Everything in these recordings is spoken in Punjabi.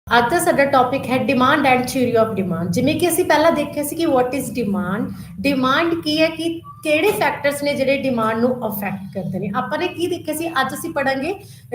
ਅੱਜ ਦਾ ਸਾਡਾ ਟੌਪਿਕ ਹੈ demand and theory of demand. ਜਿਵੇਂ ਕਿ ਅਸੀਂ ਪਹਿਲਾਂ ਦੇਖਿਆ ਸੀ ਕਿ ਵਾਟ ਇਜ਼ ਡਿਮਾਂਡ। ਡਿਮਾਂਡ ਕੀ ਹੈ ਕਿ ਕਿਹੜੇ ਫੈਕਟਰਸ ਨੇ ਜਿਹੜੇ ਡਿਮਾਂਡ ਨੂੰ ਅਫੈਕਟ ਕਰਦੇ ਨੇ। ਆਪਾਂ ਨੇ ਕੀ ਦੇਖਿਆ ਸੀ, ਅੱਜ ਅਸੀਂ ਪੜਾਂਗੇ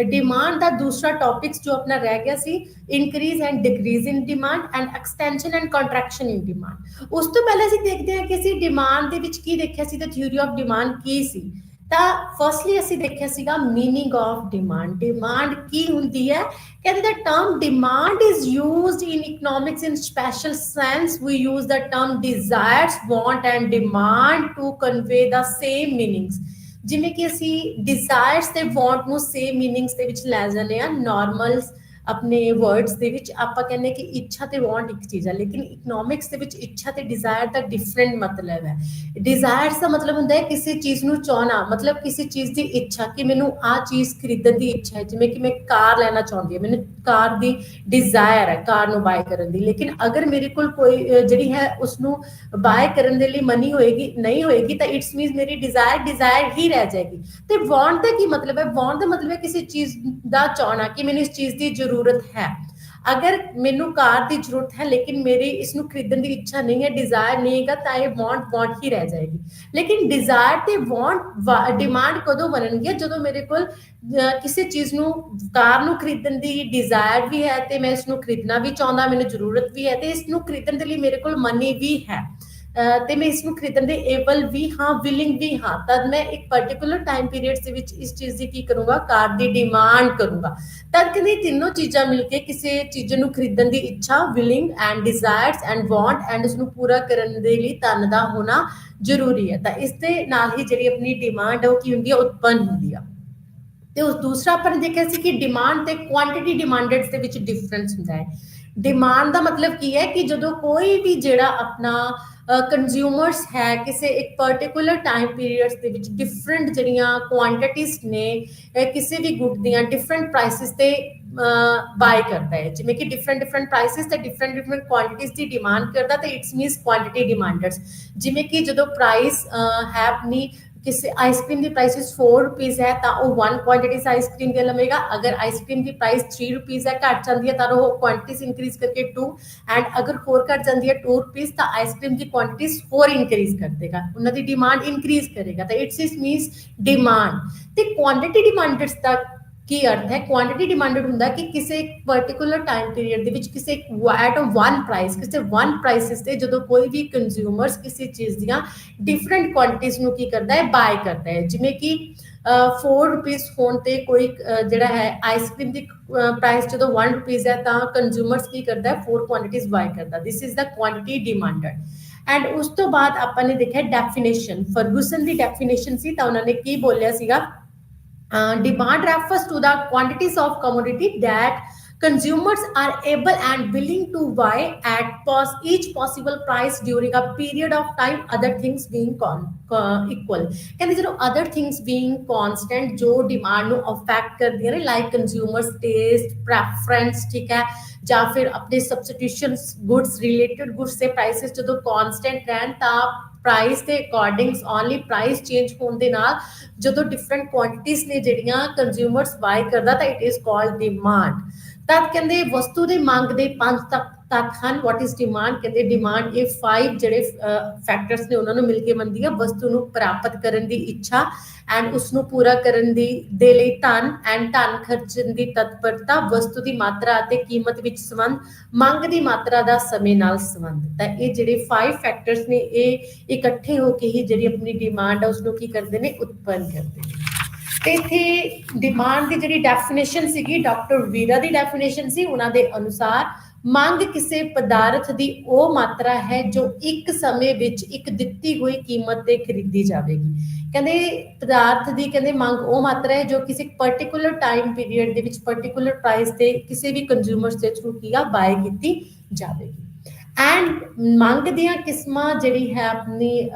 ਡਿਮਾਂਡ ਦਾ ਦੂਸਰਾ ਟੌਪਿਕਸ ਜੋ ਆਪਣਾ ਰਹਿ ਗਿਆ ਸੀ, increase and decrease in demand and extension and contraction in demand. ਉਸ ਤੋਂ ਪਹਿਲਾਂ ਅਸੀਂ ਦੇਖਦੇ ਹਾਂ ਕਿ ਅਸੀਂ ਡਿਮਾਂਡ ਦੇ ਵਿੱਚ ਕੀ ਦੇਖਿਆ ਸੀ ਤੇ ਥਿਊਰੀ ਆਫ ਡਿਮਾਂਡ ਕੀ ਸੀ। ਤਾਂ ਫਸਟਲੀ ਅਸੀਂ ਦੇਖਿਆ ਸੀਗਾ ਮੀਨਿੰਗ ਆਫ ਡਿਮਾਂਡ। ਡਿਮਾਂਡ ਕੀ ਹੁੰਦੀ ਹੈ? ਕਹਿੰਦੇ the term demand is used in economics in special sense. We use the term desires, want and demand to convey the same meanings. ਜਿਵੇਂ ਕਿ ਅਸੀਂ desires ਤੇ want ਨੂੰ same meanings ਦੇ ਵਿੱਚ ਲੈ ਜਾਂਦੇ ਆ। normal ਆਪਣੇ words ਦੇ ਵਿੱਚ ਆਪਾਂ ਕਹਿੰਦੇ ਕਿ ਇੱਛਾ ਤੇ want ਇੱਕ ਚੀਜ਼ ਹੈ, ਲੇਕਿਨ ਇਕਨੋਮਿਕਸ ਦੇ ਵਿੱਚ ਇੱਛਾ ਤੇ ਡਿਜ਼ਾਇਰ ਦਾ ਡਿਫਰੈਂਟ ਮਤਲਬ ਹੈ। ਡਿਜ਼ਾਇਰਸ ਦਾ ਮਤਲਬ ਹੁੰਦਾ ਹੈ ਕਿਸੇ ਚੀਜ਼ ਨੂੰ ਚਾਹਣਾ, ਮਤਲਬ ਕਿਸੇ ਚੀਜ਼ ਦੀ ਇੱਛਾ ਕਿ ਮੈਨੂੰ ਆਹ ਚੀਜ਼ ਖਰੀਦਣ ਦੀ ਇੱਛਾ ਹੈ। ਜਿਵੇਂ ਕਿ ਮੈਂ ਕਾਰ ਲੈਣਾ ਚਾਹੁੰਦੀ ਹਾਂ, ਮੈਨੂੰ ਕਾਰ ਦੀ ਡਿਜ਼ਾਇਰ ਹੈ ਕਾਰ ਨੂੰ ਬਾਏ ਕਰਨ ਦੀ, ਲੇਕਿਨ ਅਗਰ ਮੇਰੇ ਕੋਲ ਕੋਈ ਜਿਹੜੀ ਹੈ ਉਸਨੂੰ ਬਾਏ ਕਰਨ ਦੇ ਲਈ ਮਨੀ ਹੋਏਗੀ ਨਹੀਂ ਹੋਏਗੀ ਤਾਂ ਇਟਸ ਮੀਨਸ ਮੇਰੀ ਡਿਜ਼ਾਇਰ ਹੀ ਰਹਿ ਜਾਏਗੀ। ਤੇ ਵਾਂਟ ਦਾ ਕੀ ਮਤਲਬ ਹੈ? ਵਾਂਟ ਦਾ ਮਤਲਬ ਹੈ ਕਿਸੇ ਚੀਜ਼ ਦਾ ਚਾਹਣਾ ਕਿ ਮੈਨੂੰ ਇਸ ਚੀਜ਼ ਦੀ ਜ਼ਰੂਰਤ ਹੈ। ਅਗਰ ਮੈਨੂੰ ਕਾਰ ਦੀ ਜ਼ਰੂਰਤ ਹੈ ਲੇਕਿਨ ਮੇਰੀ ਇਸਨੂੰ ਖਰੀਦਣ ਦੀ ਇੱਛਾ ਨਹੀਂ ਹੈ, ਡਿਜ਼ਾਇਰ ਨਹੀਂ ਹੈਗਾ, ਤਾਂ ਇਹ ਵਾਂਟ ਹੀ ਰਹਿ ਜਾਏਗੀ। ਲੇਕਿਨ ਡਿਜ਼ਾਇਰ ਤੇ ਵਾਂਟ ਡਿਮਾਂਡ ਕਦੋਂ ਬਣਨਗੀਆਂ? ਜਦੋਂ ਮੇਰੇ ਕੋਲ ਕਿਸੇ ਚੀਜ਼ ਨੂੰ ਕਾਰ ਨੂੰ ਖਰੀਦਣ ਦੀ ਡਿਜ਼ਾਇਰ ਵੀ ਹੈ ਤੇ ਮੈਂ ਇਸਨੂੰ ਖਰੀਦਣਾ ਵੀ ਚਾਹੁੰਦਾ, ਮੈਨੂੰ ਜ਼ਰੂਰਤ ਵੀ ਹੈ ਤੇ ਇਸਨੂੰ ਖਰੀਦਣ ਦੇ ਲਈ ਮੇਰੇ ਕੋਲ ਮਨੀ ਵੀ ਹੈ ਤੇ ਮੈਂ ਇਸਨੂੰ ਖਰੀਦਣ ਦੇ ਏਬਲ ਵੀ ਹਾਂ, ਵਿਲਿੰਗ ਵੀ ਹਾਂ, ਤਦ ਮੈਂ ਇੱਕ ਪਾਰਟਿਕੂਲਰ ਟਾਈਮ ਪੀਰੀਅਡ ਦੇ ਵਿੱਚ ਇਸ ਚੀਜ਼ ਦੀ ਕੀ ਕਰੂੰਗਾ? ਕਾਰ ਦੀ ਡਿਮਾਂਡ ਕਰੂੰਗਾ। ਤਦ ਕਹਿੰਦੇ ਤਿੰਨੋਂ ਚੀਜ਼ਾਂ ਮਿਲ ਕੇ ਕਿਸੇ ਚੀਜ਼ ਨੂੰ ਖਰੀਦਣ ਦੀ ਇੱਛਾ, willing and desires and want and ਉਸਨੂੰ ਪੂਰਾ ਕਰਨ ਦੇ ਲਈ ਧਨ ਦਾ ਹੋਣਾ ਜ਼ਰੂਰੀ ਹੈ। ਤਾਂ ਇਸ ਦੇ ਨਾਲ ਹੀ ਜਿਹੜੀ ਆਪਣੀ ਡਿਮਾਂਡ ਹੈ ਉਹ ਕੀ ਹੁੰਦੀ ਹੈ? ਉਤਪੰਨ ਹੁੰਦੀ ਆ। ਤੇ ਉਸ ਦੂਸਰਾ ਆਪਾਂ ਨੇ ਦੇਖਿਆ ਸੀ ਕਿ ਡਿਮਾਂਡ ਤੇ ਕੁਆਂਟੀਟੀ ਡਿਮਾਂਡਡ ਦੇ ਵਿੱਚ ਡਿਫਰੈਂਸ ਹੁੰਦਾ ਹੈ। ਡਿਮਾਂਡ ਦਾ ਮਤਲਬ ਕੀ ਹੈ ਕਿ ਜਦੋਂ ਕੋਈ ਵੀ ਜਿਹੜਾ ਆਪਣਾ ਕੰਜ਼ਿਊਮਰਸ ਹੈ ਕਿਸੇ ਇੱਕ ਪਾਰਟਿਕੂਲਰ ਟਾਈਮ ਪੀਰੀਅਡਸ ਦੇ ਵਿੱਚ ਡਿਫਰੈਂਟ ਜਿਹੜੀਆਂ ਕੁਆਂਟੀਟੀਜ਼ ਨੇ ਕਿਸੇ ਵੀ ਗੁੱਡ ਦੀਆਂ ਡਿਫਰੈਂਟ ਪ੍ਰਾਈਸਿਸ ਤੇ ਬਾਏ ਕਰਦਾ ਹੈ। ਜਿਵੇਂ ਕਿ ਡਿਫਰੈਂਟ ਪ੍ਰਾਈਸਿਸ ਤੇ ਡਿਫਰੈਂਟ ਕੁਆਂਟੀਟੀਜ਼ ਦੀ ਡਿਮਾਂਡ ਕਰਦਾ ਤੇ ਇਟਸ ਮੀਨਸ ਕੁਆਂਟੀਟੀ ਡਿਮਾਂਡਡ। ਜਿਵੇਂ ਕਿ ਜਦੋਂ ਪ੍ਰਾਈਸ ਹੈ ਆਪਣੀ ਕਿਸੇ ਆਈਸਕ੍ਰੀਮ ਦੀ ਪ੍ਰਾइस 4 रुपीज़ है तो वो 1 क्वांटिटी आइसक्रीम दे लवेगा। अगर आइसक्रीम की प्राइस 3 रुपीज़ है घट जाती है तो वो क्वांटिटीज इंक्रीज करके 2 एंड अगर 4 घट जाती है 2 रुपीज़ तो आइसक्रीम की क्वांटिटीज 4 इंक्रीज कर देगा, उन्होंने डिमांड इंक्रीज करेगा। तो इट्स इज मीन्स डिमांड ते क्वांटिटी डिमांडेड तक ਕੀ ਅਰਥ ਹੈ? ਕੁਆਂਟੀਟੀ ਡਿਮਾਂਡਡ ਹੁੰਦਾ ਕਿ ਕਿਸੇ ਇੱਕ ਪਾਰਟਿਕੂਲਰ ਟਾਈਮ ਪੀਰੀਅਡ ਦੇ ਵਿੱਚ ਕਿਸੇ ਐਟ ਵਨ ਪ੍ਰਾਈਸ, ਕਿਸੇ ਵਨ ਪ੍ਰਾਈਸਿਸ ਤੇ ਜਦੋਂ ਕੋਈ ਵੀ ਕੰਜ਼ਿਊਮਰਸ ਕਿਸੇ ਚੀਜ਼ ਦੀਆਂ ਡਿਫਰੈਂਟ ਕੁਆਂਟੀਟੀਜ਼ ਨੂੰ ਕੀ ਕਰਦਾ ਹੈ? ਬਾਏ ਕਰਦਾ ਹੈ। ਜਿਵੇਂ ਕਿ 4 ਰੁਪੀਜ਼ ਹੋਣ ਤੇ ਕੋਈ ਜਿਹੜਾ ਹੈ ਆਈਸਕ੍ਰੀਮ ਦੀ ਪ੍ਰਾਈਸ ਜਦੋਂ 1 ਰੁਪੀਜ਼ ਹੈ ਤਾਂ ਕੰਜ਼ਿਊਮਰਸ ਕੀ ਕਰਦਾ ਹੈ? 4 ਕੁਆਂਟੀਟੀਜ਼ ਬਾਏ ਕਰਦਾ। ਦਿਸ is the quantity demanded. And ਉਸ ਤੋਂ ਬਾਅਦ ਆਪਾਂ ਨੇ ਦੇਖਿਆ ਡੈਫੀਨੇਸ਼ਨ। ਫਰਗੂਸਨ ਦੀ ਡੈਫੀਨੇਸ਼ਨ ਸੀ ਤਾਂ ਉਹਨਾਂ ਨੇ ਕੀ ਬੋਲਿਆ ਸੀਗਾ? Demand refers to the quantities of commodity that consumers are able and willing to buy at each possible price during a period of time, other things being equal। ਕਹਿੰਦੇ ਜਦੋਂ other things being constant ਜੋ demand ਨੂੰ affect ਕਰਦੀਆਂ ਨੇ like consumers taste preference, ਠੀਕ ਹੈ, ਜਾਂ ਫਿਰ ਆਪਣੇ substitution goods related goods ਦੇ prices ਜਦੋਂ constant ਰਹਿਣ ਤਾਂ ਪ੍ਰਾਈਸ ਦੇ ਅਕੋਰਡਿੰਗਸ ਓਨਲੀ ਪ੍ਰਾਈਸ ਚੇਂਜ ਹੋਣ ਦੇ ਨਾਲ ਜਦੋਂ ਡਿਫਰੈਂਟ ਕੁਆਂਟੀਟੀਜ਼ ਨੇ ਜਿਹੜੀਆਂ ਕੰਜ਼ਿਊਮਰਸ ਬਾਏ ਕਰਦਾ ਤਾਂ ਇਟ ਇਜ਼ ਕਾਲਡ ਡਿਮਾਂਡ। ਤਦ ਕਹਿੰਦੇ ਵਸਤੂ ਦੇ ਮੰਗ ਦੇ 5 ਤੱਤ ਹਨ। What is demand? ਕਹਿੰਦੇ ਡਿਮਾਂਡ ਇਹ 5 ਜਿਹੜੇ ਫੈਕਟਰਸ ਨੇ ਉਹਨਾਂ ਨੂੰ ਮਿਲ ਕੇ ਬਣਦੀ ਹੈ। ਵਸਤੂ ਨੂੰ ਪ੍ਰਾਪਤ ਕਰਨ ਦੀ ਇੱਛਾ ਐਂਡ ਉਸਨੂੰ ਪੂਰਾ ਕਰਨ ਦੇ ਲਈ ਧਨ ਐਂਡ ਧਨ ਖਰਚਣ ਦੀ ਤਤਪਰਤਾ, ਵਸਤੂ ਦੀ ਮਾਤਰਾ ਅਤੇ ਕੀਮਤ ਵਿੱਚ ਸੰਬੰਧ, ਮੰਗ ਦੀ ਮਾਤਰਾ ਦਾ ਸਮੇਂ ਨਾਲ ਸੰਬੰਧ। ਤਾਂ ਇਹ ਜਿਹੜੇ 5 ਫੈਕਟਰਸ ਨੇ ਇਹ ਇਕੱਠੇ ਹੋ ਕੇ ਹੀ ਜਿਹੜੀ ਆਪਣੀ ਡਿਮਾਂਡ ਹੈ ਉਸਨੂੰ ਕੀ ਕਰਦੇ ਨੇ? ਉਤਪੰਨ ਕਰਦੇ ਨੇ। ਤੇ ਇੱਥੇ ਡਿਮਾਂਡ ਦੀ ਜਿਹੜੀ ਡੈਫੀਨੇਸ਼ਨ ਸੀਗੀ ਡਾਕਟਰ ਵੀਰਾ ਦੀ ਡੈਫੀਨੇਸ਼ਨ ਸੀ। ਉਹਨਾਂ ਦੇ ਅਨੁਸਾਰ ਮੰਗ ਕਿਸੇ ਪਦਾਰਥ ਦੀ ਉਹ ਮਾਤਰਾ ਹੈ ਜੋ ਇੱਕ ਸਮੇਂ ਵਿੱਚ ਇੱਕ ਦਿੱਤੀ ਹੋਈ ਕੀਮਤ ਤੇ ਖਰੀਦੀ ਜਾਵੇਗੀ। ਕਹਿੰਦੇ ਪਦਾਰਥ ਦੀ ਕਹਿੰਦੇ ਮੰਗ ਉਹ ਮਾਤਰਾ ਹੈ ਜੋ ਕਿਸੇ ਪਾਰਟਿਕੂਲਰ ਟਾਈਮ ਪੀਰੀਅਡ ਦੇ ਵਿੱਚ ਪਾਰਟਿਕੂਲਰ ਪ੍ਰਾਈਸ ਤੇ ਕਿਸੇ ਵੀ ਕੰਜ਼ਿਊਮਰਸ ਦੇ ਥਰੂ ਕੀ ਆ ਬਾਏ ਕੀਤੀ ਜਾਵੇਗੀ। ਐਂਡ ਮੰਗ ਦੀਆਂ ਕਿਸਮਾਂ ਜਿਹੜੀ ਹੈ ਆਪਣੀ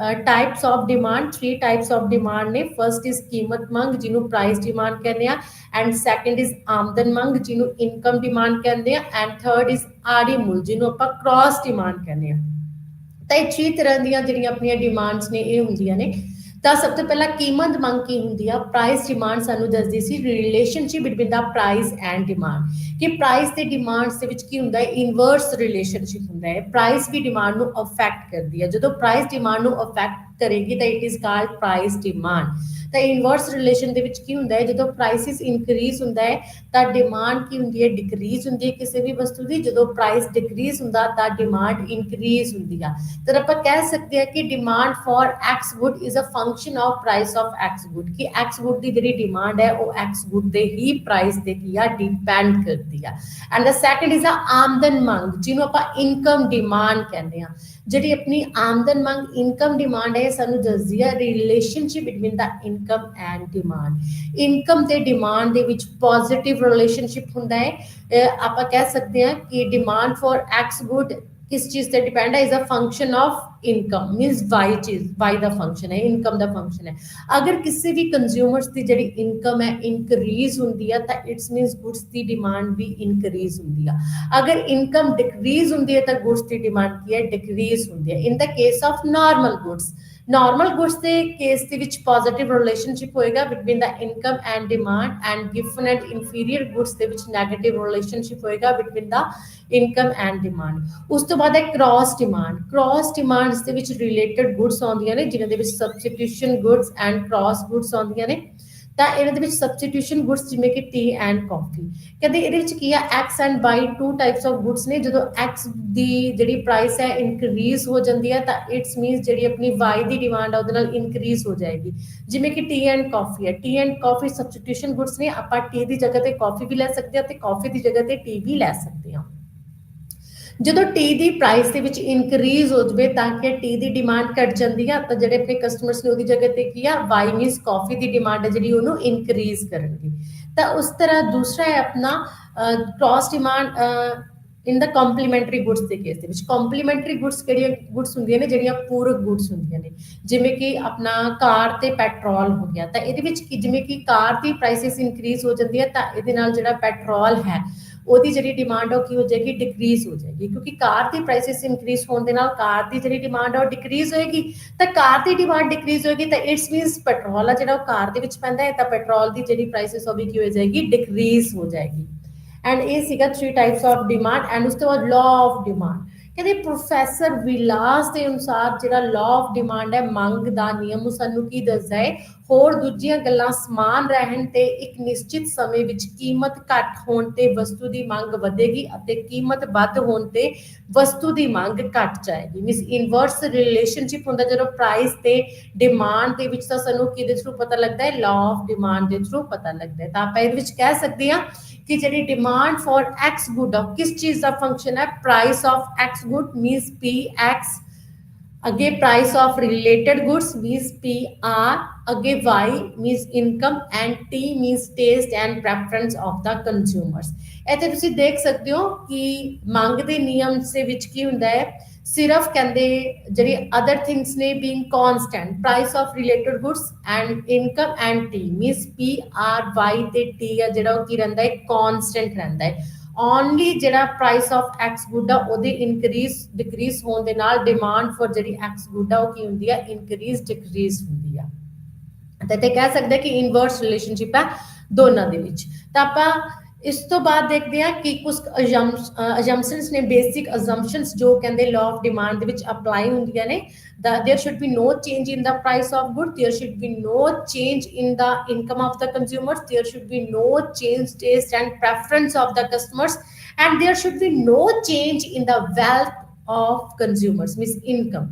types of demand, 3 types of demand ਨੇ। ਫਰਸਟ ਇਜ਼ ਕੀਮਤ ਮੰਗ ਜਿਹਨੂੰ ਪ੍ਰਾਈਸ ਡਿਮਾਂਡ ਕਹਿੰਦੇ ਆ, ਐਂਡ ਸੈਕੰਡ ਇਜ਼ ਆਮਦਨ ਮੰਗ ਜਿਹਨੂੰ ਇਨਕਮ ਡਿਮਾਂਡ ਕਹਿੰਦੇ ਆ, ਐਂਡ ਥਰਡ ਇਜ਼ ਆੜੀ ਮੁੱਲ ਜਿਹਨੂੰ ਆਪਾਂ ਕ੍ਰਾਸ ਡਿਮਾਂਡ ਕਹਿੰਦੇ ਆ। ਤਾਂ ਇਹ 6 ਤਰ੍ਹਾਂ ਦੀਆਂ ਜਿਹੜੀਆਂ ਆਪਣੀਆਂ ਡਿਮਾਂਡਸ ਨੇ ਇਹ ਹੁੰਦੀਆਂ ਨੇ। ਤਾਂ ਸਭ ਤੋਂ ਪਹਿਲਾਂ ਕੀਮਤ ਮੰਗ ਕੀ ਹੁੰਦੀ ਆ, ਪ੍ਰਾਈਸ ਡਿਮਾਂਡ ਸਾਨੂੰ ਦੱਸਦੀ ਸੀ relationship between the price and demand, ਕਿ ਪ੍ਰਾਈਸ ਤੇ ਡਿਮਾਂਡਸ ਦੇ ਵਿੱਚ ਕੀ ਹੁੰਦਾ ਹੈ, ਇਨਵਰਸ ਰਿਲੇਸ਼ਨਸ਼ਿਪ ਹੁੰਦਾ ਹੈ। ਪ੍ਰਾਈਸ ਵੀ ਡਿਮਾਂਡ ਨੂੰ ਅਫੈਕਟ ਕਰਦੀ ਹੈ, ਜਦੋਂ ਪ੍ਰਾਈਸ ਡਿਮਾਂਡ ਨੂੰ ਅਫੈਕਟ ਕਰੇਗੀ ਤਾਂ it is called price demand. ਤਾਂ ਇਨਵਰਸ ਰਿਲੇਸ਼ਨ ਦੇ ਵਿੱਚ ਕੀ ਹੁੰਦਾ ਹੈ, ਜਦੋਂ ਪ੍ਰਾਈਸਿਸ ਇਨਕਰੀਜ਼ ਹੁੰਦਾ ਹੈ ਤਾਂ ਡਿਮਾਂਡ ਕੀ ਹੁੰਦੀ ਹੈ, ਡਿਕਰੀਜ਼ ਹੁੰਦੀ ਹੈ ਕਿਸੇ ਵੀ ਵਸਤੂ ਦੀ। ਜਦੋਂ ਪ੍ਰਾਈਸ ਡਿਕਰੀਜ਼ ਹੁੰਦਾ ਤਾਂ ਡਿਮਾਂਡ ਇਨਕਰੀਜ਼ ਹੁੰਦੀ ਆ। ਤਾਂ ਆਪਾਂ ਕਹਿ ਸਕਦੇ ਹਾਂ ਕਿ demand for X good is a function of price of X good, ਕਿ ਐਕਸ ਗੁੱਡ ਦੀ ਜਿਹੜੀ ਡਿਮਾਂਡ ਹੈ ਉਹ ਐਕਸ ਗੁੱਡ ਦੇ ਹੀ ਪ੍ਰਾਈਸ ਤੇ ਕੀ ਆ, ਡਿਪੈਂਡ ਕਰਦੀ ਆ। And the second is a ਆਮਦਨ ਮੰਗ, ਜਿਹਨੂੰ ਆਪਾਂ ਇਨਕਮ ਡਿਮਾਂਡ ਕਹਿੰਦੇ ਆ। ਜਿਹੜੀ ਆਪਣੀ ਆਮਦਨ ਮੰਗ ਇਨਕਮ ਡਿਮਾਂਡ ਹੈ, ਸਾਨੂੰ ਦੱਸਦੀ ਹੈ relationship between the income and demand. Income ਤੇ ਡਿਮਾਂਡ ਦੇ ਵਿੱਚ ਪੋਜ਼ਿਟਿਵ ਰਿਲੇਸ਼ਨਸ਼ਿਪ ਹੁੰਦਾ ਹੈ। ਆਪਾਂ ਕਹਿ ਸਕਦੇ ਹਾਂ ਕਿ ਡਿਮਾਂਡ ਫॉर ਐਕਸ ਗੁੱਡ किस चीज से डिपेंड है, is a function of income, means Y चीज, वाई दा फंक्शन है, इनकम दा फंक्शन है। अगर किसी भी कंज्यूमर्स की जिहड़ी इनकम है इंक्रीज हुंदी है तो इट्स मींस गुड्स की डिमांड भी इंक्रीज हुंदी है। अगर इनकम डिक्रीज हुंदी है तो गुड्स की डिमांड की है, डिक्रीज हुंदी है। In the case of normal goods, normal goods के केस ਦੇ ਵਿੱਚ ਪੋਜ਼ਿਟਿਵ ਰਿਲੇਸ਼ਨਸ਼ਿਪ ਹੋਏਗਾ between the income and demand, and Giffen and inferior goods ਦੇ ਵਿੱਚ ਨੈਗੇਟਿਵ ਰਿਲੇਸ਼ਨਸ਼ਿਪ ਹੋਏਗਾ between the income and demand. ਉਸ ਤੋਂ ਬਾਅਦ ਹੈ ਕ੍ਰਾਸ ਡਿਮਾਂਡ। ਕ੍ਰਾਸ ਡਿਮਾਂਡਸ ਦੇ ਵਿੱਚ ਰਿਲੇਟਡ ਗੁੱਡਸ ਆਉਂਦੀਆਂ ਨੇ, ਜਿਨ੍ਹਾਂ ਦੇ ਵਿੱਚ substitution goods and cross goods ਆਉਂਦੀਆਂ ਨੇ। ਤਾਂ ਇਹਨਾਂ ਦੇ ਵਿੱਚ ਸਬਸਟੀਟਿਊਸ਼ਨ ਗੁੱਡਸ ਜਿਵੇਂ ਕਿ ਟੀ ਐਂਡ ਕਾਫੀ, ਕਹਿੰਦੇ ਇਹਦੇ ਵਿੱਚ ਕੀ ਆ, X and Y two types of goods ਨੇ। ਜਦੋਂ ਐਕਸ ਦੀ ਜਿਹੜੀ ਪ੍ਰਾਈਸ ਹੈ ਇਨਕਰੀਜ਼ ਹੋ ਜਾਂਦੀ ਹੈ ਤਾਂ ਇਟਸ ਮੀਨਸ ਜਿਹੜੀ ਆਪਣੀ ਵਾਈ ਦੀ ਡਿਮਾਂਡ ਆ ਉਹਦੇ ਨਾਲ ਇਨਕਰੀਜ਼ ਹੋ ਜਾਏਗੀ। ਜਿਵੇਂ ਕਿ ਟੀ ਐਂਡ ਕਾਫੀ ਹੈ, T and coffee substitution goods ਨੇ। ਆਪਾਂ ਟੀ ਦੀ ਜਗ੍ਹਾ ਤੇ ਕਾਫੀ ਵੀ ਲੈ ਸਕਦੇ ਹਾਂ ਤੇ ਕਾਫੀ ਦੀ ਜਗ੍ਹਾ ਤੇ ਟੀ ਵੀ ਲੈ ਸਕਦੇ ਹਾਂ। ਜਦੋਂ ਟੀ ਦੀ ਪ੍ਰਾਈਸ ਦੇ ਵਿੱਚ ਇਨਕਰੀਜ਼ ਹੋ ਜਾਵੇ ਤਾਂ ਕਿ ਟੀ ਦੀ ਡਿਮਾਂਡ ਘਟ ਜਾਂਦੀ ਆ, ਤਾਂ ਜਿਹੜੇ ਆਪਣੇ ਕਸਟਮਰਸ ਨੇ ਉਹਦੀ ਜਗ੍ਹਾ ਤੇ ਕੀ ਆ, ਵਾਈ ਮੀਨਸ ਕਾਫੀ ਦੀ ਡਿਮਾਂਡ ਹੈ ਜਿਹੜੀ ਉਹਨੂੰ ਇਨਕਰੀਜ਼ ਕਰਨਗੇ। ਤਾਂ ਉਸ ਤਰ੍ਹਾਂ ਦੂਸਰਾ ਹੈ ਆਪਣਾ ਕ੍ਰਾਸ ਡਿਮਾਂਡ ਇਨ ਦਾ ਕੰਪਲੀਮੈਂਟਰੀ ਗੁੱਡਸ ਦੇ ਕੇਸ ਦੇ ਵਿੱਚ। ਕੰਪਲੀਮੈਂਟਰੀ ਗੁੱਡਸ ਕਿਹੜੀਆਂ ਗੁੱਡਸ ਹੁੰਦੀਆਂ ਨੇ, ਜਿਹੜੀਆਂ ਪੂਰਕ ਗੁੱਡਸ ਹੁੰਦੀਆਂ ਨੇ। ਜਿਵੇਂ ਕਿ ਆਪਣਾ ਕਾਰ ਤੇ ਪੈਟਰੋਲ ਹੋ ਗਿਆ, ਤਾਂ ਇਹਦੇ ਵਿੱਚ ਜਿਵੇਂ ਕਿ ਕਾਰ ਦੀ ਪ੍ਰਾਈਸਿਸ ਇਨਕਰੀਜ਼ ਹੋ ਜਾਂਦੀ ਹੈ ਤਾਂ ਇਹਦੇ ਨਾਲ ਜਿਹੜਾ ਪੈਟਰੋਲ ਹੈ ਉਹਦੀ ਜਿਹੜੀ ਡਿਮਾਂਡ ਉਹ ਕੀ ਹੋ ਜਾਏਗੀ, ਡਿਕਰੀਜ਼ ਹੋ ਜਾਏਗੀ। ਕਿਉਂਕਿ ਕਾਰ ਦੀ ਪ੍ਰਾਈਸਿਸ ਇਨਕਰੀਜ਼ ਹੋਣ ਦੇ ਨਾਲ ਕਾਰ ਦੀ ਜਿਹੜੀ ਡਿਮਾਂਡ ਆ ਉਹ ਡਿਕਰੀਜ਼ ਹੋਏਗੀ। ਤਾਂ ਕਾਰ ਦੀ ਡਿਮਾਂਡ ਡਿਕਰੀਜ਼ ਹੋਏਗੀ ਤਾਂ ਇਟਸ ਮੀਨਸ ਪੈਟਰੋਲ ਆ ਜਿਹੜਾ ਉਹ ਕਾਰ ਦੇ ਵਿੱਚ ਪੈਂਦਾ ਹੈ ਤਾਂ ਪੈਟਰੋਲ ਦੀ ਜਿਹੜੀ ਪ੍ਰਾਈਸਿਸ ਉਹ ਵੀ ਕੀ ਹੋ ਜਾਏਗੀ, ਡਿਕਰੀਜ਼ ਹੋ ਜਾਏਗੀ। ਐਂਡ ਇਹ ਸੀਗਾ 3 ਟਾਈਪਸ ਆਫ ਡਿਮਾਂਡ। ਐਂਡ ਉਸ ਤੋਂ ਬਾਅਦ ਲਾਅ ਆਫ ਡਿਮਾਂਡ, ਕਹਿੰਦੇ ਪ੍ਰੋਫੈਸਰ ਵਿਲਾਸ ਦੇ ਅਨੁਸਾਰ ਜਿਹੜਾ ਲਾਅ ਆਫ ਡਿਮਾਂਡ ਹੈ, ਮੰਗ ਦਾ ਨਿਯਮ, ਸਾਨੂੰ ਕੀ ਦੱਸਦਾ ਹੈ, ਹੋਰ ਦੂਜੀਆਂ ਗੱਲਾਂ ਸਮਾਨ ਰਹਿਣ ਤੇ ਇੱਕ ਨਿਸ਼ਚਿਤ ਸਮੇਂ ਵਿੱਚ ਕੀਮਤ ਘੱਟ ਹੋਣ ਤੇ ਵਸਤੂ ਦੀ ਮੰਗ ਵਧੇਗੀ ਅਤੇ ਕੀਮਤ ਵੱਧ ਹੋਣ ਤੇ ਵਸਤੂ ਦੀ ਮੰਗ ਘੱਟ ਜਾਏਗੀ। ਮੀਨਸ ਇਨਵਰਸ ਰਿਲੇਸ਼ਨਸ਼ਿਪ ਹੁੰਦਾ ਜਦੋਂ ਪ੍ਰਾਈਸ ਤੇ ਡਿਮਾਂਡ ਦੇ ਵਿੱਚ। ਤਾਂ ਸਾਨੂੰ ਕਿਹਦੇ ਥਰੂ ਪਤਾ ਲੱਗਦਾ ਹੈ, ਲਾਅ ਆਫ ਡਿਮਾਂਡ ਦੇ ਥਰੂ ਪਤਾ ਲੱਗਦਾ ਹੈ। ਤਾਂ ਆਪਾਂ ਇਹਦੇ ਵਿੱਚ ਕਹਿ ਸਕਦੇ ਹਾਂ ਕਿ ਜਿਹੜੀ ਡਿਮਾਂਡ ਫॉर ਐਕਸ ਗੁੱਡ ਕਿਸ ਚੀਜ਼ ਦਾ ਫੰਕਸ਼ਨ ਹੈ, price of X good means P X, ਅੱਗੇ price of related goods means P R, ਅੱਗੇ y means income and t means taste and preference of the consumers। ਇੱਥੇ ਤੁਸੀਂ ਦੇਖ ਸਕਦੇ ਹੋ ਕਿ ਮੰਗ ਦੇ ਨਿਯਮ ਦੇ ਵਿੱਚ ਕੀ ਹੁੰਦਾ ਹੈ, ਸਿਰਫ ਕਹਿੰਦੇ ਜਿਹੜੀ ਅਦਰ ਥਿੰਗਸ ਨੇ being constant, price of related goods and income and T means P R Y ਤੇ ਟੀ ਆ ਜਿਹੜਾ ਉਹ ਕੀ ਰਹਿੰਦਾ ਹੈ, ਕਨਸਟੈਂਟ ਰਹਿੰਦਾ ਹੈ। ਓਨਲੀ ਜਿਹੜਾ ਪ੍ਰਾਈਸ ਆਫ ਐਕਸ ਗੁੱਡ ਆ ਉਹਦੇ ਇਨਕਰੀਜ਼ ਡਿਕਰੀਜ਼ ਹੋਣ ਦੇ ਨਾਲ ਡਿਮਾਂਡ ਫॉर ਜਿਹੜੀ ਐਕਸ ਗੁੱਡ ਆ ਉਹ ਕੀ ਹੁੰਦੀ ਆ, ਇਨਕਰੀਜ਼ ਡਿਕਰੀਜ਼ ਹੁੰਦੀ ਆ। ਤਾਂ ਤੇ ਕਹਿ ਸਕਦੇ ਕਿ ਇਨਵਰਸ ਰਿਲੇਸ਼ਨਸ਼ਿਪ ਹੈ ਦੋਨਾਂ ਦੇ ਵਿੱਚ। ਤਾਂ ਆਪਾਂ ਇਸ ਤੋਂ ਬਾਅਦ ਦੇਖਦੇ ਹਾਂ ਕਿ ਕੁਝ ਅਜੰਪਸ਼ਨਸ ਨੇ, ਬੇਸਿਕ ਅਜੰਪਸ਼ਨਸ ਜੋ ਕਹਿੰਦੇ ਲਾਅ ਆਫ ਡਿਮਾਂਡ ਦੇ ਵਿੱਚ ਅਪਲਾਈ ਹੁੰਦੀਆਂ ਨੇ। there should be no change in the price of good, there should be no change in the income of the consumers, there should be no change taste and preference of the customers, and there should be no change in the wealth of consumers means income,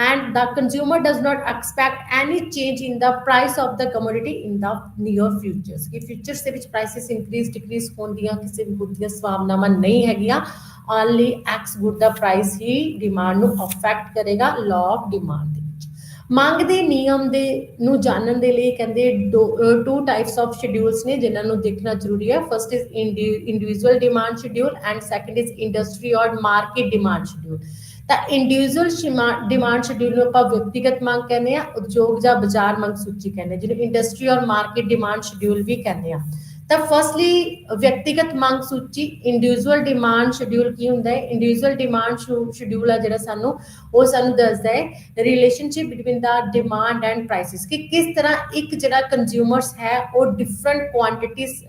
and the consumer does not expect any change in the price of the commodity in the near futures। कि futures ਦੇ ਵਿੱਚ prices increase decrease ਹੋਣ ਦੀਆਂ ਕਿਸੇ ਵੀ ਗੁੱਡ ਦੀਆਂ ਸੰਭਾਵਨਾਵਾਂ ਨਹੀਂ ਹੈਗੀਆਂ। only x ਗੁੱਡ ਦਾ ਪ੍ਰਾਈਸ ਹੀ ਡਿਮਾਂਡ ਨੂੰ ਅਫੈਕਟ ਕਰੇਗਾ law of demand ਦੇ ਵਿੱਚ। ਮੰਗ ਦੇ ਨਿਯਮ ਦੇ ਨੂੰ ਜਾਣਨ ਦੇ ਲਈ ਕਹਿੰਦੇ 2 ਟਾਈਪਸ ਆਫ ਸ਼ਡਿਊਲਸ ਨੇ ਜਿਨ੍ਹਾਂ ਨੂੰ ਦੇਖਣਾ ਜ਼ਰੂਰੀ ਹੈ। First is individual demand schedule and second is industry ਔਰ ਮਾਰਕੀਟ ਡਿਮਾਂਡ ਸ਼ਡਿਊਲ। ਤਾਂ ਇੰਡੀਵਿਜੂਅਲ ਡਿਮਾਂਡ ਸ਼ਡਿਊਲ ਨੂੰ ਆਪਾਂ ਵਿਅਕਤੀਗਤ ਮੰਗ ਕਹਿੰਦੇ ਆ, ਉਦਯੋਗ ਜਾਂ ਬਾਜ਼ਾਰ ਮੰਗ ਸੂਚੀ ਕਹਿੰਦੇ, ਜਿਹਨੂੰ ਇੰਡਸਟਰੀ ਔਰ ਮਾਰਕੀਟ ਡਿਮਾਂਡ ਸ਼ਡਿਊਲ ਵੀ ਕਹਿੰਦੇ ਆ। ਤਾਂ ਫਸਟਲੀ ਵਿਅਕਤੀਗਤ ਮੰਗ ਸੂਚੀ ਇੰਡੀਵਿਜੂਅਲ ਡਿਮਾਂਡ ਸ਼ਡਿਊਲ ਕੀ ਹੁੰਦਾ ਹੈ ਇੰਡੀਵਿਜੂਅਲ ਡਿਮਾਂਡ ਸ਼ਡਿਊਲ ਆ ਜਿਹੜਾ ਸਾਨੂੰ ਉਹ ਸਾਨੂੰ ਦੱਸਦਾ ਹੈ relationship between the demand and prices ਕਿ ਕਿਸ ਤਰ੍ਹਾਂ ਇੱਕ ਜਿਹੜਾ ਕੰਜ਼ਿਊਮਰਸ ਹੈ ਉਹ ਡਿਫਰੈਂਟ ਕੁਆਂਟੀਟੀਜ਼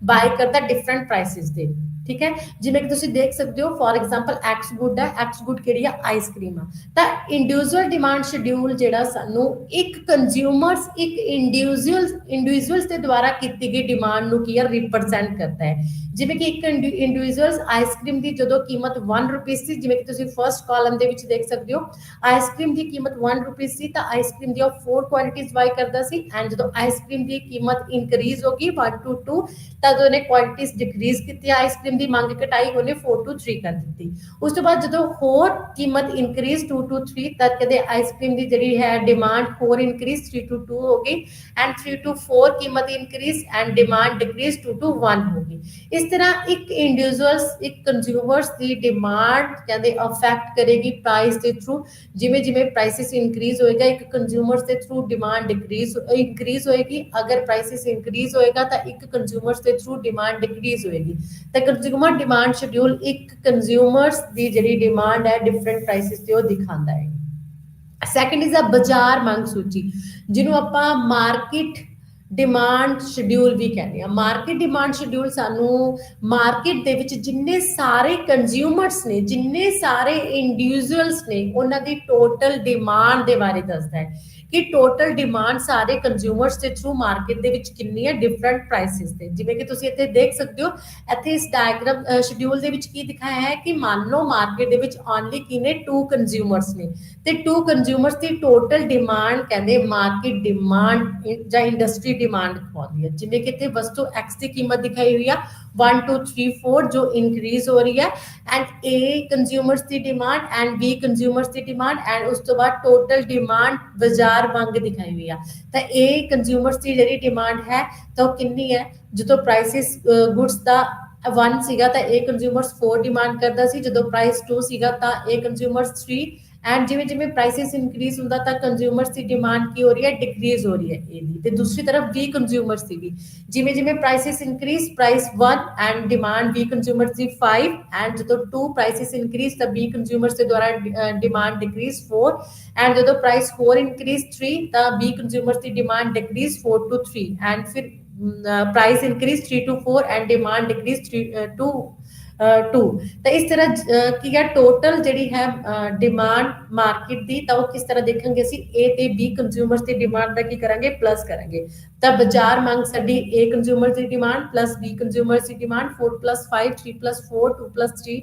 ਬਾਈ ਕਰਦਾ ਡਿਫਰੈਂਟ ਪ੍ਰਾਈਸਿਸ ਦੇ ਠੀਕ ਹੈ ਜਿਵੇਂ ਕਿ ਤੁਸੀਂ ਦੇਖ ਸਕਦੇ ਹੋ ਫॉर एग्जांपल ਐਕਸ ਗੁੱਡ ਹੈ ਐਕਸ ਗੁੱਡ ਕਿਹੜੀ ਆ ਆਈਸਕ੍ਰੀਮ ਆ ਤਾਂ ਇੰਡੀਵਿਜੂਅਲ ਡਿਮਾਂਡ ਸ਼ਡਿਊਲ ਜਿਹੜਾ ਸਾਨੂੰ ਇੱਕ ਕੰਜ਼ਿਊਮਰਸ ਇੱਕ ਇੰਡੀਵਿਜੂਅਲਸ ਦੇ ਦੁਆਰਾ ਕੀਤੀ ਗਈ ਡਿਮਾਂਡ ਨੂੰ ਕੀ ਆ ਰਿਪਰੈਜ਼ੈਂਟ ਕਰਦਾ ਹੈ ਜਿਵੇਂ ਕਿ ਇੱਕ ਇੰਡੀਵਿਜੂਅਲਸ ਆਈਸਕ੍ਰੀਮ ਦੀ ਜਦੋਂ ਕੀਮਤ 1 ਰੁਪਏ ਸੀ ਜਿਵੇਂ ਕਿ ਤੁਸੀਂ ਫਰਸਟ ਕਾਲਮ ਦੇ ਵਿੱਚ ਦੇਖ ਸਕਦੇ ਹੋ ਆਈਸਕ੍ਰੀਮ ਦੀ ਕੀਮਤ 1 ਰੁਪਏ ਸੀ ਤਾਂ ਆਈਸਕ੍ਰੀਮ ਦੀਆਂ 4 ਕੁਆਂਟੀਟੀਜ਼ ਬਾਈ ਕਰਦਾ ਸੀ ਐਂਡ ਜਦੋਂ ਆਈਸਕ੍ਰੀਮ ਦੀ ਕੀਮਤ ਇਨਕਰੀਜ਼ ਹੋ ਗਈ 1 to 2 ਤਦ ਉਹਨੇ ਕੁਆਂਟੀਟੀਜ਼ ਡਿਕਰੀਜ਼ ਕੀਤੀ ਆਈਸਕ੍ਰੀਮ ਦੀ ਮੰਗ ਘਟਾਈ ਉਹਨੇ 4 to 3 ਕਰ ਦਿੱਤੀ ਉਸ ਤੋਂ ਬਾਅਦ ਜਦੋਂ ਹੋਰ ਕੀਮਤ ਇਨਕਰੀਜ਼ 2 to 3 ਤਦ ਕਦੇ ਆਈਸਕ੍ਰੀਮ ਦੀ ਜਿਹੜੀ ਹੈ ਡਿਮਾਂਡ ਹੋਰ ਇਨਕਰੀਜ਼ 3 to 2 ਹੋ ਗਈ ਐਂਡ 3 to 4 ਕੀਮਤ increase and demand decrease 2 to 1 ਹੋ ਗਈ ਇਸ ਤਰ੍ਹਾਂ ਇੱਕ ਇੰਡੀਵਿਜੂਅਲਸ ਇੱਕ ਕੰਜ਼ਿਊਮਰਸ ਦੀ ਡਿਮਾਂਡ ਕਹਿੰਦੇ ਅਫੈਕਟ ਕਰੇਗੀ ਪ੍ਰਾਈਸ ਦੇ ਥਰੂ ਜਿਵੇਂ ਜਿਵੇਂ ਪ੍ਰਾਈਸਿਸ ਇਨਕਰੀਜ਼ ਹੋਏਗਾ ਇੱਕ ਕੰਜ਼ਿਊਮਰਸ ਦੇ ਥਰੂ ਡਿਮਾਂਡ ਇਨਕਰੀਜ਼ ਹੋਏਗੀ ਅਗਰ ਪ੍ਰਾਈਸਿਸ ਇਨਕਰੀਜ਼ ਹੋਏਗਾ ਤਾਂ ਇੱਕ ਕੰਜ਼ਿਊਮਰਸ ਦੇ ਥਰੂ ਡਿਮਾਂਡ ਡਿਕਰੀਜ਼ ਹੋਏਗੀ ਤਾਂ ਕੰਜ਼ਿਊਮਰ ਡਿਮਾਂਡ ਸ਼ਡਿਊਲ ਇੱਕ ਕੰਜ਼ਿਊਮਰਸ ਦੀ ਜਿਹੜੀ ਡਿਮਾਂਡ ਹੈ ਡਿਫਰੈਂਟ ਪ੍ਰਾਈਸਿਸ ਤੇ ਉਹ ਦਿਖਾਉਂਦਾ ਹੈ ਸੈਕੰਡ ਇਜ਼ ਅ ਬਾਜ਼ਾਰ ਮੰਗ ਸੂਚੀ ਜਿਹਨੂੰ ਆਪਾਂ ਮਾਰਕੀਟ ਡਿਮਾਂਡ ਸ਼ਡਿਊਲ ਵੀ ਕਹਿੰਦੇ ਆ ਮਾਰਕੀਟ ਡਿਮਾਂਡ ਸ਼ਡਿਊਲ ਸਾਨੂੰ ਮਾਰਕੀਟ ਦੇ ਵਿੱਚ ਜਿੰਨੇ ਸਾਰੇ ਕੰਜ਼ਿਊਮਰਸ ਨੇ ਜਿੰਨੇ ਸਾਰੇ ਇੰਡੀਵਿਜੂਅਲਸ ਨੇ ਉਹਨਾਂ ਦੀ ਟੋਟਲ ਡਿਮਾਂਡ ਦੇ ਬਾਰੇ ਦੱਸਦਾ ਹੈ ਕਿ ਟੋਟਲ ਡਿਮਾਂਡ ਸਾਰੇ ਕੰਜ਼ਿਊਮਰਸ ਦੇ ਥਰੂ ਮਾਰਕੀਟ ਦੇ ਵਿੱਚ ਕਿੰਨੀ ਹੈ ਡਿਫਰੈਂਟ ਪ੍ਰਾਈਸਿਸ ਤੇ ਜਿਵੇਂ ਕਿ ਤੁਸੀਂ ਇੱਥੇ ਦੇਖ ਸਕਦੇ ਹੋ ਇੱਥੇ ਇਸ ਡਾਇਗਰਾਮ ਸ਼ਡਿਊਲ ਦੇ ਵਿੱਚ ਕੀ ਦਿਖਾਇਆ ਹੈ ਕਿ ਮੰਨ ਲਓ ਮਾਰਕੀਟ ਦੇ ਵਿੱਚ ਓਨਲੀ ਕੀ ਨੇ 2 ਕੰਜ਼ਿਊਮਰਸ ਨੇ ਤੇ 2 ਕੰਜ਼ਿਊਮਰਸ ਦੀ ਟੋਟਲ ਡਿਮਾਂਡ ਕਹਿੰਦੇ ਮਾਰਕੀਟ ਡਿਮਾਂਡ ਜਾਂ ਇੰਡਸਟਰੀ ਡਿਮਾਂਡ ਦਿਖਾਉਂਦੀ ਹੈ ਜਿਵੇਂ ਕਿ ਇੱਥੇ ਵਸਤੂ X ਦੀ ਕੀਮਤ ਦਿਖਾਈ ਹੋਈ ਆ 1 2 3 4 ਜੋ ਇਨਕਰੀਜ਼ ਹੋ ਰਹੀ ਹੈ and A consumers the demand and B consumers the demand and ਉਸ ਤੋਂ ਬਾਅਦ ਟੋਟਲ ਡਿਮਾਂਡ ਬਾਜ਼ਾਰ ਮੰਗ ਦਿਖਾਈ ਹੋਈ ਆ ਤਾਂ A ਕੰਜ਼ਿਊਮਰਸ ਦੀ ਜਿਹੜੀ ਡਿਮਾਂਡ ਹੈ ਤਾਂ ਉਹ ਕਿੰਨੀ ਹੈ ਜਦੋਂ ਪ੍ਰਾਈਸਿਸ ਗੁੱਡਸ ਦਾ 1 ਸੀਗਾ ਤਾਂ A ਕੰਜ਼ਿਊਮਰਸ 4 ਡਿਮਾਂਡ ਕਰਦਾ ਸੀ ਜਦੋਂ ਪ੍ਰਾਈਸ 2 ਸੀਗਾ ਤਾਂ A ਕੰਜ਼ਿਊਮਰਸ 3 ਐਂਡ ਜਿਵੇਂ ਜਿਵੇਂ ਪ੍ਰਾਈਸਿਸ ਇਨਕਰੀਜ਼ ਹੁੰਦਾ ਤਾਂ ਕੰਜ਼ਿਊਮਰਸ ਦੀ ਡਿਮਾਂਡ ਕੀ ਹੋ ਰਹੀ ਹੈ ਡਿਕਰੀਜ਼ ਹੋ ਰਹੀ ਹੈ A ਦੀ ਤੇ ਦੂਸਰੀ ਤਰਫ B ਕੰਜ਼ਿਊਮਰਸ ਦੀ ਵੀ ਜਿਵੇਂ ਜਿਵੇਂ prices increase price 1 and demand B consumers the 5 and ਜਦੋਂ 2 ਪ੍ਰਾਈਸਿਸ ਇਨਕਰੀਜ਼ ਤਾਂ B ਕੰਜ਼ਿਊਮਰਸ ਦੇ ਦੁਆਰਾ ਡਿਮਾਂਡ ਡਿਕਰੀਜ਼ 4 ਐਂਡ ਜਦੋਂ ਪ੍ਰਾਈਸ 4 ਇਨਕਰੀਜ਼ 3 ਤਾਂ B consumers the demand decrease 4 to 3 and ਫਿਰ price increase 3 to 4 and demand decrease 3 to 2 ਤਾਂ ਇਸ ਤਰ੍ਹਾਂ ਕੀ ਹੈ ਟੋਟਲ ਜਿਹੜੀ ਹੈ ਡਿਮਾਂਡ ਮਾਰਕੀਟ ਦੀ ਤਾਂ ਉਹ ਕਿਸ ਤਰ੍ਹਾਂ ਦੇਖਾਂਗੇ ਅਸੀਂ A ਤੇ B ਕੰਜ਼ਿਊਮਰਸ ਦੀ ਡਿਮਾਂਡ ਦਾ ਕੀ ਕਰਾਂਗੇ ਪਲੱਸ ਕਰਾਂਗੇ ਤਾਂ ਬਾਜ਼ਾਰ ਮੰਗ ਸਾਡੀ A consumer the demand plus B consumers the demand 4 + 5 3 + 4 2 + 3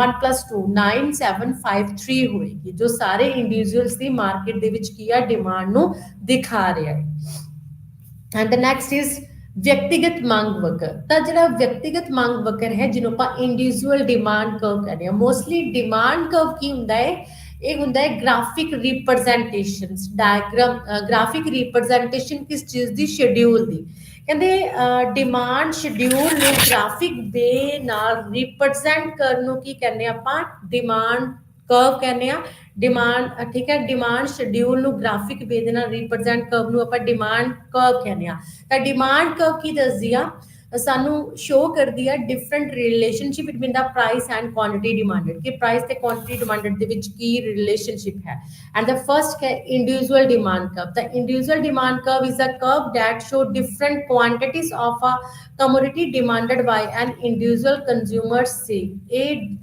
1 + 2 9 7 5 3 ਹੋਏਗੀ ਜੋ ਸਾਰੇ ਇੰਡੀਵਿਜੂਅਲਸ ਦੀ ਮਾਰਕੀਟ ਦੇ ਵਿੱਚ ਕੀ ਹੈ ਡਿਮਾਂਡ ਨੂੰ ਦਿਖਾ ਰਿਹਾ ਹੈ ਐਂਡ ਦ ਨੈਕਸਟ ਇਜ਼ ਵਿਅਕਤੀਗਤ ਮੰਗ ਵਕਰ ਤਾਂ ਜਿਹੜਾ ਵਿਅਕਤੀਗਤ ਮੰਗ ਵਕਰ ਹੈ ਜਿਹਨੂੰ ਆਪਾਂ ਇੰਡੀਵਿਜੂਅਲ ਡਿਮਾਂਡ ਕਰਵ ਕਹਿੰਦੇ ਆ ਮੋਸਟਲੀ ਡਿਮਾਂਡ ਕਰਵ ਕੀ ਹੁੰਦਾ ਹੈ ਇਹ ਹੁੰਦਾ ਹੈ ਗ੍ਰਾਫਿਕ ਰਿਪਰੈਜ਼ੈਂਟੇਸ਼ਨਸ ਡਾਇਗਰਾਮ ਗ੍ਰਾਫਿਕ ਰਿਪਰੈਜ਼ੈਂਟੇਸ਼ਨ ਕਿਸ ਚੀਜ਼ ਦੀ ਸ਼ਡਿਊਲ ਦੀ ਕਹਿੰਦੇ ਡਿਮਾਂਡ ਸ਼ਡਿਊਲ ਨੂੰ ਗ੍ਰਾਫਿਕ ਵੇ ਨਾਲ ਰਿਪਰੈਜ਼ੈਂਟ ਕਰਨ ਨੂੰ ਕੀ ਕਹਿੰਦੇ ਆਪਾਂ ਡਿਮਾਂਡ ਕਰਵ ਕਹਿੰਦੇ ਆ ਡਿਮਾਂਡ ਠੀਕ ਹੈ ਡਿਮਾਂਡ ਸ਼ਡਿਊਲ ਨੂੰ ਗ੍ਰਾਫਿਕ ਵੇ ਦੇ ਨਾਲ ਰਿਪਰੈਜ਼ੈਂਟ ਕਰਵ ਨੂੰ ਆਪਾਂ ਡਿਮਾਂਡ ਕਰਵ ਕਹਿੰਦੇ ਆ ਤਾਂ ਡਿਮਾਂਡ ਕਰਵ ਕੀ ਦੱਸਦੀ ਆ ਸਾਨੂੰ ਸ਼ੋ ਕਰਦੀ ਆ different relationship between the price and quantity demanded ਕਿ ਪ੍ਰਾਈਸ ਤੇ ਕੁਆਂਟੀਟੀ ਡਿਮਾਂਡਡ ਦੇ ਵਿੱਚ ਕੀ ਰਿਲੇਸ਼ਨਸ਼ਿਪ ਹੈ ਐਂਡ ਦਾ ਫਰਸਟ ਹੈ ਇੰਡੀਵਿਜੂਅਲ ਡਿਮਾਂਡ ਕਰਵ ਤਾਂ individual demand curve is a curve that show different quantities of a commodity demanded by an individual consumer say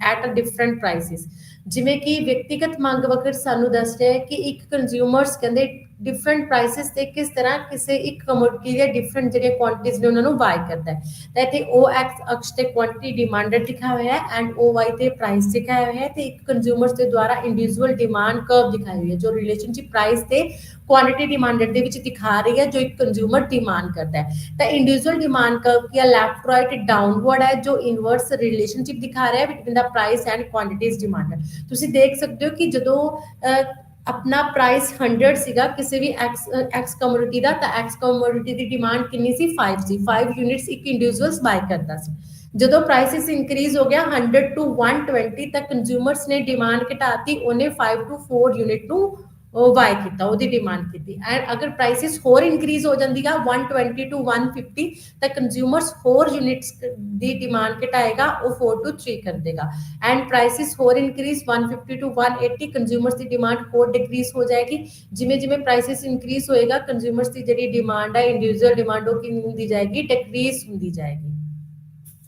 at a different prices ਜਿਵੇਂ ਕਿ ਵਿਅਕਤੀਗਤ ਮੰਗ ਵਕਰ ਸਾਨੂੰ ਦੱਸ ਰਿਹਾ ਹੈ ਕਿ ਇੱਕ ਕੰਜ਼ਿਊਮਰਸ ਕਹਿੰਦੇ ਡਿਫਰੈਂਟ ਪ੍ਰਾਈਸਿਸ ਤੇ ਕਿਸ ਤਰ੍ਹਾਂ ਕਿਸੇ ਇੱਕ ਕਮੋਡਿਟੀ ਦੇ ਡਿਫਰੈਂਟ ਜਿਹੜੇ ਕੁਆਂਟੀਟੀਜ਼ ਨੇ ਉਹਨਾਂ ਨੂੰ ਬਾਈ ਕਰਦਾ ਹੈ ਤਾਂ ਇੱਥੇ ਉਹ ਐਕਸ ਅਕਸ਼ ਤੇ ਕੁਆਂਟੀਟੀ ਡਿਮਾਂਡਡ ਲਿਖਿਆ ਹੋਇਆ ਹੈ ਐਂਡ ਉਹ ਵਾਈ ਤੇ ਪ੍ਰਾਈਸ ਦਿਖਾਇਆ ਹੋਇਆ ਹੈ ਤੇ ਇੱਕ ਕੰਜ਼ਿਊਮਰਸ ਦੇ ਦੁਆਰਾ ਇੰਡੀਵਿਜੂਅਲ ਡਿਮਾਂਡ ਕਰਵ ਦਿਖਾਈ ਹੋਈ ਹੈ ਜੋ ਰਿਲੇਸ਼ਨਸ਼ਿਪ ਪ੍ਰਾਈਸ ਤੇ ਕੁਆਂਟੀਟੀ ਡਿਮਾਂਡਡ ਦੇ ਵਿੱਚ ਦਿਖਾ ਰਹੀ ਹੈ ਜੋ ਇੱਕ ਕੰਜ਼ਿਊਮਰ ਡਿਮਾਂਡ ਕਰਦਾ ਹੈ ਤਾਂ ਇੰਡੀਵਿਜੂਅਲ ਡਿਮਾਂਡ ਕਰਵ ਕੀ ਲੈਫਟ ਰਾਈਟ ਡਾਊਨਵਰਡ ਹੈ ਜੋ ਇਨਵਰਸ ਰਿਲੇਸ਼ਨਸ਼ਿਪ ਦਿਖਾ ਰਿਹਾ ਹੈ between the price and quantities demanded ਤੁਸੀਂ ਦੇਖ ਸਕਦੇ ਹੋ ਕਿ ਜਦੋਂ अपना प्राइस 100 ਸੀਗਾ ਕਿਸੇ ਵੀ ਐਕਸ ਕਮੋਡਿਟੀ ਦਾ ਤਾਂ ਐਕਸ ਕਮੋਡਿਟੀ ਦੀ ਡਿਮਾਂਡ ਕਿੰਨੀ ਸੀ 5 ਸੀ 5 ਯੂਨਿਟਸ ਇੱਕ ਇੰਡੀਵਿਜੂਅਲਸ ਬਾਈ ਕਰਦਾ ਸੀ ਜਦੋਂ ਪ੍ਰਾਈਸਿਸ ਇਨਕਰੀਜ਼ ਹੋ ਗਿਆ 100 to 120 ਤੱਕ ਕੰਜ਼ਿਊਮਰਸ ਨੇ ਡਿਮਾਂਡ ਘਟਾਤੀ ਉਹਨੇ 5 to 4 ਯੂਨਿਟ ਨੂੰ ਉਹ ਬਾਏ ਕੀਤਾ, ਉਹਦੀ ਡਿਮਾਂਡ ਕੀਤੀ। ਐਂਡ ਅਗਰ ਪ੍ਰਾਈਸਿਸ ਹੋਰ ਇਨਕਰੀਜ਼ ਹੋ ਜਾਂਦੀ ਆ 120 to 150 ਤਾਂ ਕੰਜ਼ਿਊਮਰਸ ਹੋਰ ਯੂਨਿਟਸ ਦੀ ਡਿਮਾਂਡ ਘਟਾਏਗਾ, ਉਹ 4 to 3 ਕਰ ਦੇਗਾ। ਐਂਡ ਪ੍ਰਾਈਸਿਸ ਹੋਰ increase 150 to 180 consumers the demand ਹੋਰ ਡਿਕਰੀਜ਼ ਹੋ ਜਾਏਗੀ। ਜਿਵੇਂ ਜਿਵੇਂ ਪ੍ਰਾਈਸਿਸ ਇਨਕਰੀਜ਼ ਹੋਏਗਾ ਕੰਜ਼ਿਊਮਰਸ ਦੀ ਜਿਹੜੀ ਡਿਮਾਂਡ ਹੈ ਇੰਡੀਵਿਜੂਅਲ ਡਿਮਾਂਡ ਉਹ ਕਿੰਨੀ ਹੁੰਦੀ ਜਾਏਗੀ, ਡਿਕਰੀਜ਼ ਹੁੰਦੀ ਜਾਏਗੀ।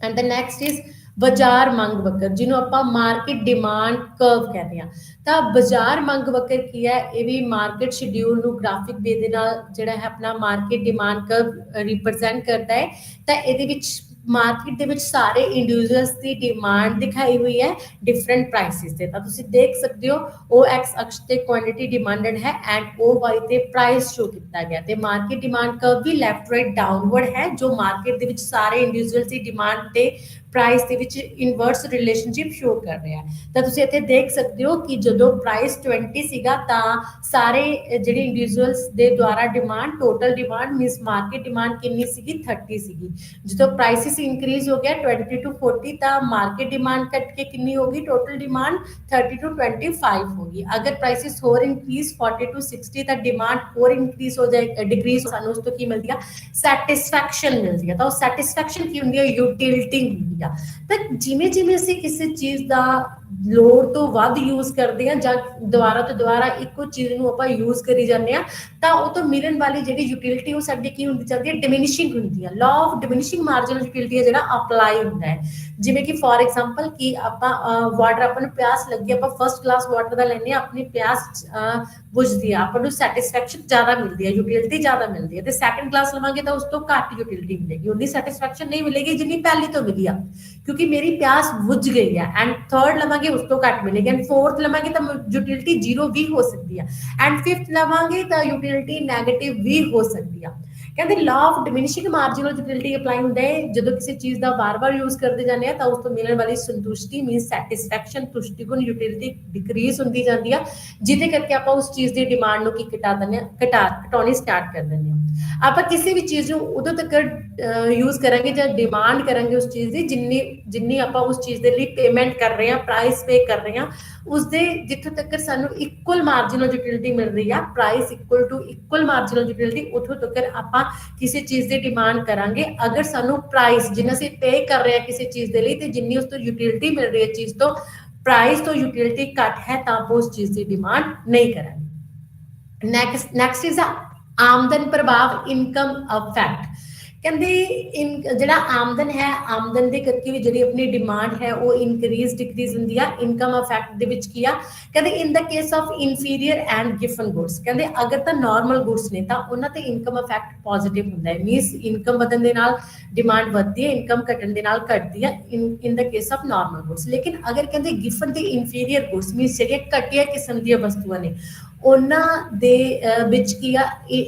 ਐਂਡ ਦ ਨੈਕਸਟ ਇਜ਼ ਬਾਜ਼ਾਰ ਮੰਗ ਵਕਰ, ਜਿਹਨੂੰ ਆਪਾਂ ਮਾਰਕੀਟ ਡਿਮਾਂਡ ਕਰਵ ਕਹਿੰਦੇ ਆ। ਤਾਂ ਬਾਜ਼ਾਰ ਮੰਗ ਵਕਰ ਕੀ ਹੈ, ਇਹ ਵੀ ਮਾਰਕੀਟ ਸ਼ਡਿਊਲ ਨੂੰ ਗ੍ਰਾਫਿਕ ਵੇ ਦੇ ਨਾਲ ਜਿਹੜਾ ਹੈ ਆਪਣਾ ਮਾਰਕੀਟ ਡਿਮਾਂਡ ਕਰਵ ਰਿਪਰੈਜ਼ੈਂਟ ਕਰਦਾ ਹੈ। ਤਾਂ ਇਹਦੇ ਵਿੱਚ ਮਾਰਕੀਟ ਦੇ ਵਿੱਚ ਸਾਰੇ ਇੰਡੀਵਿਜੂਅਲਸ ਦੀ ਡਿਮਾਂਡ ਦਿਖਾਈ ਹੋਈ ਹੈ ਡਿਫਰੈਂਟ ਪ੍ਰਾਈਸਿਸ ਤੇ। ਤਾਂ ਤੁਸੀਂ ਦੇਖ ਸਕਦੇ ਹੋ ਉਹ ਐਕਸ ਅਕਸ਼ ਤੇ ਕੁਆਂਟੀਟੀ ਡਿਮਾਂਡਡ ਹੈ ਐਂਡ ਉਹ ਵਾਈ ਤੇ ਪ੍ਰਾਈਸ ਸ਼ੋ ਕੀਤਾ ਗਿਆ। ਤੇ ਮਾਰਕੀਟ ਡਿਮਾਂਡ ਕਰਵ ਵੀ ਲੈਫਟ ਰਾਈਟ ਡਾਊਨਵਰਡ ਹੈ, ਜੋ ਮਾਰਕੀਟ ਦੇ ਵਿੱਚ ਸਾਰੇ ਇੰਡੀਵਿਜੂਅਲਸ ਦੀ ਡਿਮਾਂਡ ਤੇ ਪ੍ਰਾਈਸ ਦੇ ਵਿੱਚ ਇਨਵਰਸ ਰਿਲੇਸ਼ਨਸ਼ਿਪ ਸ਼ੋ ਕਰ ਰਿਹਾ ਹੈ। ਤਾਂ ਤੁਸੀਂ ਇੱਥੇ ਦੇਖ ਸਕਦੇ ਹੋ ਕਿ ਜਦੋਂ ਪ੍ਰਾਈਸ 20 ਸੀਗਾ ਤਾਂ ਸਾਰੇ ਜਿਹੜੇ ਇੰਡੀਵਿਜੂਅਲਸ ਦੇ ਦੁਆਰਾ demand total demand means market demand ਕਿੰਨੀ ਸੀਗੀ 30 ਸੀਗੀ। ਜਦੋਂ ਪ੍ਰਾਈਸਿਸ ਇੰਕਰੀਜ਼ ਹੋ ਗਿਆ 20 to 40 ਤਾਂ ਮਾਰਕੀਟ ਡਿਮਾਂਡ ਕੱਟ ਕੇ ਕਿੰਨੀ ਹੋ ਗਈ, ਟੋਟਲ ਡਿਮਾਂਡ 30 to 25 ਹੋ ਗਈ। ਅਗਰ ਪ੍ਰਾਈਸਿਸ ਹੋਰ ਇੰਕਰੀਜ਼ 40 to 60 ਤਾਂ ਡਿਮਾਂਡ ਹੋਰ ਇੰਕਰੀਜ਼ ਹੋ ਜਾਏ ਡਿਕਰੀਜ਼, ਸਾਨੂੰ ਉਸ ਤੋਂ ਕੀ ਮਿਲਦੀ ਆ, ਸੈਟਿਸਫੈਕਸ਼ਨ ਮਿਲਦੀ ਆ। ਤਾਂ ਉਹ ਸੈਟਿਸਫੈਕਸ਼ਨ ਕੀ ਹੁੰਦੀ ਹੈ, ਯੂਟਿਲਿਟੀ ਹੁੰਦੀ ਆ। ਤਾਂ ਜਿਵੇਂ ਜਿਵੇਂ ਅਸੀਂ ਕਿਸੇ ਚੀਜ਼ ਦਾ ਲੋੜ ਤੋਂ ਵੱਧ ਯੂਜ਼ ਕਰਦੇ ਹਾਂ ਜਾਂ ਦੁਬਾਰਾ ਤੋਂ ਦੁਬਾਰਾ ਇੱਕੋ ਚੀਜ਼ ਨੂੰ ਆਪਾਂ ਯੂਜ਼ ਕਰੀ ਜਾਂਦੇ ਹਾਂ ਤਾਂ ਉਹ ਤੋਂ ਮਿਲਣ ਵਾਲੀ ਜਿਹੜੀ ਯੂਟਿਲਿਟੀ ਉਹ ਸਾਡੀ ਕੀ ਹੁੰਦੀ ਜਾਂਦੀ ਹੈ, ਡਿਮਿਨਿਸ਼ਿੰਗ ਹੁੰਦੀ ਹੈ। Law of diminishing marginal utility ਹੈ ਜਿਹੜਾ ਅਪਲਾਈ ਹੁੰਦਾ ਹੈ। ਜਿਵੇਂ ਕਿ ਫੋਰ ਐਗਜ਼ਾਮਪਲ ਕਿ ਆਪਾਂ ਵਾਟਰ, ਆਪਾਂ ਨੂੰ ਪਿਆਸ ਲੱਗੀ, ਆਪਾਂ ਫਸਟ ਕਲਾਸ ਵਾਟਰ ਦਾ ਲੈਂਦੇ ਹਾਂ, ਆਪਣੀ ਪਿਆਸ ਬੁਝਦੀ ਆ, ਆਪਾਂ ਨੂੰ ਸੈਟਿਸਫੈਕਸ਼ਨ ਜ਼ਿਆਦਾ ਮਿਲਦੀ ਹੈ, ਯੂਟਿਲਿਟੀ ਜ਼ਿਆਦਾ ਮਿਲਦੀ ਹੈ। ਤੇ ਸੈਕੰਡ ਕਲਾਸ ਲਵਾਂਗੇ ਤਾਂ ਉਸ ਤੋਂ ਘੱਟ ਯੂਟਿਲਿਟੀ ਮਿਲੇਗੀ, ਉਨੀ ਸੈਟਿਸਫੈਕਸ਼ਨ ਨਹੀਂ ਮਿਲੇਗੀ ਜਿੰਨੀ ਪਹਿਲੀ ਤੋਂ ਮਿਲੀ ਆ, ਕਿਉਂਕਿ ਮੇਰੀ ਪਿਆਸ ਬੁਝ ਗਈ ਹੈ। ਐਂਡ ਥਰਡ ਲਵਾਂਗੇ ਉਸ ਤੋਂ ਘੱਟ ਮਿਲੇਗੀ, ਐਂਡ ਫੋਰਥ ਲਵਾਂਗੇ ਤਾਂ ਯੂਟਿਲਿਟੀ 0 ਵੀ ਹੋ ਸਕਦੀ ਹੈ, ਐਂਡ ਫਿਫਥ ਲਵਾਂਗੇ ਤਾਂ ਯੂਟਿਲਿਟੀ ਨੈਗੇਟਿਵ ਵੀ ਹੋ ਸਕਦੀ ਆ। ਕਹਿੰਦੇ law of diminishing marginal utility apply ਹੁੰਦਾ ਹੈ ਜਦੋਂ ਕਿਸੇ ਚੀਜ਼ ਦਾ ਵਾਰ-ਵਾਰ ਯੂਜ਼ ਕਰਦੇ ਜਾਂਦੇ ਆ ਤਾਂ ਉਸ ਤੋਂ ਮਿਲਣ ਵਾਲੀ ਸੰਤੁਸ਼ਟੀ ਮੀਨਸ ਸੈਟਿਸਫੈਕਸ਼ਨ, ਤੁਸ਼ਟੀਗੁਣ ਯੂਟਿਲਿਟੀ ਡਿਕਰੀਜ਼ ਹੁੰਦੀ ਜਾਂਦੀ ਆ, ਜਿਹਦੇ ਕਰਕੇ ਆਪਾਂ ਉਸ ਚੀਜ਼ ਦੀ ਡਿਮਾਂਡ ਨੂੰ ਕੀ ਘਟਾ ਦਿੰਦੇ ਆ, ਘਟਾਉਣੀ ਸਟਾਰਟ ਕਰ ਦਿੰਦੇ ਆ। ਆਪਾਂ ਕਿਸੇ ਵੀ ਚੀਜ਼ ਨੂੰ ਉਦੋਂ ਤੱਕ ਯੂਜ਼ ਕਰਾਂਗੇ ਜਾਂ ਡਿਮਾਂਡ ਕਰਾਂਗੇ ਉਸ ਚੀਜ਼ ਦੀ ਜਿੰਨੀ ਆਪਾਂ ਉਸ ਚੀਜ਼ ਦੇ ਲਈ ਪੇਮੈਂਟ ਕਰ ਰਹੇ ਹਾਂ, ਪ੍ਰਾਈਸ ਪੇ ਕਰ ਰਹੇ ਹਾਂ, ਉਸਦੇ ਜਿੱਥੋਂ ਤੱਕ ਸਾਨੂੰ ਇਕੁਅਲ ਮਾਰਜਨਲ ਯੂਟਿਲਿਟੀ ਮਿਲ ਰਹੀ ਆ, price equal to equal marginal utility, ਉੱਥੋਂ ਤੱਕ ਆਪਾਂ ਕਿਸੇ ਚੀਜ਼ ਦੀ ਡਿਮਾਂਡ ਕਰਾਂਗੇ। ਅਗਰ ਸਾਨੂੰ ਪ੍ਰਾਈਸ ਜਿੰਨਾ ਅਸੀਂ ਪੇ ਕਰ ਰਹੇ ਹਾਂ ਕਿਸੇ ਚੀਜ਼ ਦੇ ਲਈ ਤੇ ਜਿੰਨੀ ਉਸ ਤੋਂ ਯੂਟਿਲਿਟੀ ਮਿਲ ਰਹੀ ਹੈ ਚੀਜ਼ ਤੋਂ, ਪ੍ਰਾਈਸ ਤੋਂ ਯੂਟਿਲਿਟੀ ਘੱਟ ਹੈ ਤਾਂ ਆਪਾਂ ਉਸ ਚੀਜ਼ ਦੀ ਡਿਮਾਂਡ ਨਹੀਂ ਕਰਾਂਗੇ। ਨੈਕਸਟ ਇਜ਼ ਆਮਦਨ ਪ੍ਰਭਾਵ, ਇਨਕਮ ਇਫੈਕਟ। ਕਹਿੰਦੇ ਜਿਹੜਾ ਆਮਦਨ ਹੈ, ਆਮਦਨ ਦੇ ਕਰਕੇ ਵੀ ਜਿਹੜੀ ਆਪਣੀ ਡਿਮਾਂਡ ਹੈ ਉਹ ਇਨਕਰੀਜ਼ ਡਿਕਰੀਜ਼ ਹੁੰਦੀ ਆ। ਇਨਕਮ ਇਫੈਕਟ ਦੇ ਵਿੱਚ ਕੀ ਆ, ਕਹਿੰਦੇ in the case of inferior and Giffen goods, ਕਹਿੰਦੇ ਅਗਰ ਤਾਂ ਨਾਰਮਲ ਗੁਡਸ ਨੇ ਤਾਂ ਉਹਨਾਂ ਤੇ ਇਨਕਮ ਇਫੈਕਟ ਪੋਜ਼ਿਟਿਵ ਹੁੰਦਾ ਹੈ, ਮੀਨਸ ਇਨਕਮ ਵਧਣ ਦੇ ਨਾਲ ਡਿਮਾਂਡ ਵੱਧਦੀ ਹੈ, ਇਨਕਮ ਘਟਣ ਦੇ ਨਾਲ ਘਟਦੀ ਹੈ ਇਨ the case of normal goods. ਲੇਕਿਨ ਅਗਰ ਕਹਿੰਦੇ ਗਿਫਨ ਤੇ ਇਨਫੀਰੀਅਰ ਗੁਡਸ ਮੀਨਸ ਜਿਹੜੀਆਂ ਘਟੀਆ ਕਿਸਮ ਦੀਆਂ ਵਸਤੂਆਂ ਨੇ ਉਹਨਾਂ ਦੇ ਵਿੱਚ ਕੀ ਆ,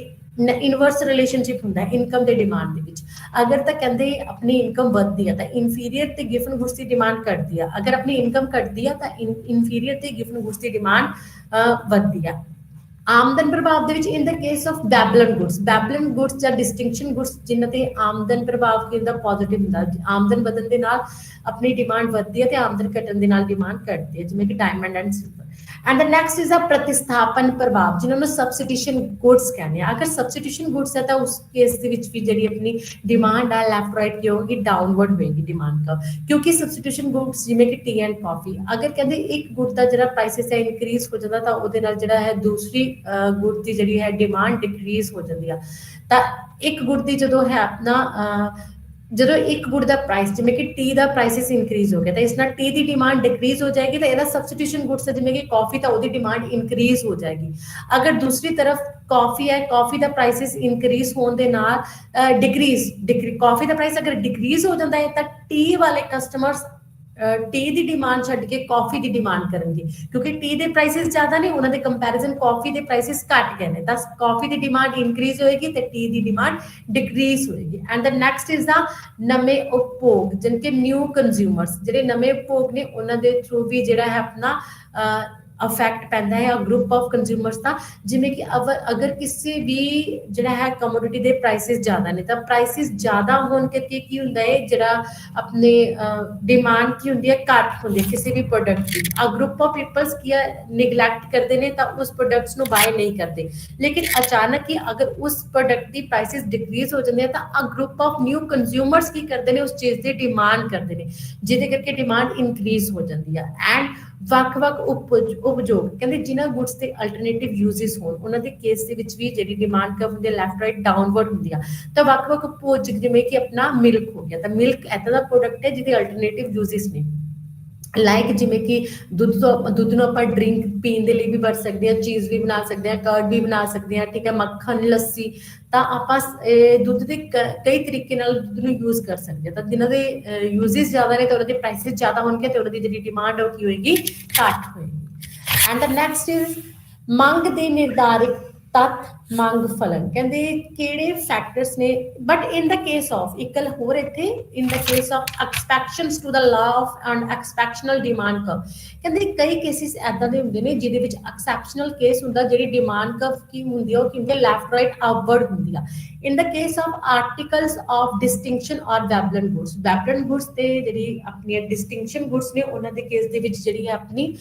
ਇਨਵਰਸ ਰਿਲੇਸ਼ਨਸ਼ਿਪ ਹੁੰਦਾ ਹੈ ਇਨਕਮ ਤੇ ਡਿਮਾਂਡ ਦੇ ਵਿੱਚ। ਅਗਰ ਤਾਂ ਕਹਿੰਦੇ ਆਪਣੀ ਇਨਕਮ ਵੱਧਦੀ ਹੈ ਤਾਂ ਇਨਫੀਰੀਅਰ ਤੇ ਗਿਫਨ ਗੁਡਸ ਦੀ ਡਿਮਾਂਡ ਘਟਦੀ ਆ, ਅਗਰ ਆਪਣੀ ਇਨਕਮ ਘਟਦੀ ਆ ਤਾਂ ਇਨਫੀਰੀਅਰ ਤੇ ਗਿਫਨ ਗੁਡਸ ਦੀ ਡਿਮਾਂਡ ਵੱਧਦੀ ਆ। ਆਮਦਨ ਪ੍ਰਭਾਵ ਦੇ ਵਿੱਚ ਇਨ ਦਾ ਕੇਸ ਆਫ ਬੈਬਲਨ ਗੁਡਸ ਜਾਂ ਡਿਸਟਿੰਕਸ਼ਨ ਗੁਡਸ ਜਿਨ੍ਹਾਂ ਤੇ ਆਮਦਨ ਪ੍ਰਭਾਵ ਕੀ ਹੁੰਦਾ, ਪੋਜ਼ਿਟਿਵ ਹੁੰਦਾ। ਆਮਦਨ ਵਧਣ ਦੇ ਨਾਲ ਆਪਣੀ ਡਿਮਾਂਡ ਵੱਧਦੀ ਹੈ ਤੇ ਆਮਦਨ ਘਟਣ ਦੇ ਨਾਲ ਡਿਮਾਂਡ ਘਟਦੀ ਹੈ, ਜਿਵੇਂ ਕਿ diamond and silver. And the next is a ਪ੍ਰਤਿਸਥਾਪਨ ਪ੍ਰਭਾਵ, ਜਿਹਨਾਂ ਨੂੰ ਸਬਸਟੀਟਿਊਸ਼ਨ ਗੁਡਸ ਕਹਿੰਦੇ ਆ। ਅਗਰ ਸਬਸਟੀਟਿਊਸ਼ਨ ਗੁਡਸ ਹੈ ਤਾਂ ਉਸ ਕੇਸ ਦੇ ਵਿੱਚ ਵੀ ਜਿਹੜੀ ਆਪਣੀ ਡਿਮਾਂਡ ਆ ਲੈਫਟ ਰਾਈਟ ਕੀ ਹੋਗੀ, ਡਾਊਨਵਰਡ ਹੋਏਗੀ ਡਿਮਾਂਡ ਦਾ, ਕਿਉਂਕਿ ਸਬਸਟੀਟਿਊਸ਼ਨ ਗੁਡਸ ਜਿਵੇਂ ਕਿ ਟੀ ਐਂਡ ਕਾਫੀ, ਅਗਰ ਕਹਿੰਦੇ ਇੱਕ ਗੁਡ ਦਾ ਜਿਹੜਾ ਪ੍ਰਾਈਸਿਸ ਹੈ ਇਨਕਰੀਜ਼ ਹੋ ਜਾਂਦਾ ਤਾਂ ਉਹਦੇ ਨਾਲ ਜਿਹੜਾ ਹੈ ਦੂਸਰੀ ਗੁਡ ਦੀ ਜਿਹੜੀ ਹੈ ਡਿਮਾਂਡ ਡਿਕਰੀਜ਼ ਹੋ ਜਾਂਦੀ ਆ। ਤਾਂ ਇੱਕ ਗੁਡ ਦੀ ਜਦੋਂ ਹੈ ਆਪਣਾ ਜਦੋਂ ਇੱਕ ਗੁਡ ਦਾ ਪ੍ਰਾਈਸ ਜਿਵੇਂ ਕਿ ਟੀ ਦਾ ਪ੍ਰਾਈਸਿਸ ਇਨਕਰੀਜ਼ ਹੋ ਗਿਆ ਤਾਂ ਇਸ ਨਾਲ ਟੀ ਦੀ ਡਿਮਾਂਡ ਡਿਕਰੀਜ਼ ਹੋ ਜਾਏਗੀ, ਤਾਂ ਇਹਦਾ ਸਬਸਟੀਟਿਊਸ਼ਨ ਗੁਡਸ ਹੈ ਜਿਵੇਂ ਕਿ ਕਾਫੀ ਤਾਂ ਉਹਦੀ ਡਿਮਾਂਡ ਇਨਕਰੀਜ਼ ਹੋ ਜਾਏਗੀ। ਅਗਰ ਦੂਸਰੀ ਤਰਫ ਕਾਫੀ ਹੈ, ਕਾਫੀ ਦਾ ਪ੍ਰਾਈਸਿਸ ਇਨਕਰੀਜ਼ ਹੋਣ ਦੇ ਨਾਲ ਕਾਫੀ ਦਾ ਪ੍ਰਾਈਸ ਅਗਰ ਡਿਕਰੀਜ਼ ਹੋ ਜਾਂਦਾ ਹੈ ਤਾਂ ਟੀ ਵਾਲੇ ਕਸਟਮਰਸ ਟੀ ਦੀ ਡਿਮਾਂਡ ਛੱਡ ਕੇ ਕਾਫੀ ਦੀ ਡਿਮਾਂਡ ਕਰਨਗੇ, ਕਿਉਂਕਿ ਟੀ ਦੇ ਪ੍ਰਾਈਸਿਸ ਜ਼ਿਆਦਾ ਨੇ, ਉਹਨਾਂ ਦੇ ਕੰਪੈਰੀਜ਼ਨ ਕਾਫੀ ਦੇ ਪ੍ਰਾਈਸਿਸ ਘੱਟ ਗਏ ਨੇ, ਤਾਂ ਕਾਫੀ ਦੀ ਡਿਮਾਂਡ ਇਨਕਰੀਜ਼ ਹੋਏਗੀ ਤੇ ਟੀ ਦੀ ਡਿਮਾਂਡ ਡਿਕਰੀਜ਼ ਹੋਏਗੀ। And the next is the ਨਵੇਂ ਉਪਭੋਗ, ਜਿਨਕੇ ਨਿਊ ਕੰਜ਼ਿਊਮਰਸ, ਜਿਹੜੇ ਨਵੇਂ ਉਪਭੋਗ ਨੇ ਉਹਨਾਂ ਦੇ ਥਰੂ ਵੀ ਜਿਹੜਾ ਹੈ ਆਪਣਾ ਅਫੈਕਟ ਪੈਂਦਾ ਹੈ ਗਰੁੱਪ ਆਫ ਕੰਜ਼ਿਊਮਰਸ ਦਾ। ਜਿਵੇਂ ਕਿ ਅਗਰ ਕਿਸੇ ਵੀ ਜਿਹੜਾ ਹੈ ਕਮੋਡਿਟੀ ਦੇ ਪ੍ਰਾਈਸਿਸ ਜ਼ਿਆਦਾ ਨੇ ਤਾਂ ਪ੍ਰਾਈਸਿਸ ਜ਼ਿਆਦਾ ਹੋਣ ਕਰਕੇ ਕੀ ਹੁੰਦਾ ਹੈ ਜਿਹੜਾ ਆਪਣੇ ਡਿਮਾਂਡ ਕੀ ਹੁੰਦੀ ਹੈ ਘੱਟ ਹੁੰਦੀ ਹੈ ਕਿਸੇ ਵੀ ਪ੍ਰੋਡਕਟ ਦੀ। ਆ ਗਰੁੱਪ ਆਫ ਪੀਪਲਸ ਕੀ ਨਿਗਲੈਕਟ ਕਰਦੇ ਨੇ ਤਾਂ ਉਸ ਪ੍ਰੋਡਕਟਸ ਨੂੰ ਬਾਏ ਨਹੀਂ ਕਰਦੇ। ਲੇਕਿਨ ਅਚਾਨਕ ਹੀ ਅਗਰ ਉਸ ਪ੍ਰੋਡਕਟ ਦੀ ਪ੍ਰਾਈਸਿਸ ਡਿਕਰੀਜ਼ ਹੋ ਜਾਂਦੇ ਆ ਤਾਂ ਆ ਗਰੁੱਪ ਆਫ ਨਿਊ ਕੰਜ਼ਿਊਮਰਸ ਕੀ ਕਰਦੇ ਨੇ ਉਸ ਚੀਜ਼ ਦੀ ਡਿਮਾਂਡ ਕਰਦੇ ਨੇ ਜਿਹਦੇ ਕਰਕੇ ਡਿਮਾਂਡ ਇਨਕਰੀਜ਼ ਹੋ ਜਾਂਦੀ ਆ। ਐਂਡ ਵੱਖ-ਵੱਖ ਉਪਯੋਗ ਕਹਿੰਦੇ ਜਿਨ੍ਹਾਂ ਗੁੱਡਸ ਦੇ ਅਲਟਰਨੇਟਿਵ ਯੂਜ਼ਸ ਹੋਣ ਉਹਨਾਂ ਦੇ ਕੇਸ ਦੇ ਵਿੱਚ ਵੀ ਜਿਹੜੀ ਡਿਮਾਂਡ ਕਰਵ ਹੁੰਦੀ ਹੈ ਲੈਫਟ ਰਾਈਟ ਡਾਊਨਵਰਡ ਹੁੰਦੀ ਆ। ਤਾਂ ਵੱਖ-ਵੱਖ ਉਪਯੋਗ ਜਿਵੇਂ ਕਿ ਆਪਣਾ ਮਿਲਕ ਹੋ ਗਿਆ ਤਾਂ ਮਿਲਕ ਇੱਦਾਂ ਦਾ ਪ੍ਰੋਡਕਟ ਹੈ ਜਿਹਦੇ ਅਲਟਰਨੇਟਿਵ ਯੂਜ਼ਸ ਨੇ ਲਾਈਕ ਜਿਵੇਂ ਕਿ ਦੁੱਧ ਨੂੰ ਆਪਾਂ ਡਰਿੰਕ ਪੀਣ ਦੇ ਲਈ ਵੀ ਵਰਤ ਸਕਦੇ ਹਾਂ, ਚੀਜ਼ ਵੀ ਬਣਾ ਸਕਦੇ ਹਾਂ, ਕਰਡ ਵੀ ਬਣਾ ਸਕਦੇ ਹਾਂ, ਠੀਕ ਹੈ, ਮੱਖਣ, ਲੱਸੀ। ਤਾਂ ਆਪਾਂ ਦੁੱਧ ਦੇ ਕਈ ਤਰੀਕੇ ਨਾਲ ਦੁੱਧ ਨੂੰ ਯੂਜ਼ ਕਰ ਸਕਦੇ ਹਾਂ। ਤਾਂ ਜਿਨ੍ਹਾਂ ਦੇ ਯੂਜ਼ਸ ਜ਼ਿਆਦਾ ਨੇ ਤਾਂ ਉਹਨਾਂ ਦੇ ਪ੍ਰਾਈਸਿਸ ਜ਼ਿਆਦਾ ਹੋਣਗੇ ਤੇ ਉਹਨਾਂ ਦੀ ਜਿਹੜੀ ਡਿਮਾਂਡ ਉਹ ਕੀ ਹੋਏਗੀ ਘੱਟ ਹੋਏਗੀ। ਐਂਡ ਦ ਨੈਕਸਟ ਇਜ਼ ਮੰਗ ਦੇ ਨਿਰਧਾਰਿਤ ਤੱਤ ਮੰਗ ਫਲਨ ਕਹਿੰਦੇ ਕਿਹੜੇ ਫੈਕਟਰਸ ਨੇ but in the case of ਇੱਕ ਗੱਲ ਹੋਰ ਇੱਥੇ in the case of exceptions to the law of and exceptional demand curve ਕਹਿੰਦੇ ਕਈ ਕੇਸਿਸ ਐਦਾਂ ਦੇ ਹੁੰਦੇ ਨੇ ਜਿਹਦੇ ਵਿੱਚ ਐਕਸੈਪਸ਼ਨਲ ਕੇਸ ਹੁੰਦਾ ਜਿਹੜੀ ਡਿਮਾਂਡ ਕਰਵ ਕੀ ਹੁੰਦੀ ਆ ਉਹ ਕਿਉਂਕਿ ਲੈਫਟ ਰਾਈਟ ਅਪਵਰਡ ਹੁੰਦੀ ਆ। In the case of articles of distinction or Veblen goods ਵੈਬਲਨ goods ਤੇ ਜਿਹੜੀ ਆਪਣੀਆਂ ਡਿਸਟਿੰਕਸ਼ਨ ਗੁੱਡਸ ਨੇ ਉਹਨਾਂ ਦੇ ਕੇਸ ਦੇ ਵਿੱਚ ਜਿਹੜੀ ਹੈ ਆਪਣੀ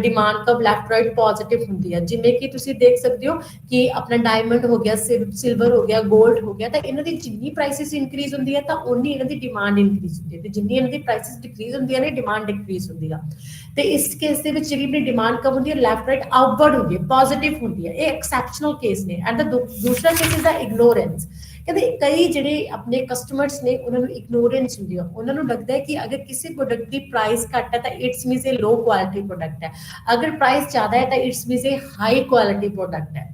demand curve left right positive ਹੁੰਦੀ ਆ। ਜਿਵੇਂ ਕਿ ਤੁਸੀਂ ਦੇਖ ਸਕਦੇ ਹੋ ਕਿ ਆਪਣਾ डायमंड हो गया, सिल्वर हो गया, गोल्ड हो गया तो इन्हां दी जिन्नी प्राइसेस इंक्रीज होंदी है तो उन्नी इन्हां दी डिमांड इंक्रीज होंदी है ते जिन्नी इन्हां दी प्राइसेस डिक्रीज होंदी है ने डिमांड डिक्रीज होंदी है। तो इस केस दे विच जिहड़ी अपनी डिमांड कब होंदी है लैफ्ट राइट अपवर्ड होंदी है पॉजिटिव होंदी है। ये एक्सेप्शनल केस ने। एंड द दूसरा केस इज द इग्नोरेंस कहते कई जिहड़े अपने कस्टमर्स ने उन्हां नूं इग्नोरेंस होंदी है उन्हां नूं लगदा है कि अगर किसी प्रोडक्ट की प्राइस घट है तो it's means A low quality product है, अगर प्राइस ज्यादा है तो it's means A high quality product है।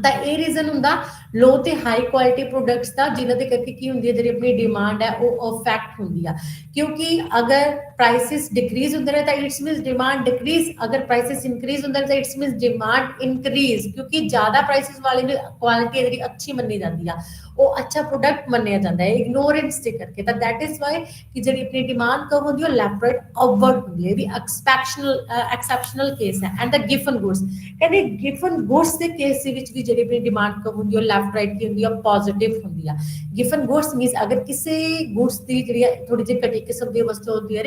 ਤਾਂ ਇਹ ਰੀਜ਼ਨ ਹੁੰਦਾ ਲੋ ਤੇ ਹਾਈ ਕੁਆਲਿਟੀ ਪ੍ਰੋਡਕਟਸ ਦਾ ਜਿਨ੍ਹਾਂ ਦੇ ਕਰਕੇ ਕੀ ਹੁੰਦੀ ਹੈ ਜਿਹੜੀ ਆਪਣੀ ਡਿਮਾਂਡ ਹੈ ਉਹ ਅਫੈਕਟ ਹੁੰਦੀ ਆ ਕਿਉਂਕਿ ਅਗਰ ਪ੍ਰਾਈਸਿਸ ਡਿਕਰੀਜ਼ ਹੁੰਦੇ ਨੇ ਤਾਂ ਇਟਸ ਮੀਨਸ ਡਿਮਾਂਡ ਡਿਕਰੀਜ਼, ਅਗਰ ਪ੍ਰਾਈਸਿਸ ਇੰਕਰੀਜ਼ ਹੁੰਦੇ ਨੇ ਤਾਂ ਇਟਸ ਮੀਨਸ ਡਿਮਾਂਡ ਇਨਕਰੀਜ਼ ਕਿਉਂਕਿ ਜ਼ਿਆਦਾ ਪ੍ਰਾਈਸਿਸ ਵਾਲੀ ਦੀ ਕੁਆਲਿਟੀ ਜਿਹੜੀ ਅੱਛੀ ਮੰਨੀ ਜਾਂਦੀ ਆ ਉਹ ਅੱਛਾ ਪ੍ਰੋਡਕਟ ਮੰਨਿਆ ਜਾਂਦਾ ਹੈ ਇਗਨੋਰੈਂਸ ਦੇ ਕਰਕੇ। ਤਾਂ ਦੈਟ ਇਜ਼ ਵਾਈ ਕਿ ਜਿਹੜੀ ਆਪਣੀ ਡਿਮਾਂਡ ਕਰਵ ਹੁੰਦੀ ਉਹ ਲੈਫਟ ਰਾਈਟ ਅਪਵਰਡ ਹੁੰਦੀ ਹੈ ਵੀ ਐਕਸੈਪਸ਼ਨਲ ਕੇਸ ਹੈ। ਐਂਡ ਦ ਗਿਫਨ ਗੁੱਡਸ ਕਹਿੰਦੇ ਗਿਫਨ ਗੁੱਡਸ ਦੇ ਕੇਸ ਦੇ ਵਿੱਚ ਵੀ ਜਿਹੜੀ ਆਪਣੀ ਡਿਮਾਂਡ ਕਰਵ ਹੁੰਦੀ ਉਹ ਲੈਫਟ ਰਾਈਟ ਕੀ ਹੁੰਦੀ ਆ ਪੋਜ਼ਿਟਿਵ ਹੁੰਦੀ ਆ। ਗਿਫਨ ਗੁੱਡਸ ਮੀਨਸ ਅਗਰ ਕਿਸੇ ਗੁੱਡਸ ਦੀ ਜਿਹੜੀ ਥੋੜੀ ਜਿਹੀ ਘਟੀ ਕਿਸਮ ਦੀ ਵਸਤੂ ਹੁੰਦੀ ਹੈ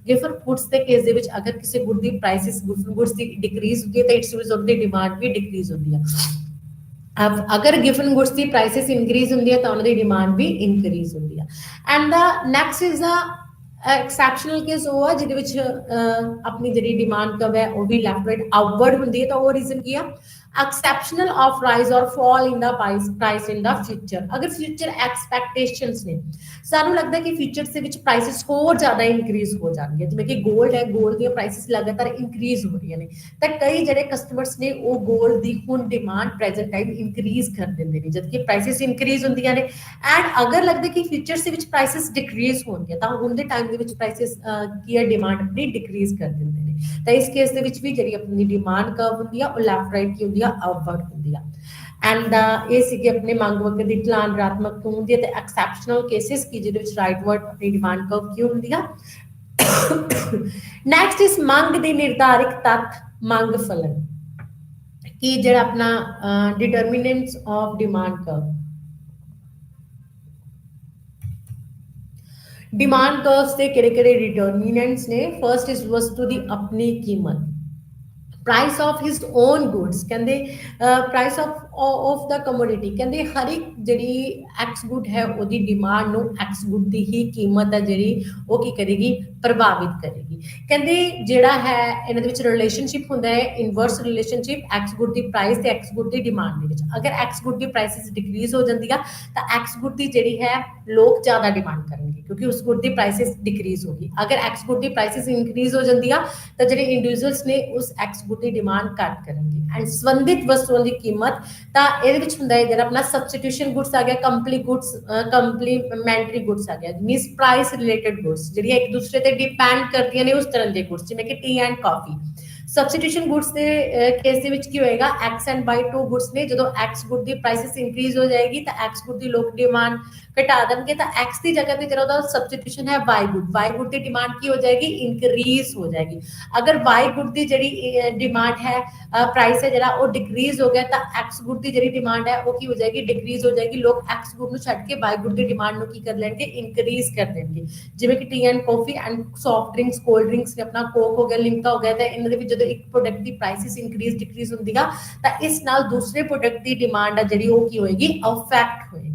ਗਿਫਨ ਗੁੱਡਸ ਦੇ ਕੇਸ ਦੇ ਵਿੱਚ ਅਗਰ ਕਿਸੇ ਗੁੱਡ ਦੀ ਪ੍ਰਾਈਸਿਸ ਗਿਫਨ ਗੁੱਡਸ ਦੀ ਡਿਕਰੀਜ਼ ਹੁੰਦੀ ਹੈ ਤਾਂ ਇਟਸ ਮੀਨਸ ਉਹਦੀ ਡਿਮਾਂਡ ਵੀ ਡਿਕਰੀਜ਼ ਹੁੰਦੀ ਆ। अगर गिवन गुड्स की प्राइसेस इंक्रीज होंगी है तो उन्होंने डिमांड भी इंक्रीज होंगी है। And the next is the exceptional case वो है जिहदे अपनी जी डिमांड कब है वो भी लैफ्ट राइट अपवर्ड होंगी है। तो वो रीजन की है एक्सैप्शनल ऑफ राइज और fall in the price in the future. अगर फ्यूचर एक्सपैक्टेशंस ने सानू लगता है कि फ्यूचर से विच प्राइसेस होर ज्यादा इंक्रीज हो जाएंगे जिवें कि गोल्ड है गोल्ड दी प्राइसेस लगातार इंक्रीज हो रही ने तो कई जिहड़े कस्टमर्स ने वो गोल्ड दी हुण डिमांड प्रेजेंट टाइम इंक्रीज कर देंगे ने जबकि प्राइसेस इंक्रीज होंदियां ने। एंड अगर लगता है कि फ्यूचर से विच प्राइसेस डिक्रीज होणगे तो हुण दे टाइम दे विच प्राइसेस की है डिमांड अपनी डिक्रीज कर देंगे ने। तो इस केस दे विच भी जिहड़ी अपनी डिमांड कर्व हुंदी है वो लैफ्ट राइट की हुंदी है अपवर्ड होंदी है। एंड ये सीगे अपने मंग वक्र दी ढलान रात्मक तो होंदी है ते एक्सैप्शनल केसेस की जिहदे विच राइट वर्ड अपनी डिमांड कर्व की होंदी है। नेक्स्ट इज मंग दी निर्धारित तत्त मंग फलन कि जिहड़ा अपना determinants of demand curve demand curves के किहड़े-किहड़े डिटरमिनेंट्स ने। फर्स्ट इज वस्तु दी अपनी कीमत price of his own goods कहते प्राइस ऑफ द कमोडिटी कहते हर एक जी एक्स गुड है वो डिमांड नो एक्स गुड की ही कीमत है जी वो की करेगी प्रभावित करेगी। कहते जोड़ा है इन्होंने रिलेशनशिप होंगे है इनवर्स रिलेशनशिप एक्स गुड की प्राइस तो एक्स गुड की डिमांड अगर एक्स गुड की प्राइसिस डिक्रीज हो जाती है तो एक्स गुड की जी है लोग ज़्यादा डिमांड करेंगे क्योंकि उस गुड की प्राइसिस डिक्रीज होगी। अगर एक्स गुड की प्राइसिस इंक्रीज हो जाती है तो जो इंडिविजुअल्स ने उस एक्स गुड की डिमांड घट करेंगे। एंड संबंधित वस्तुओं की कीमत तो ये जो अपना सबस्टिट्यूशन गुड्स आ गया कंप्लीमेंटरी गुड्स आ गया मीनस प्राइस रिलेटेड गुड्स जी एक दूसरे से डिपेंड करती हैं उस तरह के गुड्स जिवें कि tea and coffee substitution goods ਦੇ ਕੇਸ ਦੇ ਵਿੱਚ ਕੀ ਹੋਏਗਾ, x and y two goods ਨੇ, ਜਦੋਂ x ਗੁੱਡ ਦੀ ਪ੍ਰਾਈਸਿਸ ਇੰਕਰੀਜ਼ ਹੋ ਜਾਏਗੀ ਤਾਂ x ਗੁੱਡ ਦੀ ਲੋਕ ਡਿਮਾਂਡ ਘਟਾ ਦੇਣਗੇ, ਤਾਂ x ਦੀ ਜਗ੍ਹਾ ਤੇ ਜਿਹੜਾ ਉਹਦਾ ਸਬਸਟੀਟਿਊਸ਼ਨ ਹੈ y ਗੁੱਡ ਦੀ ਡਿਮਾਂਡ ਕੀ ਹੋ ਜਾਏਗੀ, ਇੰਕਰੀਜ਼ ਹੋ ਜਾਏਗੀ। ਅਗਰ y ਗੁੱਡ ਦੀ ਜਿਹੜੀ ਡਿਮਾਂਡ ਹੈ, ਪ੍ਰਾइस है ਜਿਹੜਾ ਉਹ ਡਿਕਰੀਜ਼ ਹੋ ਗਿਆ, ਤਾਂ x ਗੁੱਡ ਦੀ ਜਿਹੜੀ ਡਿਮਾਂਡ ਹੈ ਉਹ ਕੀ ਹੋ ਜਾਏਗੀ, ਡਿਕਰੀਜ਼ ਹੋ ਜਾਏਗੀ। ਲੋਕ x ਗੁੱਡ ਨੂੰ ਛੱਡ ਕੇ y ਗੁੱਡ ਦੀ ਡਿਮਾਂਡ ਨੂੰ ਕੀ ਕਰ ਲੈਣਗੇ, ਇਨਕਰੀਜ਼ ਕਰ ਦੇਣਗੇ। ਜਿਵੇਂ ਕਿ T and coffee and soft drinks, cold drinks ਨੇ, ਆਪਣਾ ਕੋਕ ਹੋ ਗਿਆ, ਲਿਮਕਾ ਹੋ ਗਿਆ, ਤਾਂ ਇਹਨਾਂ ਦੇ ਵਿੱਚ ਜਦੋਂ ਇੱਕ ਪ੍ਰੋਡਕਟ ਦੀ ਪ੍ਰਾਈਸਿਸ ਇੰਕਰੀਜ਼ ਡਿਕਰੀਜ਼ ਹੁੰਦੀ ਆ, ਤਾਂ ਇਸ ਨਾਲ ਦੂਸਰੇ ਪ੍ਰੋਡਕਟ ਦੀ ਡਿਮਾਂਡ ਆ ਜਿਹੜੀ ਉਹ ਕੀ ਹੋਏਗੀ, ਅਫੈਕਟ ਹੋਏਗੀ।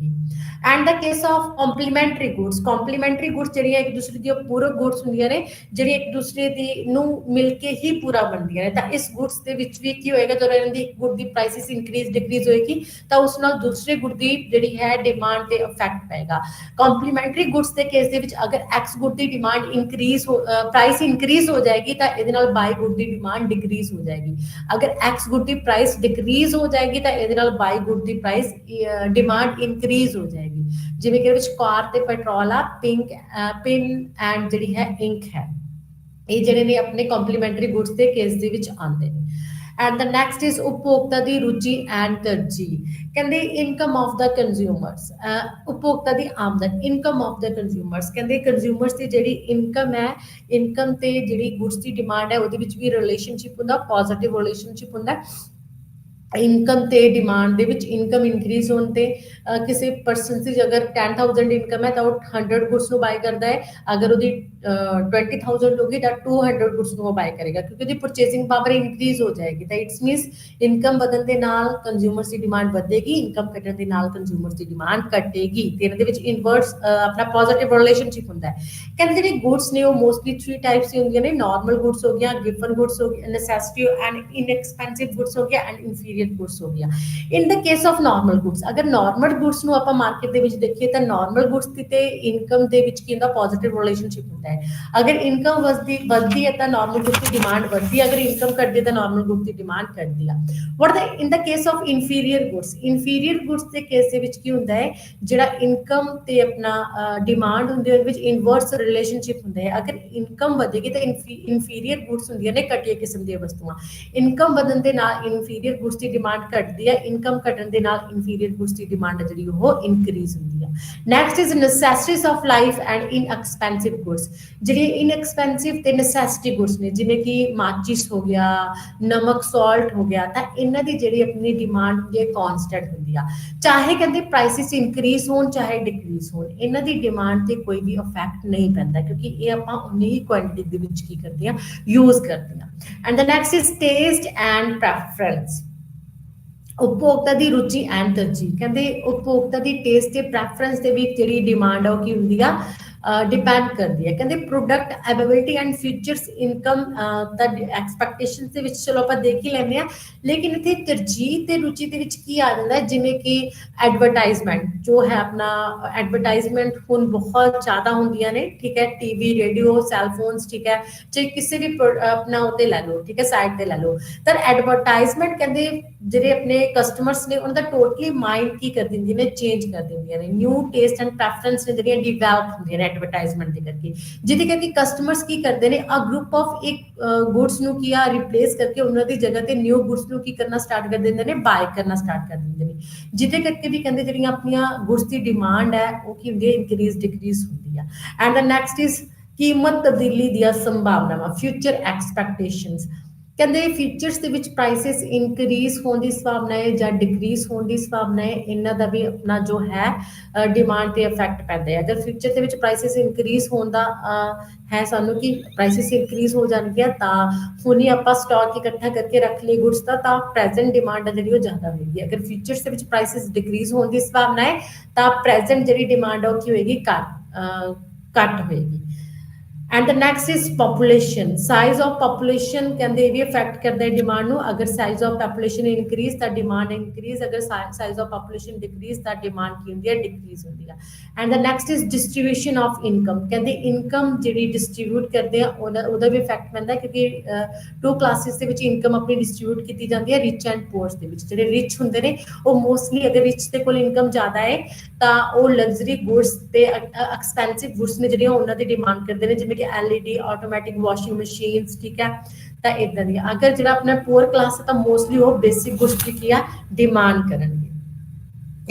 And the case of complementary goods ਜਿਹੜੀਆਂ ਇੱਕ ਦੂਸਰੇ ਦੀਆਂ ਪੂਰਕ ਗੁੱਡਸ ਹੁੰਦੀਆਂ ਨੇ, ਜਿਹੜੀ ਇੱਕ ਦੂਸਰੇ ਦੀ ਨੂੰ ਮਿਲ ਕੇ ਹੀ ਪੂਰਾ ਬਣਦੀਆਂ ਨੇ, ਤਾਂ ਇਸ ਗੁੱਡਸ ਦੇ ਵਿੱਚ ਵੀ ਕੀ ਹੋਏਗਾ, ਜਦੋਂ ਇਹਨਾਂ ਦੀ ਗੁੱਡ ਦੀ ਪ੍ਰਾਈਸਿਸ ਇੰਕਰੀਜ਼ ਡਿਕਰੀਜ਼ ਹੋਏਗੀ ਤਾਂ ਉਸ ਨਾਲ ਦੂਸਰੇ ਗੁੱਡ ਦੀ ਜਿਹੜੀ ਹੈ ਡਿਮਾਂਡ ਤੇ ਇਫੈਕਟ ਪਏਗਾ। ਕੰਪਲੀਮੈਂਟਰੀ ਗੁੱਡਸ ਦੇ ਕੇਸ ਦੇ ਵਿੱਚ ਅਗਰ ਐਕਸ ਗੁੱਡ ਦੀ ਡਿਮਾਂਡ ਇੰਕਰੀਜ਼ ਪ੍ਰਾਈਸ ਇੰਕਰੀਜ਼ ਹੋ ਜਾਏਗੀ ਤਾਂ ਇਹਦੇ ਨਾਲ ਬਾਈ ਗੁੱਡ ਦੀ ਡਿਮਾਂਡ ਡਿਕਰੀਜ਼ ਹੋ ਜਾਏਗੀ। ਅਗਰ ਐਕਸ ਗੁੱਡ ਦੀ ਪ੍ਰਾਈਸ ਡਿਕਰੀਜ਼ ਹੋ ਜਾਏਗੀ ਤਾਂ ਇਹਦੇ ਨਾਲ ਬਾਈ ਗੁੱਡ ਦੀ ਪ੍ਰਾਈਸ ਡਿਮਾਂਡ ਇੰਕਰੀਜ਼ ਹੋ ਜਾਏਗੀ। ਜਿਵੇਂ ਕਿ ਵਿੱਚ ਕਾਰ ਤੇ ਪੈਟਰੋਲ ਆ, ਪਿਨ ਐਂਡ ਜਿਹੜੀ ਹੈ ਇੰਕ ਹੈ, ਇਹ ਜਿਹੜੇ ਨੇ ਆਪਣੇ ਕੰਪਲੀਮੈਂਟਰੀ ਗੁੱਡਸ ਦੇ ਕੇਸ ਦੇ ਵਿੱਚ ਆਉਂਦੇ ਨੇ। ਐਂਡ ਦ ਨੈਕਸਟ ਇਜ਼ ਉਪਭੋਗਤਾ ਦੀ ਰੁਚੀ ਐਂਡ ਤਰਜੀਹ। ਕਹਿੰਦੇ ਇਨਕਮ ਆਫ ਦਾ ਕੰਜ਼ਿਊਮਰਸ, ਉਪਭੋਗਤਾ ਦੀ ਆਮਦਨ, ਇਨਕਮ ਆਫ ਦਾ ਕੰਜ਼ਿਊਮਰਸ। ਕਹਿੰਦੇ ਕੰਜ਼ਿਊਮਰਸ ਦੀ ਜਿਹੜੀ ਇਨਕਮ ਹੈ, ਇਨਕਮ ਤੇ ਜਿਹੜੀ ਗੁੱਡਸ ਦੀ ਡਿਮਾਂਡ ਹੈ ਉਹਦੇ ਵਿੱਚ ਵੀ ਰਿਲੇਸ਼ਨਸ਼ਿਪ ਹੁੰਦਾ, ਪੋਜ਼ਿਟਿਵ ਰਿਲੇਸ਼ਨਸ਼ਿਪ ਹੁੰਦਾ। ਇਨਕਮ ਤੇ ਡਿਮਾਂਡ ਦੇ ਵਿੱਚ ਇਨਕਮ ਇਨਕਰੀਜ਼ ਹੋਣ ਤੇ ਕਿਸੇ ਪਰਸਨ ਦੀ ਅਗਰ 10,000 ਇਨਕਮ ਹੈ ਤਾਂ ਉਹ 100 ਗੁੱਡਸ ਨੂੰ ਬਾਈ ਕਰਦਾ ਹੈ, ਅਗਰ ਉਹਦੀ 20,000 ਹੋਗੀ ਤਾਂ 200 ਗੁੱਡਸ ਨੂੰ ਬਾਈ ਕਰੇਗਾ, ਕਿਉਂਕਿ ਉਹਦੀ ਪਰਚੇਸਿੰਗ ਪਾਵਰ ਇਨਕਰੀਜ਼ ਹੋ ਜਾਏਗੀ। ਤਾਂ ਇਟਸ ਮੀਨਸ ਇਨਕਮ ਵਧਣ ਦੇ ਨਾਲ ਕੰਜ਼ਿਊਮਰਸ ਦੀ ਡਿਮਾਂਡ ਵਧੇਗੀ, ਇਨਕਮ ਘਟਣ ਦੇ ਨਾਲ ਕੰਜ਼ਿਊਮਰਸ ਦੀ ਡਿਮਾਂਡ ਘਟੇਗੀ, ਤੇ ਇਹਨਾਂ ਦੇ ਵਿੱਚ ਇਨਵਰਸ ਆਪਣਾ ਪੋਜ਼ਿਟਿਵ ਰਿਲੇਸ਼ਨਸ਼ਿਪ ਹੁੰਦਾ ਹੈ। ਕਹਿੰਦੇ ਜਿਹੜੇ ਗੁੱਡਸ ਨੇ ਉਹ ਮੋਸਟਲੀ 3 ਟਾਈਪਸ ਦੀ ਹੁੰਦੀਆਂ ਨੇ, ਨਾਰਮਲ ਗੁੱਡਸ ਹੋ ਗਿਆ, ਗਿਵਨ ਗੁੱਡਸ ਹੋ ਗਿਆ, ਨੈਸੈਸਿਟੀ ਐਂਡ ਇਨਐਕਸਪੈਂਸਿਵ ਗੁੱਡਸ ਹੋ ਗਿਆ, ਐਂਡ ਇਨਫੀਰੀਅਰ ਗੁੱਡਸ ਹੋ ਗਿਆ। In the case of normal goods, ਅਗਰ ਨਾਰਮਲ ਗੁੱਡਸ ਨੂੰ ਆਪਾਂ ਮਾਰਕੀਟ ਦੇ ਵਿੱਚ ਦੇਖੀਏ ਤਾਂ ਨਾਰਮਲ ਗੁੱਡਸ ਦੀ ਤੇ ਇਨਕਮ ਦੇ ਵਿੱਚ ਕੀ ਹੁੰਦਾ, ਪੋਜ਼ਿਟਿਵ ਰਿਲੇਸ਼ਨਸ਼ਿਪ ਹੁੰਦਾ ਹੈ। ਅਗਰ ਇਨਕਮ ਵਧਦੀ ਹੈ ਤਾਂ ਨਾਰਮਲ ਗੁੱਡਸ ਦੀ ਡਿਮਾਂਡ ਵਧਦੀ ਹੈ, ਅਗਰ ਇਨਕਮ ਘਟਦੀ ਹੈ ਤਾਂ ਨਾਰਮਲ ਗੁੱਡਸ ਦੀ ਡਿਮਾਂਡ ਘਟਦੀ ਆ। What the in the case of inferior goods ਦੇ ਕੇਸ ਦੇ ਵਿੱਚ ਕੀ ਹੁੰਦਾ ਹੈ, ਜਿਹੜਾ ਇਨਕਮ ਤੇ ਆਪਣਾ ਡਿਮਾਂਡ ਹੁੰਦੀ ਹੈ ਉਹਦੇ ਵਿੱਚ ਇਨਵਰਸ ਰਿਲੇਸ਼ਨਸ਼ਿਪ ਹੁੰਦਾ ਹੈ। ਅਗਰ ਇਨਕਮ ਵਧੇਗੀ ਤਾਂ ਇਨਫੀਰੀਅਰ ਗੁੱਡਸ ਹੁੰਦੀਆਂ ਨੇ ਘਟੀਆ ਕਿਸਮ ਦੀਆਂ ਵਸਤੂਆਂ, ਇਨਕਮ ਵਧਣ ਦੇ ਨਾਲ ਇਨਫੀਰੀਅਰ ਗੁੱਡਸ ਦੀ ਡਿਮਾਂਡ ਘਟਦੀ ਹੈ, ਇਨਕਮ ਘਟਣ ਦੇ ਨਾਲ ਇਨਫੀਰੀਅਰ ਗੁੱਡਸ ਦੀ ਡਿਮਾਂਡ ਜਿਹੜੀ ਉਹ ਇਨਕਰੀਜ਼ ਹੁੰਦੀ ਹੈ। Next is necessities of life and inexpensive goods. ਜਿਹੜੇ ਇਨਐਕਸਪੈਂਸਿਵ ਤੇ ਨੈਸੈਸਿਟੀ ਗੁੱਡਸ ਨੇ, ਜਿਵੇਂ ਕਿ ਮਾਚਿਸ ਹੋ ਗਿਆ, ਨਮਕ, ਸਾਲਟ ਹੋ ਗਿਆ, ਤਾਂ ਇਹਨਾਂ ਦੀ ਜਿਹੜੀ ਆਪਣੀ ਡਿਮਾਂਡ ਹੁੰਦੀ ਹੈ ਕੌਨਸਟੈਂਟ ਹੁੰਦੀ ਆ, ਚਾਹੇ ਕਹਿੰਦੇ ਪ੍ਰਾਈਸਿਸ ਇਨਕਰੀਜ਼ ਹੋਣ ਚਾਹੇ ਡਿਕਰੀਜ਼ ਹੋਣ, ਇਹਨਾਂ ਦੀ ਡਿਮਾਂਡ ਤੇ ਕੋਈ ਵੀ ਇਫੈਕਟ ਨਹੀਂ ਪੈਂਦਾ, ਕਿਉਂਕਿ ਇਹ ਆਪਾਂ ਉਨੀ ਹੀ ਕੁਆਂਟੀਟੀ ਦੇ ਵਿੱਚ ਕੀ ਕਰਦੇ ਹਾਂ, ਯੂਜ਼ ਕਰਦੇ ਹਾਂ। And the next is taste and preference. ਉਪਭੋਗਤਾ ਦੀ ਰੁਚੀ ਐਂਡ ਤਰਜੀਹ। ਕਹਿੰਦੇ ਉਪਭੋਗਤਾ ਦੀ ਟੇਸਟ ਤੇ ਪ੍ਰੈਫਰੈਂਸ ਦੇ ਵਿੱਚ ਜਿਹੜੀ ਡਿਮਾਂਡ ਆ ਉਹ ਕੀ ਹੁੰਦੀ ਆ, ਡਿਪੈਂਡ ਕਰਦੀ ਹੈ। ਕਹਿੰਦੇ product availability and futures income the expectation ਦੇ ਵਿੱਚ ਚਲੋ ਆਪਾਂ ਦੇਖ ਹੀ ਲੈਂਦੇ ਹਾਂ, ਲੇਕਿਨ ਇੱਥੇ ਤਰਜੀਹ ਤੇ ਰੁਚੀ ਦੇ ਵਿੱਚ ਕੀ ਆ ਜਾਂਦਾ ਹੈ, ਜਿਵੇਂ ਕਿ ਐਡਵਰਟਾਈਜ਼ਮੈਂਟ ਜੋ ਹੈ, ਆਪਣਾ ਐਡਵਰਟਾਈਜ਼ਮੈਂਟ ਹੁਣ ਬਹੁਤ ਜ਼ਿਆਦਾ ਹੁੰਦੀਆਂ ਨੇ, ਠੀਕ ਹੈ, ਟੀਵੀ, ਰੇਡੀਓ, ਸੈਲਫੋਨਸ, ਠੀਕ ਹੈ, ਚਾਹੇ ਕਿਸੇ ਵੀ ਆਪਣਾ ਉੱਤੇ ਲੈ ਲਓ, ਠੀਕ ਹੈ, ਸਾਈਟ ਤੇ ਲੈ ਲਓ, ਤਾਂ ਐਡਵਰਟਾਈਜ਼ਮੈਂਟ ਕਹਿੰਦੇ ਜਿਹੜੇ ਆਪਣੇ ਕਸਟਮਰਸ ਨੇ ਉਹਨਾਂ ਦਾ ਟੋਟਲੀ ਮਾਈਂਡ ਕੀ ਕਰ ਦਿੰਦੀਆਂ ਨੇ, ਚੇਂਜ ਕਰ ਦਿੰਦੀਆਂ ਨੇ। ਨਿਊ ਟੇਸਟ ਐਂਡ ਪ੍ਰੈਫਰੈਂਸ ਨੇ ਜਿਹੜੀਆਂ ਡਿਵੈਲਪ ਹੁੰਦੀਆਂ ਨੇ ਐਡਵਰਟਾਈਜ਼ਮੈਂਟ ਦੇ ਕਰਕੇ, ਜਿਹਦੇ ਕਰਕੇ ਕਸਟਮਰਸ ਕੀ ਕਰਦੇ ਨੇ, ਆ ਗਰੁੱਪ ਆਫ ਇੱਕ ਗੁੱਡਸ ਨੂੰ ਕੀ ਆ ਰਿਪਲੇਸ ਕਰਕੇ ਉਹਨਾਂ ਦੀ ਜਗ੍ਹਾ ਤੇ ਨਿਊ ਗੁੱਡਸ ਨੂੰ ਕੀ ਕਰਨਾ ਸਟਾਰਟ ਕਰ ਦਿੰਦੇ ਨੇ, ਬਾਏ ਕਰਨਾ ਸਟਾਰਟ ਕਰ ਦਿੰਦੇ ਨੇ, ਜਿਹਦੇ ਕਰਕੇ ਵੀ ਕਹਿੰਦੇ ਜਿਹੜੀਆਂ ਆਪਣੀਆਂ ਗੁੱਡਸ ਦੀ ਡਿਮਾਂਡ ਹੈ ਉਹ ਕੀ ਹੁੰਦੀ ਹੈ, ਇਨਕਰੀਜ਼ ਡਿਕਰੀਜ਼ ਹੁੰਦੀ ਆ। ਐਂਡ ਦ ਨੈਕਸਟ ਇਜ਼ ਕੀਮਤ ਤਬਦੀਲੀ ਦੀਆਂ ਸੰਭਾਵਨਾਵਾਂ, ਫਿਊਚਰ ਐਕਸਪੈਕਟੇਸ਼ਨਸ। ਕਹਿੰਦੇ ਫਿਊਚਰਸ ਦੇ ਵਿੱਚ ਪ੍ਰਾਈਸਿਸ ਇਨਕਰੀਜ਼ ਹੋਣ ਦੀ ਸੰਭਾਵਨਾ ਹੈ ਜਾਂ ਡਿਕਰੀਜ਼ ਹੋਣ ਦੀ ਸੰਭਾਵਨਾ ਹੈ, ਇਹਨਾਂ ਦਾ ਵੀ ਆਪਣਾ ਜੋ ਹੈ ਡਿਮਾਂਡ ਤੇ ਇਫੈਕਟ ਪੈਂਦਾ ਹੈ। ਅਗਰ ਫਿਊਚਰ ਦੇ ਵਿੱਚ ਪ੍ਰਾਈਸਿਸ ਇਨਕਰੀਜ਼ ਹੋਣ ਦਾ ਹੈ, ਸਾਨੂੰ ਕਿ ਪ੍ਰਾਈਸਿਸ ਇਨਕਰੀਜ਼ ਹੋ ਜਾਣਗੀਆਂ ਤਾਂ ਹੁਣ ਹੀ ਆਪਾਂ ਸਟਾਕ ਇਕੱਠਾ ਕਰਕੇ ਰੱਖ ਲਈ ਗੁੱਡਸ ਦਾ, ਤਾਂ ਪ੍ਰੈਜ਼ੈਂਟ ਡਿਮਾਂਡ ਹੈ ਜਿਹੜੀ ਉਹ ਜ਼ਿਆਦਾ ਹੋਏਗੀ। ਅਗਰ ਫਿਊਚਰਸ ਦੇ ਵਿੱਚ ਪ੍ਰਾਈਸਿਸ ਡਿਕਰੀਜ਼ ਹੋਣ ਦੀ ਸੰਭਾਵਨਾ ਹੈ ਤਾਂ ਪ੍ਰੈਜ਼ੈਂਟ ਜਿਹੜੀ ਡਿਮਾਂਡ ਹੈ ਉਹ ਕੀ ਹੋਏਗੀ, ਘੱਟ ਹੋਏਗੀ। And the next is population, size of population. ਕਹਿੰਦੇ ਇਹ ਵੀ ਇਫੈਕਟ ਕਰਦਾ ਹੈ ਡਿਮਾਂਡ ਨੂੰ, ਅਗਰ ਸਾਈਜ਼ ਆਫ ਪੋਪੂਲੇਸ਼ਨ ਇਨਕਰੀਜ਼ ਤਾਂ ਡਿਮਾਂਡ ਇਨਕਰੀਜ਼, ਅਗਰ ਸਾਈਜ਼ ਆਫ ਪੋਪੂਲੇਸ਼ਨ ਡਿਕਰੀਜ਼ ਤਾਂ ਡਿਮਾਂਡ ਕੀ ਹੁੰਦੀ ਹੈ, ਡਿਕਰੀਜ਼ ਹੁੰਦੀ ਹੈ। And the next is distribution of income. ਕਹਿੰਦੇ ਇਨਕਮ ਜਿਹੜੀ ਡਿਸਟ੍ਰੀਬਿਊਟ ਕਰਦੇ ਆ ਉਹਦਾ ਵੀ ਇਫੈਕਟ ਪੈਂਦਾ, ਕਿਉਂਕਿ 2 ਕਲਾਸਿਸ ਦੇ ਵਿੱਚ ਇਨਕਮ ਆਪਣੀ ਡਿਸਟ੍ਰੀਬਿਊਟ ਕੀਤੀ ਜਾਂਦੀ ਹੈ, ਰਿਚ ਐਂਡ ਪੂਅਰ ਦੇ ਵਿੱਚ। ਜਿਹੜੇ ਰਿਚ ਹੁੰਦੇ ਨੇ ਉਹ ਮੋਸਟਲੀ, ਅਗਰ ਰਿਚ ਦੇ ਕੋਲ ਇਨਕਮ ਜ਼ਿਆਦਾ ਹੈ ਤਾਂ ਉਹ ਲਗਜ਼ਰੀ ਗੁੱਡਸ ਤੇ ਐਕਸਪੈਂਸਿਵ ਗੁੱਡਸ ਨੇ ਜਿਹੜੀਆਂ ਉਹਨਾਂ ਦੀ ਡਿਮਾਂਡ ਕਰਦੇ ਨੇ, ਜਿਵੇਂ कि LED ऑटोमैटिक वॉशिंग मशीन्स, ठीक है। तो इदां दी अगर जिहड़ा अपना पुअर क्लास है तो मोस्टली वो बेसिक गुड्स की है डिमांड करनगे।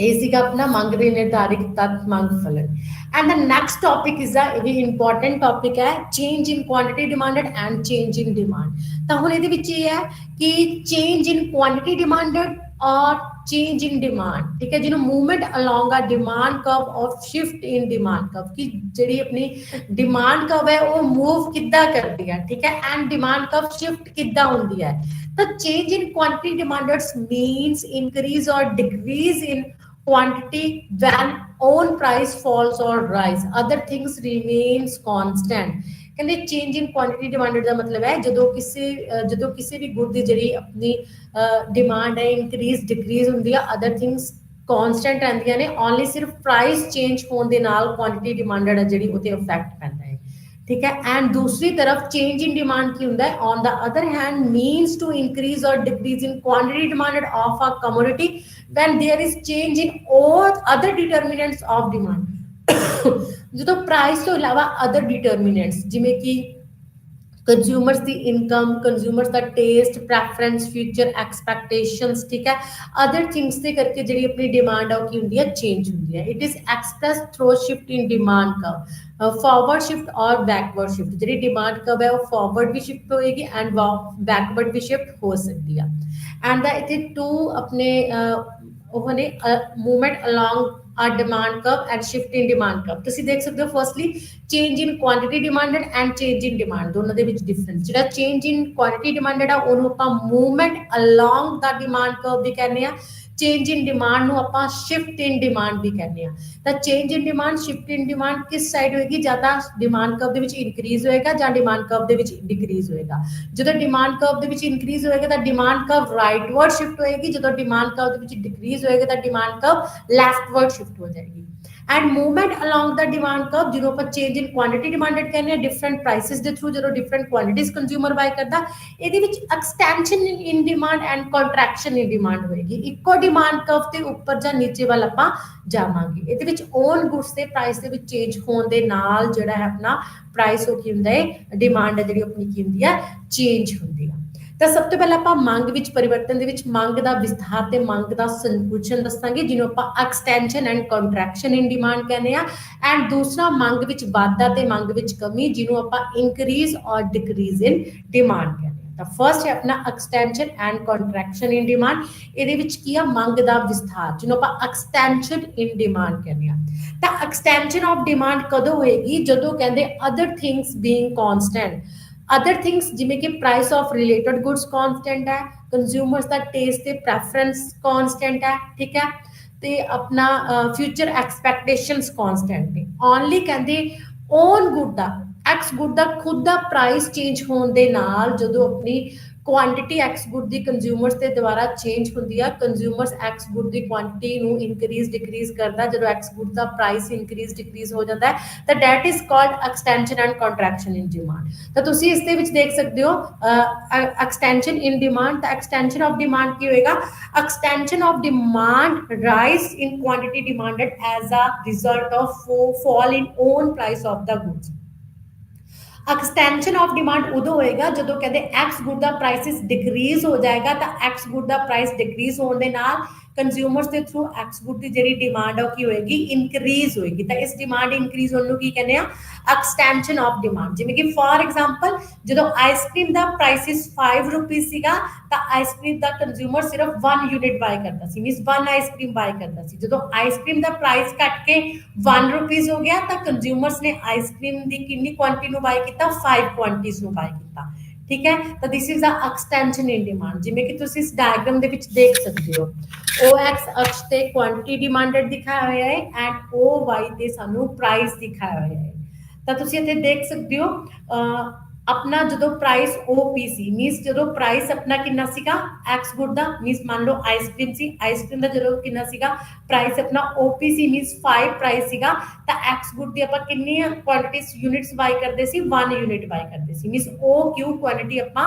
ये सीगा अपना मंग दे निर्धारित तत्व मंग फलन। And the next topic is a भी इंपॉर्टेंट टॉपिक है change in quantity demanded and change in demand. तो हुण इहदे विच ये है कि चेंज इन क्वांटिटी डिमांडेड और चेंज इन डिमांड, ठीक है, जिन्हों movement along a demand curve और शिफ्ट इन डिमांड कर्व की जिहड़ी अपनी डिमांड कर्व है वो मूव किद्दां करदी है, ठीक है, एंड डिमांड कर्व शिफ्ट किद्दां हुंदी है। तो change in quantity demanded means increase और decrease in quantity when own price falls or rise, other things remains constant। कहते चेंज इन क्वांटिटी डिमांडेड का मतलब है जो किसी भी गुड की जी अपनी डिमांड है इंक्रीज डिक्रीज होंगी है, अदर थिंग्स कॉन्सटेंट रहंदियां ने, ओनली सिर्फ प्राइस चेंज होने के नाल क्वांटिटी डिमांडेड है जी उते इफेक्ट पैंदा है, ठीक है। एंड दूसरी तरफ चेंज इन डिमांड की होंदा है on the other hand means to increase और decrease in quantity demanded of a commodity when there is change in all other determinants of demand। जो प्राइस तो अलावा अदर डिटर्मिनेंट्स जिमें कि कंज्यूमर्स दी इनकम, कंज्यूमर्स दा टेस्ट प्रैफरेंस फ्यूचर एक्सपेक्टेशंस, ठीक है, अदर थिंग्स दे करके जी अपनी डिमांड है की होंदी है चेंज होंदी है। It is express through shift in demand curve, forward shift और बैकवर्ड शिफ्ट। जी डिमांड कर्व है वो फॉरवर्ड भी शिफ्ट होएगी एंड बैकवर्ड भी शिफ्ट हो सकती है। एंड द इथे टू अपने उन्होंने movement along a demand curve and shift in demand curve ਤੁਸੀਂ ਦੇਖ ਸਕਦੇ ਹੋ। Firstly change in quantity demanded and change in demand ਦੋਨਾਂ ਦੇ ਵਿੱਚ ਡਿਫਰੈਂਸ ਜਿਹੜਾ ਚੇਂਜ ਇਨ ਕੁਆਂਟੀਟੀ ਡਿਮਾਂਡਡ ਆ ਉਹਨੂੰ ਆਪਾਂ ਮੂਵਮੈਂਟ ਅਲੋਂਗ ਦਾ ਡਿਮਾਂਡ ਕਰਵ ਵੀ ਕਹਿੰਦੇ ਆ, चेंज इन डिमांड ਨੂੰ ਆਪਾਂ शिफ्ट इन डिमांड भी कहने ਆ। ਤਾਂ change in demand shift in demand किस साइड होएगी, ਜਾਂ ਤਾਂ डिमांड कर्व ਦੇ ਵਿੱਚ इंक्रीज ਹੋਏਗਾ ਜਾਂ डिमांड कर्व ਦੇ ਵਿੱਚ डिक्रीज ਹੋਏਗਾ। ਜਦੋਂ डिमांड कर्व ਦੇ ਵਿੱਚ इंक्रीज ਹੋਏਗਾ ਤਾਂ डिमांड कर्व राइटवर्ड शिफ्ट होएगी, ਜਦੋਂ डिमांड कर्व ਦੇ ਵਿੱਚ डिक्रीज ਹੋਏਗਾ ਤਾਂ डिमांड कर्व लेफ्टवर्ड शिफ्ट हो जाएगी। And movement along the demand curve जिन्हों पर चेंज इन क्वांटिटी डिमांडेड कहने डिफरेंट प्राइसेस के थ्रू जो डिफरेंट क्वांटिटीज कंज्यूमर बाय करता ये extension in demand and contraction in demand होएगी। इको डिमांड कर्व के ऊपर या नीचे वाल आपां जावांगे। ये ओन गुड्स के प्राइस के चेंज होने के नाल जिहड़ा है अपना प्राइस वो की हुंदा है डिमांड है जिहड़ी अपनी की हुंदी है चेंज हुंदी है। तो सब तो पहले आप मंग विच परिवर्तन दे विच मंग दा विस्तार ते मंग दा संकुचन दसांगे जिन्हों आप extension and contraction in demand कहने आ। एंड दूसरा मंग विच वाधा ते मंग विच कमी जिन्हों आप इंक्रीज और डिक्रीज इन डिमांड कहने आ। तो फर्स्ट है अपना extension and contraction in demand, इहदे विच की आ मंग दा विस्तार जिन्हों आप एक्सटेंशन इन डिमांड कहने आ। तो एक्सटेंशन ऑफ डिमांड कदों होएगी, जदों कहंदे other things being constant, other things जिमें कि price of related goods constant है, कंज्यूमर्स का टेस्ट ते प्रेफरेंस कांस्टेंट है, ठीक है, ते अपना फ्यूचर एक्सपेक्टेशंस कांस्टेंट ने। ओनली कहंदे ओन गुड दा एक्स गुड दा खुद दा प्राइस चेंज होने दे नाल जदों अपनी क्वांटिटी एक्स गुड दी कंज्यूमर्स के द्वारा चेंज होंदी है, कंज्यूमर्स एक्स गुड दी क्वांटिटी नू इंक्रीज डिक्रीज करदा, जदों एक्स गुड दा प्राइस इंक्रीज डिक्रीज हो जाता है तो that is called extension and contraction in demand. तो तुसी इस दे विच देख सकते हो एक्सटेंशन इन डिमांड। तो एक्सटेंशन ऑफ डिमांड की होएगा, extension of demand rise in quantity demanded as a result of fall in own price of the goods. Extension of demand उदों होएगा जदों कहते एक्स गुड दा प्राइस डिक्रीज हो जाएगा, तो एक्स गुड दा प्राइस डिक्रीज होने दे नाल कंज्यूमर्स के थ्रू एक्स गुड की जी डिमांड की होएगी इंक्रीज होएगी। तो इस डिमांड इंक्रीज होने की कहने एक्सटेंशन ऑफ डिमांड। जिवें कि फॉर एग्जांपल जदों आइसक्रीम दा प्राइस 5 रुपीस सीगा तो आइसक्रीम दा कंज्यूमर सिर्फ 1 यूनिट बाय करता सी, मींस 1 आइसक्रीम बाय करता सी। जदों आइसक्रीम दा प्राइस घट के 1 रुपीस हो गया तो कंज्यूमर्स ने आइसक्रीम दी कितनी क्वांटिटी नु बाय किया, 5 क्वांटिटीज नु बाय किया, ठीक है। तो this is a extension in demand. जिवें कि तुसीं इस डायग्राम दे विच देख सकते हो ओ एक्स अक्ष ते क्वांटिटी डिमांडेड दिखाया होया है एंड ओ वाई ते सानू प्राइस दिखाया होया है। तो तुसीं इत्थे देख सकते हो अपना जो प्राइस OPC मींस जो प्राइस अपना कितना सीगा एक्स गुड दा, मींस मान लो आइसक्रीम सी, आइसक्रीम दा जो कितना सीगा प्राइस अपना OPC मींस 5 प्राइस सीगा, तो एक्स गुड दी आपां कितनी क्वांटिटी यूनिट्स बाय करदे सी, 1 यूनिट बाय करदे सी, मींस OQ क्वांटिटी आपां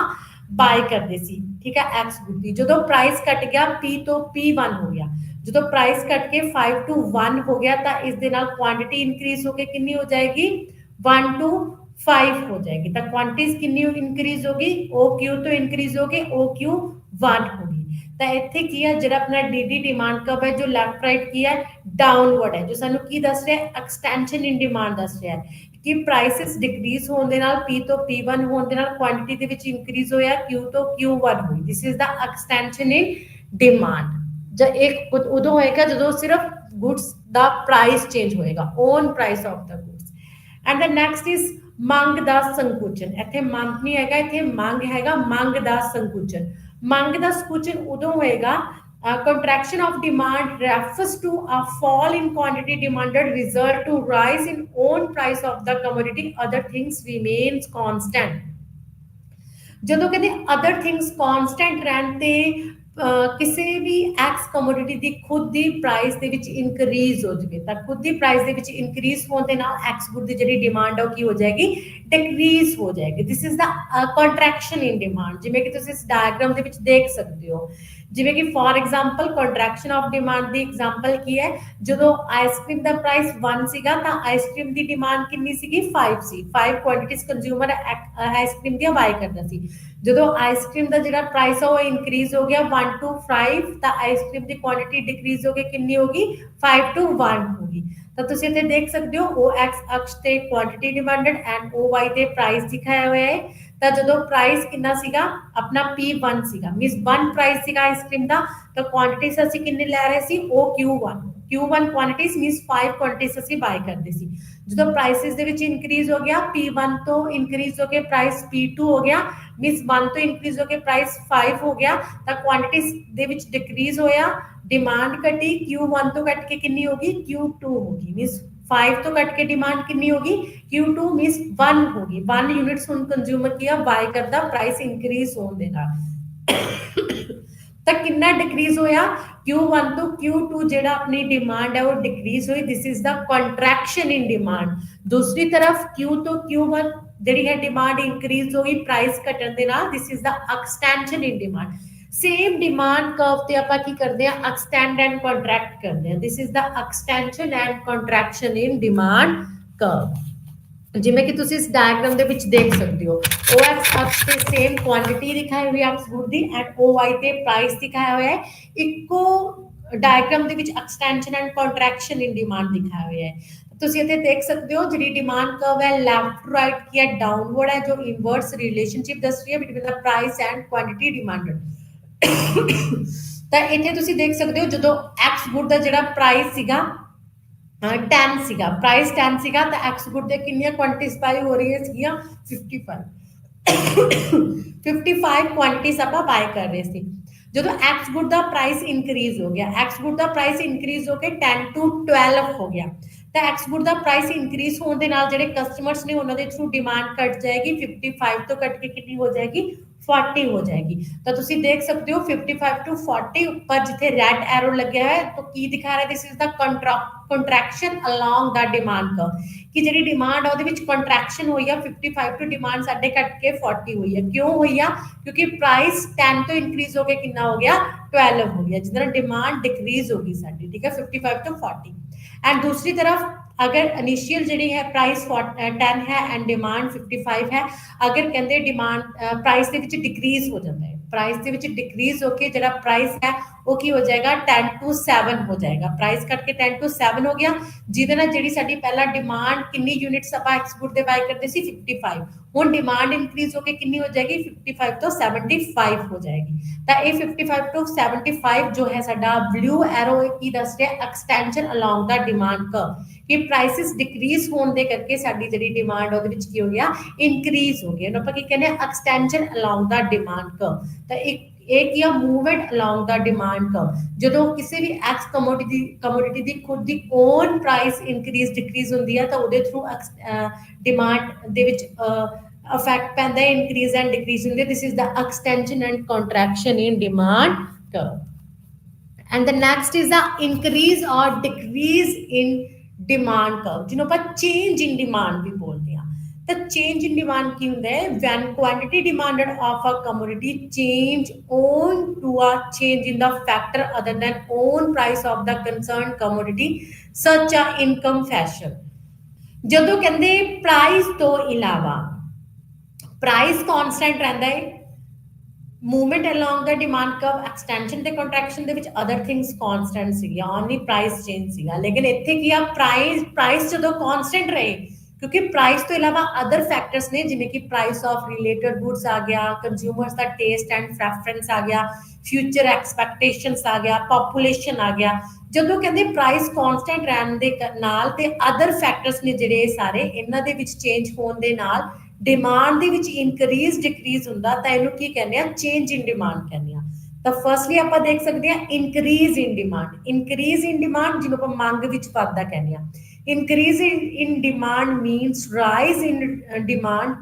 बाय करदे सी, ठीक है, एक्स गुड दी। जो प्राइस कट गया P तो P1 हो गया, जो प्राइस कट के 5 to 1 हो गया तो इस दे नाल क्वांटिटी इंक्रीज होके कितनी हो जाएगी 1 to 5 हो जाएगी। तो क्वांटिटीज कितनी इंक्रीज होगी, ओ क्यू तो इंक्रीज होगी, ओ क्यू 1 होगी। तो इत्थे की है जो अपना डी डिमांड कर्व है जो लैफ्ट राइट की है डाउनवर्ड है, जो सानू की दस रहा है एक्सटेंशन इन डिमांड दस रहा है कि प्राइसेस डिक्रीज होने दे नाल पी तो P1 होने दे नाल क्वांटिटी दे विच इंक्रीज होया, क्यू तो Q1 हुई। This is the extension in demand. जब एक उदों होएगा जो सिर्फ गुड्स दा प्राइस चेंज होएगा, own price of the goods. And the next is ਮੰਗ ਦਾ ਸੰਕੁਚਨ। ਇੱਥੇ ਮੰਗ ਨਹੀਂ ਹੈਗਾ, ਇੱਥੇ ਮੰਗ ਹੈਗਾ, ਮੰਗ ਦਾ ਸੰਕੁਚਨ। ਮੰਗ ਦਾ ਸੰਕੁਚਨ ਉਦੋਂ ਹੋਏਗਾ contraction of demand refers to a fall in quantity demanded result to rise in own price of the commodity, other things remains constant। ਜਦੋਂ ਕਹਿੰਦੇ ਅਦਰ ਥਿੰਗਸ ਕਾਂਸਟੈਂਟ ਰਹਿਣ ਤੇ ਕਿਸੇ ਵੀ ਐਕਸ ਕਮੋਡਿਟੀ ਦੀ ਖੁਦ ਦੀ ਪ੍ਰਾਈਸ ਦੇ ਵਿੱਚ ਇਨਕਰੀਜ਼ ਹੋ ਜਾਵੇ ਤਾਂ ਖੁਦ ਦੀ ਪ੍ਰਾਈਸ ਦੇ ਵਿੱਚ ਇਨਕਰੀਜ਼ ਹੋਣ ਦੇ ਨਾਲ ਐਕਸ ਗੁੱਡ ਦੀ ਜਿਹੜੀ ਡਿਮਾਂਡ ਆ ਉਹ ਕੀ ਹੋ ਜਾਏਗੀ, ਡਿਕਰੀਜ਼ ਹੋ ਜਾਏਗੀ। ਦਿਸ is the contraction in demand. ਜਿਵੇਂ ਕਿ ਤੁਸੀਂ ਇਸ ਡਾਇਗਰਾਮ ਦੇ ਵਿੱਚ ਦੇਖ ਸਕਦੇ ਹੋ, ਜਿਵੇਂ ਕਿ for example contraction of demand the example ਕੀ ਹੈ, ਜਦੋਂ ਆਈਸਕ੍ਰੀਮ ਦਾ ਪ੍ਰਾਈਸ 1 ਸੀਗਾ ਤਾਂ ਆਈਸਕ੍ਰੀਮ ਦੀ ਡਿਮਾਂਡ ਕਿੰਨੀ ਸੀਗੀ, 5 ਸੀ। 5 ਕੁਆਂਟੀਟੀਜ਼ ਕੰਜ਼ਿਊਮਰ ਆਈਸਕ੍ਰੀਮ ਦੀਆਂ ਬਾਈ ਕਰਦਾ ਸੀ। ਜਦੋਂ ਆਈਸਕ੍ਰੀਮ ਦਾ ਜਿਹੜਾ ਪ੍ਰਾਈਸ ਆ ਉਹ ਇਨਕਰੀਜ਼ ਹੋ ਗਿਆ 1 to 5 ਤਾਂ ਆਈਸਕ੍ਰੀਮ ਦੀ ਕੁਆਂਟੀਟੀ ਡਿਕਰੀਜ਼ ਹੋ ਕੇ ਕਿੰਨੀ ਹੋ ਗਈ, 5 to 1 ਹੋ ਗਈ। ਤਾਂ ਤੁਸੀਂ ਇੱਥੇ ਦੇਖ ਸਕਦੇ ਹੋ ਉਹ ਐਕਸ ਅਕਸ਼ ਤੇ ਕੁਆਂਟੀਟੀ ਡਿਮਾਂਡਡ ਐਂਡ ਉਹ ਵਾਈ ਤੇ ਪ੍ਰਾਈਸ ਦਿਖਾਇਆ ਹੋਇਆ ਹੈ। ਤਾਂ ਜਦੋਂ ਪ੍ਰਾਈਸ ਕਿੰਨਾ ਸੀਗਾ ਆਪਣਾ P1 ਸੀਗਾ, ਮੀਨਸ 1 ਪ੍ਰਾਈਸ ਸੀਗਾ ਆਈਸਕ੍ਰੀਮ ਦਾ, ਤਾਂ ਕੁਆਂਟੀਟੀਜ਼ ਅਸੀਂ ਕਿੰਨੇ ਲੈ ਰਹੇ ਸੀ, ਉਹ Q1 ਕੁਆਂਟੀਟੀਜ਼ ਮੀਨਸ 5 ਕੁਆਂਟੀਟੀਜ਼ ਅਸੀਂ ਬਾਈ ਕਰਦੇ ਸੀ। ਜਦੋਂ ਪ੍ਰਾਈਸਿਸ ਦੇ ਵਿੱਚ ਇਨਕਰੀਜ਼ ਹੋ ਗਿਆ P1 ਤੋਂ ਇਨਕਰੀਜ਼ ਹੋ ਕੇ ਪ੍ਰਾਈਸ P2 ਹੋ ਗਿਆ, ਮੀਨਸ 1 ਤੋਂ ਇਨਕਰੀਜ਼ ਹੋ ਕੇ ਪ੍ਰਾਈਸ 5 ਹੋ ਗਿਆ, ਤਾਂ ਕੁਆਂਟੀਟੀਜ਼ ਦੇ ਵਿੱਚ ਡਿਕਰੀਜ਼ ਹੋਇਆ, डिमांड घटी, Q1 तो घट के कितनी होगी, Q2 होगी। मींस 5 तो घट के डिमांड कितनी होगी, Q2 मींस 1 होगी। 1 यूनिट्स उन कंज्यूमर किया बाय करदा प्राइस इंक्रीज होने दे नाल ਤਾਂ ਕਿੰਨਾ ਡਿਕਰੀਜ਼ ਹੋਇਆ, Q1 ਤੋਂ Q2 ਜਿਹੜਾ ਆਪਣੀ ਡਿਮਾਂਡ ਹੈ ਉਹ ਡਿਕਰੀਜ਼ ਹੋਈ। ਦਿਸ is the contraction in demand. ਦੂਸਰੀ ਤਰਫ Q ਤੋਂ Q1 ਜਿਹੜੀ ਹੈ ਡਿਮਾਂਡ ਇੰਕਰੀਜ਼ ਹੋਈ ਪ੍ਰਾਈਸ ਘਟਣ ਦੇ ਨਾਲ। ਦਿਸ is the extension in demand. Same demand curve ਤੇ ਆਪਾਂ ਕੀ ਕਰਦੇ ਆ, ਐਕਸਟੈਂਡ ਐਂਡ ਕੰਟਰੈਕਟ ਕਰਦੇ ਆ। ਦਿਸ is the extension and contraction in demand curve. ਜਿਵੇਂ ਕਿ ਤੁਸੀਂ ਇਸ ਡਾਇਗਰਾਮ ਦੇ ਵਿੱਚ ਦੇਖ ਸਕਦੇ ਹੋ, ਉਹ ਐਕਸ ਅਕਸ਼ ਤੇ ਸੇਮ ਕੁਆਂਟੀਟੀ ਦਿਖਾਈ ਹੋਈ ਹੈ ਐਕਸ ਗੁੱਡ ਦੀ, ਐਂਡ ਉਹ ਵਾਈ ਤੇ ਪ੍ਰਾਈਸ ਦਿਖਾਇਆ ਹੋਇਆ ਹੈ। ਇੱਕੋ ਡਾਇਗਰਾਮ ਦੇ ਵਿੱਚ extension and contraction in demand ਦਿਖਾਇਆ ਹੋਇਆ ਹੈ। ਤੁਸੀਂ ਇੱਥੇ ਦੇਖ ਸਕਦੇ ਹੋ ਜਿਹੜੀ ਡਿਮਾਂਡ ਕਰਵ ਹੈ ਲੈਫਟ ਰਾਈਟ ਕੀ ਹੈ, ਡਾਊਨਵਰਡ ਹੈ, ਜੋ ਇਨਵਰਸ ਰਿਲੇਸ਼ਨਸ਼ਿਪ ਦੱਸ ਰਹੀ ਹੈ between the price and quantity demanded. ਤਾਂ ਇੱਥੇ ਤੁਸੀਂ ਦੇਖ ਸਕਦੇ ਹੋ ਜਦੋਂ ਐਕਸ ਗੁੱਡ ਦਾ ਜਿਹੜਾ ਪ੍ਰਾਈਸ ਸੀਗਾ 10 ਸੀਗਾ, ਪ੍ਰਾਈਸ 10 ਸੀਗਾ ਤਾਂ ਐਕਸ ਗੁੱਡ ਦੇ ਕਿੰਨੀਆਂ ਕੁਆਂਟੀਟੀਜ਼ ਬਾਈ ਹੋ ਰਹੀਆਂ ਸੀਗੀਆਂ 55 ਕੁਆਂਟੀਟੀਜ਼ ਆਪਾਂ ਬਾਈ ਕਰ ਰਹੇ ਸੀ। ਜਦੋਂ ਐਕਸ ਗੁੱਡ ਦਾ ਪ੍ਰਾਈਸ ਇਨਕਰੀਜ਼ ਹੋ ਗਿਆ, ਐਕਸ ਗੁੱਡ ਦਾ ਪ੍ਰਾਈਸ ਇਨਕਰੀਜ਼ ਹੋ ਕੇ 10 to 12 ਹੋ ਗਿਆ, ਤਾਂ ਐਕਸ ਗੁੱਡ ਦਾ ਪ੍ਰਾਈਸ ਇਨਕਰੀਜ਼ ਹੋਣ ਦੇ ਨਾਲ ਜਿਹੜੇ ਕਸਟਮਰਸ ਨੇ ਉਹਨਾਂ ਦੇ ਥਰੂ ਡਿਮਾਂਡ ਘਟ ਜਾਏਗੀ। 55 ਤੋਂ ਘਟ ਕੇ ਕਿੰਨੀ ਹੋ ਜਾਏਗੀ, 40 ਹੋ ਜਾएगी। तो ਤੁਸੀਂ ਦੇਖ ਸਕਦੇ ਹੋ 55 to 40 ਉੱਪਰ ਜਿੱਥੇ ਰੈਡ ਐਰੋ ਲੱਗਿਆ ਹੈ ਤਾਂ ਕੀ ਦਿਖਾ ਰਿਹਾ, ਦਿਸ is the contraction along the demand curve, ਕਿ ਜਿਹੜੀ ਡਿਮਾਂਡ ਆ ਉਹਦੇ ਵਿੱਚ ਕੰਟਰੈਕਸ਼ਨ ਹੋਈ ਆ 55 ਤੋਂ ਡਿਮਾਂਡ ਸਾਡੇ ਘਟ ਕੇ 40 ਹੋਈ ਆ। ਕਿਉਂ ਹੋਈ ਆ, ਕਿਉਂਕਿ ਪ੍ਰਾਈਸ 10 ਤੋਂ ਇਨਕਰੀਜ਼ ਹੋ ਕੇ ਕਿੰਨਾ ਹੋ ਗਿਆ, 12 ਹੋ ਗਿਆ, ਜਿਹਦੇ ਨਾਲ ਡਿਮਾਂਡ ਡਿਕਰੀਜ਼ ਹੋ ਗਈ ਸਾਡੀ, ਠੀਕ ਹੈ 55 ਤੋਂ 40। ਐਂਡ ਦੂਸਰੀ ਤਰਫ अगर इनिशियल जी है प्राइस 10 है एंड डिमांड 55 है, अगर कहते डिमांड प्राइस के डिक्रीज हो जाता है, प्राइस के डिक्रीज होके जो प्राइस है वो की हो जाएगा 10 to 7 हो जाएगा। प्राइस कट के 10 to 7 हो गया, जिहदे नाल जिहड़ी साडी पहला डिमांड कितनी यूनिट्स आपां एक्सपोर्ट दे बाय करते सी 55, हुण डिमांड इंक्रीज होके कितनी हो जाएगी 55 तो 75 हो जाएगी। तो ये 55 to 75 जो है साडा ब्लू एरो की दस रहा extension along the demand curve, कि प्राइसिस डिक्रीज होने दे करके साडी जिहड़ी डिमांड ਉਹਦੇ ਵਿੱਚ ਕੀ ਹੋ ਗਿਆ, ਇਨਕਰੀਜ਼ ਹੋ ਗਿਆ। ਆਪਾਂ ਕੀ ਕਹਿੰਦੇ ਆ, ਐਕਸਟੈਂਸ਼ਨ ਅਲੋਂਗ ਦਾ ਡਿਮਾਂਡ ਕਰਵ। ਤਾਂ ਇਹ ਕੀ ਆ, ਮੂਵਮੈਂਟ ਅਲੋਂਗ ਦਾ ਡਿਮਾਂਡ ਕਰਵ। ਜਦੋਂ ਕਿਸੇ ਵੀ ਐਕਸ ਕਮੋਡਿਟੀ ਦੀ ਖੁਦ ਦੀ ਓਨ ਪ੍ਰਾਈਸ ਇਨਕਰੀਜ਼ ਡਿਕਰੀਜ਼ ਹੁੰਦੀ ਹੈ ਤਾਂ ਉਹਦੇ ਥਰੂ ਡਿਮਾਂਡ ਦੇ ਵਿੱਚ ਇਫੈਕਟ ਪੈਂਦਾ ਹੈ, ਇਨਕਰੀਜ਼ ਐਂਡ ਡਿਕਰੀਜ਼ ਹੁੰਦੀ ਹੈ। ਦਿਸ is the extension and contraction in demand curve. And the next is the increase ਔਰ ਡਿਕਰੀਜ਼ ਇਨ डिमांड कर्व, जिन्हों पर चेंज इन डिमांड भी बोलते हैं। तो चेंज इन डिमांड की होंगे when quantity demanded of a commodity change owing to a change in the factor other than own price of the concern commodity such a income fashion. ਜਦੋਂ ਕਹਿੰਦੇ ਪ੍ਰਾਈਸ ਤੋਂ ਇਲਾਵਾ ਪ੍ਰਾਈਸ ਕਾਂਸਟੈਂਟ ਰਹਿੰਦਾ ਹੈ, movement along the demand curve extension ਤੇ contraction ਦੇ ਵਿੱਚ other things constant ਸੀਗੀਆਂ, only price change ਸੀਗਾ। ਲੇਕਿਨ ਇੱਥੇ ਕੀ ਆ, ਪ੍ਰਾਈਸ ਜਦੋਂ constant ਰਹੇ, ਕਿਉਂਕਿ ਪ੍ਰਾਈਸ ਤੋਂ ਇਲਾਵਾ ਅਦਰ ਫੈਕਟਰਸ ਨੇ, ਜਿਵੇਂ ਕਿ ਪ੍ਰਾਈਸ ਆਫ ਰਿਲੇਟਡ ਗੁੱਡਸ ਆ ਗਿਆ, ਕੰਜ਼ਿਊਮਰਸ ਦਾ ਟੇਸਟ ਐਂਡ ਪ੍ਰੈਫਰੈਂਸ ਆ ਗਿਆ, ਫਿਊਚਰ ਐਕਸਪੈਕਟੇਸ਼ਨਸ ਆ ਗਿਆ, ਪੋਪੂਲੇਸ਼ਨ ਆ ਗਿਆ। ਜਦੋਂ ਕਹਿੰਦੇ ਪ੍ਰਾਈਸ ਕਾਂਸਟੈਂਟ ਰਹਿਣ ਦੇ ਨਾਲ ਤੇ ਅਦਰ ਫੈਕਟਰਸ ਨੇ ਜਿਹੜੇ ਸਾਰੇ, ਇਹਨਾਂ ਦੇ ਵਿੱਚ ਚੇਂਜ ਹੋਣ ਦੇ ਨਾਲ डिमांड ਦੇ ਵਿੱਚ ਇਨਕਰੀਜ਼ ਡਿਕਰੀਜ਼ ਹੁੰਦਾ, ਤਾਂ ਇਹਨੂੰ ਕੀ ਕਹਿੰਦੇ ਆ, ਚੇਂਜ ਇਨ ਡਿਮਾਂਡ ਕਹਿੰਦੇ ਆ। ਤਾਂ ਫਰਸਟਲੀ ਆਪਾਂ ਦੇਖ ਸਕਦੇ ਆ increase in demand. Increase in demand ਜਿਹਨੂੰ ਆਪਾਂ ਮੰਗ ਵਿੱਚ ਵਾਧਾ ਕਹਿੰਦੇ ਆ। Increase in demand means rise in demand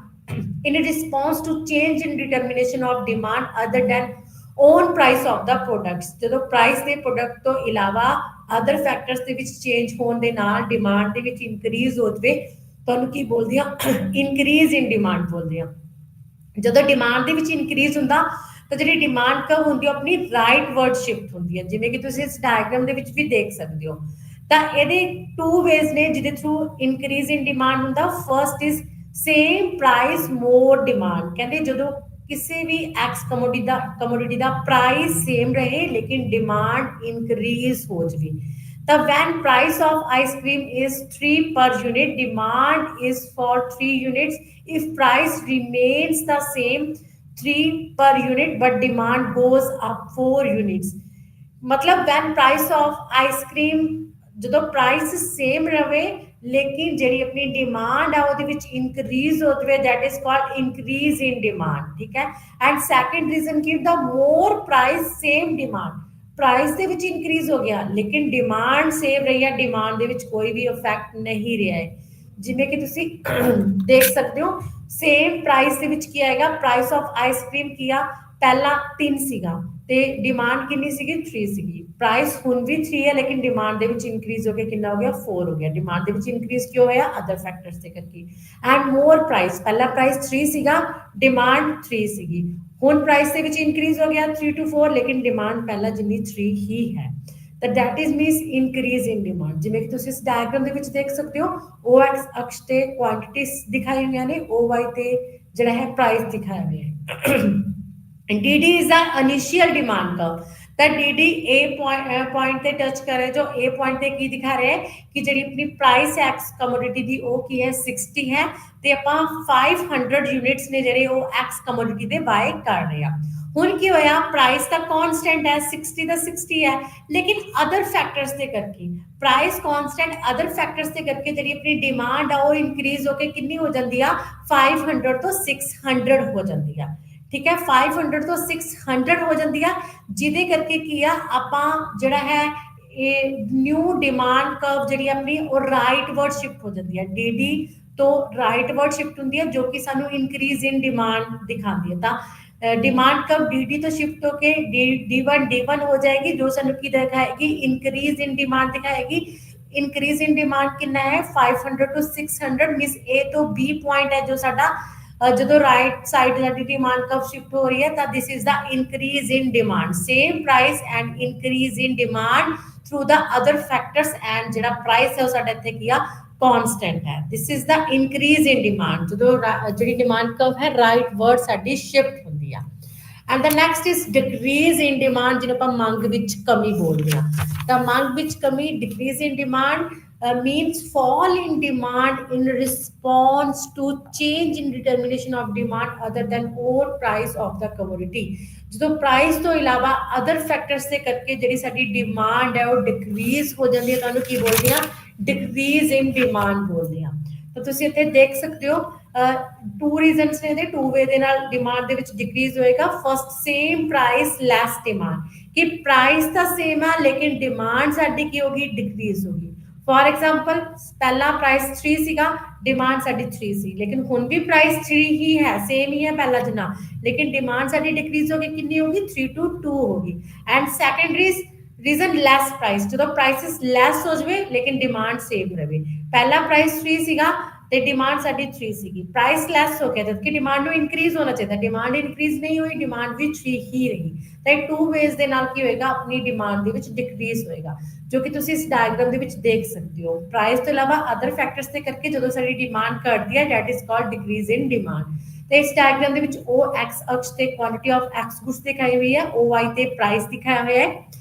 in response to change in determination of demand other than own price of the products। ਜਦੋਂ ਪ੍ਰਾਈਸ ਦੇ ਪ੍ਰੋਡਕਟ ਤੋਂ ਇਲਾਵਾ ਅਦਰ ਫੈਕਟਰਸ ਦੇ ਵਿੱਚ ਚੇਂਜ ਹੋਣ ਦੇ ਨਾਲ ਡਿਮਾਂਡ ਦੇ ਵਿੱਚ ਇਨਕਰੀਜ਼ ਹੋ ਜਾਵੇ, ਤੁਹਾਨੂੰ ਕੀ ਬੋਲਦੇ ਆ, ਇਨਕਰੀਜ਼ ਇਨ ਡਿਮਾਂਡ ਬੋਲਦੇ ਆ। ਜਦੋਂ ਡਿਮਾਂਡ ਦੇ ਵਿੱਚ ਇਨਕਰੀਜ਼ ਹੁੰਦਾ ਤਾਂ ਜਿਹੜੀ ਡਿਮਾਂਡ ਕਰਵ ਹੁੰਦੀ ਹੈ ਆਪਣੀ ਰਾਈਟਵਰਡ ਸ਼ਿਫਟ ਹੁੰਦੀ ਹੈ, ਜਿਵੇਂ ਕਿ ਤੁਸੀਂ ਇਸ ਡਾਇਗਰਾਮ ਦੇ ਵਿੱਚ ਵੀ ਦੇਖ ਸਕਦੇ ਹੋ। ਤਾਂ ਇਹਦੇ ਟੂ ਵੇਜ਼ ਨੇ ਜਿਹਦੇ ਥਰੂ ਇਨਕਰੀਜ਼ ਇਨ ਡਿਮਾਂਡ ਹੁੰਦਾ। First is same price more demand. ਕਹਿੰਦੇ ਜਦੋਂ ਕਿਸੇ ਵੀ ਐਕਸ ਕਮੋਡਿਟੀ ਦਾ ਪ੍ਰਾਈਸ ਸੇਮ ਰਹੇ ਲੇਕਿਨ ਡਿਮਾਂਡ ਇਨਕਰੀਜ਼ ਹੋ ਜਾਵੇ, the when price of ice cream is 3 per unit, demand is for 3 units। if price remains the same 3 per unit but demand goes up 4 units, मतलब when price of ice cream ਜਦੋਂ ਪ੍ਰਾਈਸ ਸੇਮ ਰਵੇ ਲੇਕਿਨ ਜਿਹੜੀ ਆਪਣੀ ਡਿਮਾਂਡ ਆ ਉਹਦੇ ਵਿੱਚ ਇਨਕਰੀਜ਼ ਹੋ ਜਾਵੇ, that is called increase in demand। ਠੀਕ ਹੈ। And second reason Ki the, more price same demand. Price ਦੇ ਵਿੱਚ ਇਨਕਰੀਜ਼ ਹੋ ਗਿਆ ਲੇਕਿਨ ਡਿਮਾਂਡ ਸੇਮ ਰਹੀ ਹੈ, ਡਿਮਾਂਡ ਦੇ ਵਿੱਚ ਕੋਈ ਵੀ ਇਫੈਕਟ ਨਹੀਂ ਰਿਹਾ ਹੈ। ਜਿਵੇਂ ਕਿ ਤੁਸੀਂ ਦੇਖ ਸਕਦੇ ਹੋ ਸੇਮ ਪ੍ਰਾਈਸ ਦੇ ਵਿੱਚ ਕੀ ਆਏਗਾ, ਪ੍ਰਾਈਸ ਆਫ ਆਈਸਕ੍ਰੀਮ ਕੀ ਆ, ਪਹਿਲਾਂ 3 ਸੀਗਾ ਤੇ ਡਿਮਾਂਡ ਕਿੰਨੀ ਸੀਗੀ, 3 ਸੀਗੀ। ਪ੍ਰਾਈਸ ਹੁਣ ਵੀ 3 ਹੈ ਲੇਕਿਨ ਡਿਮਾਂਡ ਦੇ ਵਿੱਚ ਇਨਕਰੀਜ਼ ਹੋ ਕੇ ਕਿੰਨਾ ਹੋ ਗਿਆ, 4 ਹੋ ਗਿਆ। ਡਿਮਾਂਡ ਦੇ ਵਿੱਚ ਇਨਕਰੀਜ਼ ਕਿਉਂ ਹੋਇਆ, ਅਦਰ ਫੈਕਟਰਸ ਦੇ ਕਰਕੇ। ਐਂਡ ਮੋਰ ਪ੍ਰਾਈਸ, ਪਹਿਲਾ ਪ੍ਰਾਈਸ 3 ਸੀਗਾ, ਡਿਮਾਂਡ 3 ਸੀਗੀ, ਹੁਣ ਪ੍ਰਾਈਸ ਦੇ ਵਿੱਚ ਇਨਕਰੀਜ਼ ਹੋ ਗਿਆ 3 to 4 ਲੇਕਿਨ ਡਿਮਾਂਡ ਪਹਿਲਾਂ ਜਿੰਨੀ 3 ਹੀ ਹੈ। ਤਾਂ that is means increase in demand. ਜਿਵੇਂ ਕਿ ਤੁਸੀਂ ਇਸ ਡਾਇਗਰਾਮ ਦੇ ਵਿੱਚ ਦੇਖ ਸਕਦੇ ਹੋ, ਓ ਐਕਸ ਅਕਸ਼ ਤੇ ਕੁਆਂਟੀਟੀਜ਼ ਦਿਖਾਈ ਹੋਈਆਂ ਨੇ, ਓ ਵਾਈ ਤੇ ਜਿਹੜਾ ਹੈ ਪ੍ਰਾਈਸ ਦਿਖਾਇਆ ਹੋਇਆ ਹੈ। D is the initial demand curve. ਤਾਂ डी ए ਪੁਆਇੰਟ ਤੇ ਟੱਚ ਕਰ ਰਿਹਾ, ਜੋ ए ਪੁਆਇੰਟ ਤੇ ਕੀ ਦਿਖਾ ਰਿਹਾ ਹੈ ਕਿ ਜਿਹੜੀ ਆਪਣੀ ਪ੍ਰਾਈਸ ਐਕਸ ਕਮੋਡਿਟੀ ਦੀ ਉਹ ਕੀ ਹੈ, 60 ਹੈ ਤੇ ਆਪਾਂ 500 ਯੂਨਿਟਸ ਨੇ ਜਿਹੜੇ ਉਹ ਐਕਸ ਕਮੋਡਿਟੀ ਦੇ ਬਾਏ ਕਰ ਰਹੇ ਆ। ਹੁਣ ਕੀ ਹੋਇਆ, ਪ੍ਰਾਈਸ ਤਾਂ ਕਾਂਸਟੈਂਟ ਹੈ, 60 ਦਾ 60 ਹੈ ਲੇਕਿਨ ਅਦਰ ਫੈਕਟਰਸ ਦੇ ਕਰਕੇ ਪ੍ਰਾਈਸ ਕਾਂਸਟੈਂਟ, ਅਦਰ ਫੈਕਟਰਸ ਦੇ ਕਰਕੇ ਜਿਹੜੀ ਆਪਣੀ ਡਿਮਾਂਡ ਆ ਉਹ ਇਨਕਰੀਜ਼ ਹੋ ਕੇ ਕਿੰਨੀ ਹੋ ਜਾਂਦੀ ਆ, 500 ਤੋਂ 600 ਹੋ ਜਾਂਦੀ ਆ। ਠੀਕ ਹੈ, 500 ਤੋਂ 600 ਹੋ ਜਾਂਦੀ ਆ, ਜਿਹਦੇ ਕਰਕੇ ਕੀ ਆ, ਆਪਾਂ ਜਿਹੜਾ ਹੈ ਇਹ ਨਿਊ ਡਿਮਾਂਡ ਕਰਵ ਜਿਹੜੀ ਆਪਣੀ ਉਹ ਰਾਈਟਵਰਡ ਸ਼ਿਫਟ ਹੋ ਜਾਂਦੀ ਹੈ। ਡੀ ਤੋਂ ਰਾਈਟਵਰਡ ਸ਼ਿਫਟ ਹੁੰਦੀ ਹੈ ਜੋ ਕਿ ਸਾਨੂੰ ਇਨਕਰੀਜ਼ ਇਨ ਡਿਮਾਂਡ ਦਿਖਾਉਂਦੀ ਹੈ। ਤਾਂ ਡਿਮਾਂਡ ਕਰਵ ਡੀ ਤੋਂ ਸ਼ਿਫਟ ਹੋ ਕੇ D1 ਹੋ ਜਾਏਗੀ, ਜੋ ਸਾਨੂੰ ਕੀ ਦਿਖਾਏਗੀ, increase in demand ਦਿਖਾਏਗੀ। Increase in demand ਕਿੰਨਾ ਹੈ, 500 ਤੋਂ 600 ਮੀਨਸ A ਤੋਂ B ਪੁਆਇੰਟ ਹੈ ਜੋ ਸਾਡਾ ਜਦੋਂ ਰਾਈਟ ਸਾਈਡ ਸਾਡੀ ਡਿਮਾਂਡ ਕਰਵ ਸ਼ਿਫਟ ਹੋ ਰਹੀ ਹੈ ਤਾਂ ਦਿਸ is the increase in demand. Same price and increase in demand through the other factors and ਜਿਹੜਾ ਪ੍ਰਾਈਸ ਹੈ ਉਹ ਸਾਡਾ ਇੱਥੇ ਕੀ ਆ, ਕਾਂਸਟੈਂਟ ਹੈ। ਦਿਸ is the increase in demand, ਜਦੋਂ ਜਿਹੜੀ ਡਿਮਾਂਡ ਕਰਵ ਹੈ ਰਾਈਟਵਰਡ ਸਾਡੀ ਸ਼ਿਫਟ ਹੁੰਦੀ ਆ। And the next is decrease in demand, ਜਿਹਨੂੰ ਆਪਾਂ ਮੰਗ ਵਿੱਚ ਕਮੀ ਬੋਲਦੇ ਹਾਂ। ਤਾਂ ਮੰਗ ਵਿੱਚ ਕਮੀ, decrease in demand means fall in demand in response to change in determination of demand other than core price of the commodity। ਜਦੋਂ ਪ੍ਰਾਈਸ ਤੋਂ ਇਲਾਵਾ ਅਦਰ ਫੈਕਟਰਸ ਦੇ ਕਰਕੇ ਜਿਹੜੀ ਸਾਡੀ ਡਿਮਾਂਡ ਹੈ ਉਹ ਡਿਕਰੀਜ਼ ਹੋ ਜਾਂਦੀ ਹੈ, ਤੁਹਾਨੂੰ ਕੀ ਬੋਲਦੇ ਆ, ਡਿਕਰੀਜ਼ ਇਨ ਡਿਮਾਂਡ ਬੋਲਦੇ ਆ। ਤਾਂ ਤੁਸੀਂ ਇੱਥੇ ਦੇਖ ਸਕਦੇ ਹੋ ਟੂ ਰੀਜ਼ਨਸ ਨੇ ਇਹਦੇ, ਟੂ ਵੇ ਦੇ ਨਾਲ ਡਿਮਾਂਡ ਦੇ ਵਿੱਚ ਡਿਕਰੀਜ਼ ਹੋਏਗਾ। ਫਸਟ, ਸੇਮ ਪ੍ਰਾਈਸ ਲੈਸ ਡਿਮਾਂਡ, ਕਿ ਪ੍ਰਾਈਸ ਤਾਂ ਸੇਮ ਆ ਲੇਕਿਨ ਡਿਮਾਂਡ ਸਾਡੀ ਕੀ ਹੋਗੀ, ਡਿਕਰੀਜ਼ ਹੋਗੀ। ਫॉर एग्जाम्पल पहला प्राइस 3 सीगा, डिमांड साडी 3 सी, लेकिन हुण भी प्राइस 3 ही है, सेम ही है पहला जिन्ना, लेकिन डिमांड साडी डिक्रीज होगी, कितनी होगी, 3 to 2 होगी। And secondary reason less price, जो प्राइसिस लैस हो जाए लेकिन डिमांड सेम रहे। पहला प्राइस 3 सीगा ਤੇ ਡਿਮਾਂਡ ਸਾਡੀ 3 ਸੀਗੀ, ਪ੍ਰਾइस ਲੈਸ ਹੋ ਗਿਆ ਜਦਕਿ ਡਿਮਾਂਡ ਨੂੰ ਇਨਕਰੀਜ਼ ਹੋਣਾ ਚਾਹੀਦਾ, ਡਿਮਾਂਡ ਇਨਕਰੀਜ਼ ਨਹੀਂ ਹੋਈ, ਡਿਮਾਂਡ ਵੀ 3 ਹੀ ਰਹੀ। ਤਾਂ ਟੂ ਵੇਜ਼ ਦੇ ਨਾਲ ਕੀ ਹੋਏਗਾ, ਆਪਣੀ ਡਿਮਾਂਡ ਦੇ ਵਿੱਚ ਡਿਕਰੀਜ਼ ਹੋਏਗਾ, ਜੋ ਕਿ ਤੁਸੀਂ ਇਸ ਡਾਇਗਰਾਮ ਦੇ ਵਿੱਚ ਦੇਖ ਸਕਦੇ ਹੋ। ਪ੍ਰਾइस ਤੋਂ ਇਲਾਵਾ ਅਦਰ ਫੈਕਟਰਸ ਦੇ ਕਰਕੇ ਜਦੋਂ ਸਾਡੀ ਡਿਮਾਂਡ ਘਟਦੀ ਹੈ that is called decrease in demand. ਤੇ ਇਸ ਡਾਇਗਰਾਮ ਦੇ ਵਿੱਚ ਉਹ ਐਕਸ ਅਕਸ਼ ਤੇ ਕੁਆਂਟੀਟੀ ਆਫ ਐਕਸ ਗੁੱਡਸ ਦਿਖਾਈ ਹੋਈ ਹੈ, ਉਹ ਵਾਈ ਤੇ ਪ੍ਰਾइस ਦਿਖਾਇਆ ਹੋਇਆ ਹੈ।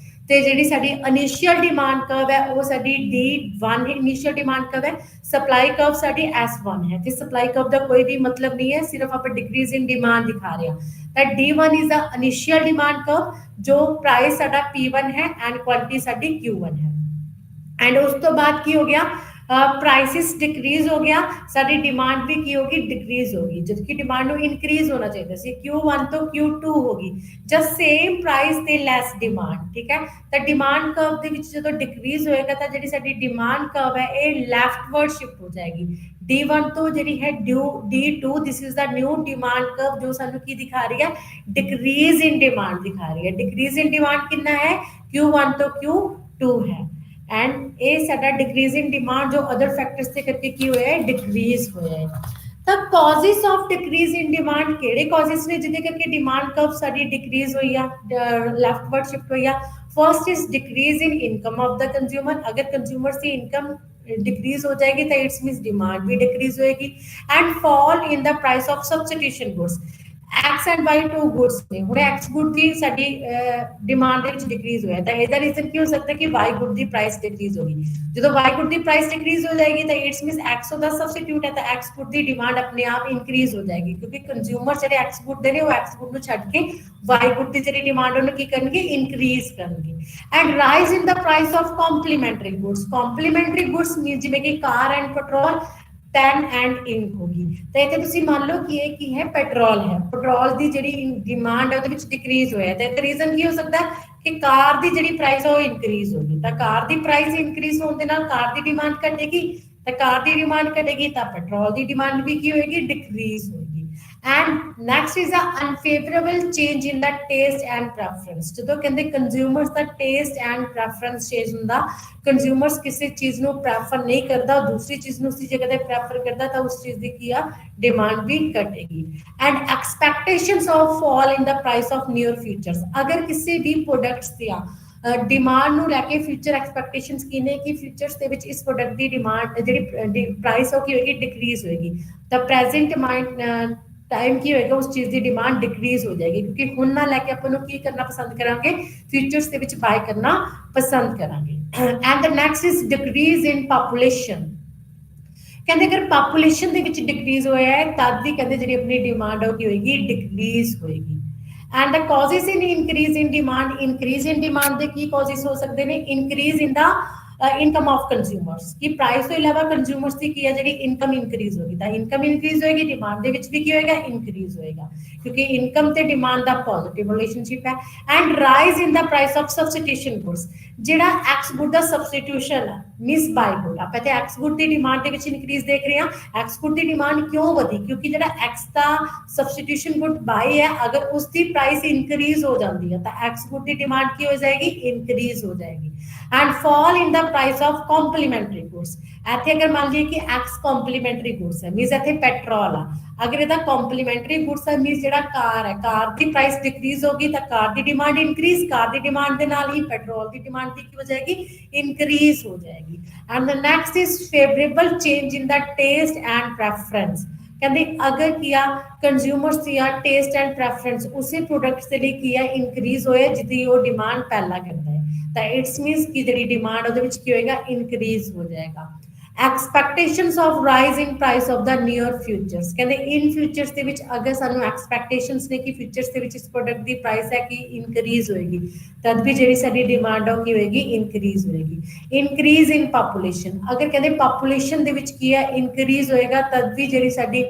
ਤੇ ਜਿਹੜੀ ਸਾਡੀ ਇਨੀਸ਼ੀਅਲ ਡਿਮਾਂਡ ਕਰਵ ਹੈ ਉਹ ਸਾਡੀ D1 ਇਨੀਸ਼ੀਅਲ ਡਿਮਾਂਡ ਕਰਵ ਹੈ, ਸਪਲਾਈ ਕਰਵ ਸਾਡੀ S1 ਹੈ। ਤੇ ਸਪਲਾਈ ਕਰਵ ਦਾ ਕੋਈ ਵੀ ਮਤਲਬ ਨਹੀਂ ਹੈ, ਸਿਰਫ ਆਪਾਂ ਡਿਕਰੀਜ਼ ਇਨ ਡਿਮਾਂਡ ਦਿਖਾ ਰਹੇ ਹਾਂ। ਤਾਂ D1 is a initial demand curve, ਜੋ ਪ੍ਰਾइस ਸਾਡਾ P1 ਹੈ ਐਂਡ ਕੁਆਂਟੀਟੀ ਸਾਡੀ Q1 ਹੈ। एंड उस तो बाद की हो गया प्राइसिस डिक्रीज हो गया, साडी डिमांड भी की होगी डिक्रीज होगी, जबकि डिमांड नु इंक्रीज होना चाहिए सी, Q1 तो Q2 होगी, जस्ट सेम प्राइस ते लेस डिमांड। ठीक है, तो डिमांड कर्व दे विच जदों डिक्रीज होएगा तो जिहड़ी साडी डिमांड कर्व है ये लेफ्टवर्ड शिफ्ट हो जाएगी, D1 तो जिहड़ी है D2, this is the new demand curve जो सानू की दिखा रही है, डिक्रीज इन डिमांड दिखा रही है। डिक्रीज इन डिमांड कितना है, Q1 तो Q2 है, एंड ये साडा डिक्रीज इन डिमांड जो अदर फैक्टर्स से करके की हुआ है डिक्रीज होया है। तो causes of decrease in demand केड़े कॉजेस ने जिदे करके डिमांड कर्व साडी डिक्रीज होई है, लेफ्टवर्ड शिफ्ट होई है। First is decrease in income of the consumer, अगर कंज्यूमर की इनकम डिक्रीज हो जाएगी तो इट्स मींस डिमांड भी डिक्रीज होएगी। And fall in the price of substitution goods, X and Y two goods ने हुण एक्स गुड की साडी डिमांड दे विच डिक्रीज होया, तो इसदा रीजन की हो सकता है कि वाई गुड की प्राइस डिक्रीज होगी। जदों वाई गुड की प्राइस डिक्रीज हो जाएगी तो इट्स मींस एक्स दा सब्स्टिट्यूट है, तो एक्स गुड की डिमांड अपने आप इंक्रीज हो जाएगी, क्योंकि कंज्यूमर जिहड़े एक्स गुड दे ने वो एक्स गुड नूं छड्ड के वाई गुड की जिहड़ी डिमांड उन्हें की करनगे इंक्रीज करनगे। And rise in the price of complementary goods, complementary goods mean जिवें कि car and petrol, pen and ink होगी। तो इत्थे तुसीं मान लो कि ये की है, पेट्रोल है, पेट्रोल की जिहड़ी डिमांड है उहदे विच डिक्रीज होया, तो इत्थे रीजन की हो सकता है कि कार की जिहड़ी प्राइस है वो इंक्रीज होगी, तो कार की प्राइस इंक्रीज होने दे नाल कार की डिमांड घटेगी, तो कार की डिमांड घटेगी तो पेट्रोल की डिमांड भी की होगी, डिक्रीज होगी। And next is a unfavourable change in the taste and preference, जो कहते कंज्यूमर्स का टेस्ट एंड प्रेफरेंस चेंज होंदा, कंज्यूमर्स किसी चीज को प्रेफर नहीं करता, दूसरी चीज को उसी जगह प्रेफर करता, तो उस चीज की क्या डिमांड भी घटेगी। And expectations of fall in the price of near futures, अगर किसी भी प्रोडक्ट्स दिया डिमांड ਨੂੰ ਲੈ ਕੇ फ्यूचर एक्सपेक्टेशंस की ने कि फ्यूचर्स ਦੇ ਵਿੱਚ ਇਸ प्रोडक्ट ਦੀ डिमांड ਜਿਹੜੀ प्राइस हो की होगी डिक्रीज होगी, तो प्रेजेंट माइंड टाइम की होएगा उस चीज की डिमांड डिक्रीज हो जाएगी, क्योंकि हुण ना लैके अपन की करना पसंद करांगे, फ्यूचर्स दे विच बाय करना पसंद करांगे। And the next is decrease in population, कहते अगर पॉपुलेशन दे विच डिक्रीज होया है तद दी कहते जिहड़ी अपनी डिमांड हो की होएगी डिक्रीज होएगी। And the causes in increase in demand, increase in demand दे की कॉजेस हो सकते हैं, increase in the income of consumers की प्राइस तो इलावा कंज्यूमर्स की है जी इनकम इंक्रीज होगी, तो इनकम इंक्रीज होगी डिमांड भी होएगा इंक्रीज होएगा, क्योंकि इनकम ते डिमांड दा पॉजिटिव रिलेशनशिप है। And rise in the price of substitution goods, जिहड़ा एक्स गुड दा सब्स्टिट्यूशन है मिस बाय गुड, आप इत्थे एक्स गुड की डिमांड दे विच इंक्रीज देख रहे हैं। एक्स गुड की डिमांड क्यों वधी, क्योंकि जिहड़ा एक्स दा सब्स्टिट्यूशन गुड बाय है अगर उसकी प्राइस इंक्रीज हो जाती है तो एक्स गुड की डिमांड की हो जाएगी इंक्रीज हो जाएगी। And fall in the price of complementary goods, इत्थे अगर मान लीजिए कि एक्स कॉम्प्लीमेंटरी गुड्स है मींस इत्थे पेट्रोल आ, अगर इहदा कॉम्प्लीमेंटरी गुड्स है मींस जिहड़ा कार है, कार की प्राइस डिक्रीज होगी तो कार की डिमांड इंक्रीज, कार की डिमांड के नाल ही पेट्रोल की डिमांड की हो जाएगी इंक्रीज हो जाएगी। And the next is favourable change in the taste and preference, कहते अगर किया कंज्यूमर्स किया टेस्ट एंड प्रेफरेंस उसी प्रोडक्ट्स के लिए किया इंक्रीज होए जितनी वो डिमांड पहला करता है, तो इट्स मींस की जी डिमांड उहदे विच की होएगा इंक्रीज हो जाएगा। Expectations of rise in price of the near futures, कहते इन फ्यूचर्स के विच अगर सानू एक्सपेक्टेशंस ने कि फ्यूचर्स के विच इस प्रोडक्ट की प्राइस है कि इंक्रीज होएगी, तद भी जी साडी डिमांड हो की होएगी इंक्रीज होएगी। इंक्रीज इन पॉपुलेशन, अगर कहते पॉपुलेशन के विच की है इंक्रीज होएगा तद भी जी साडी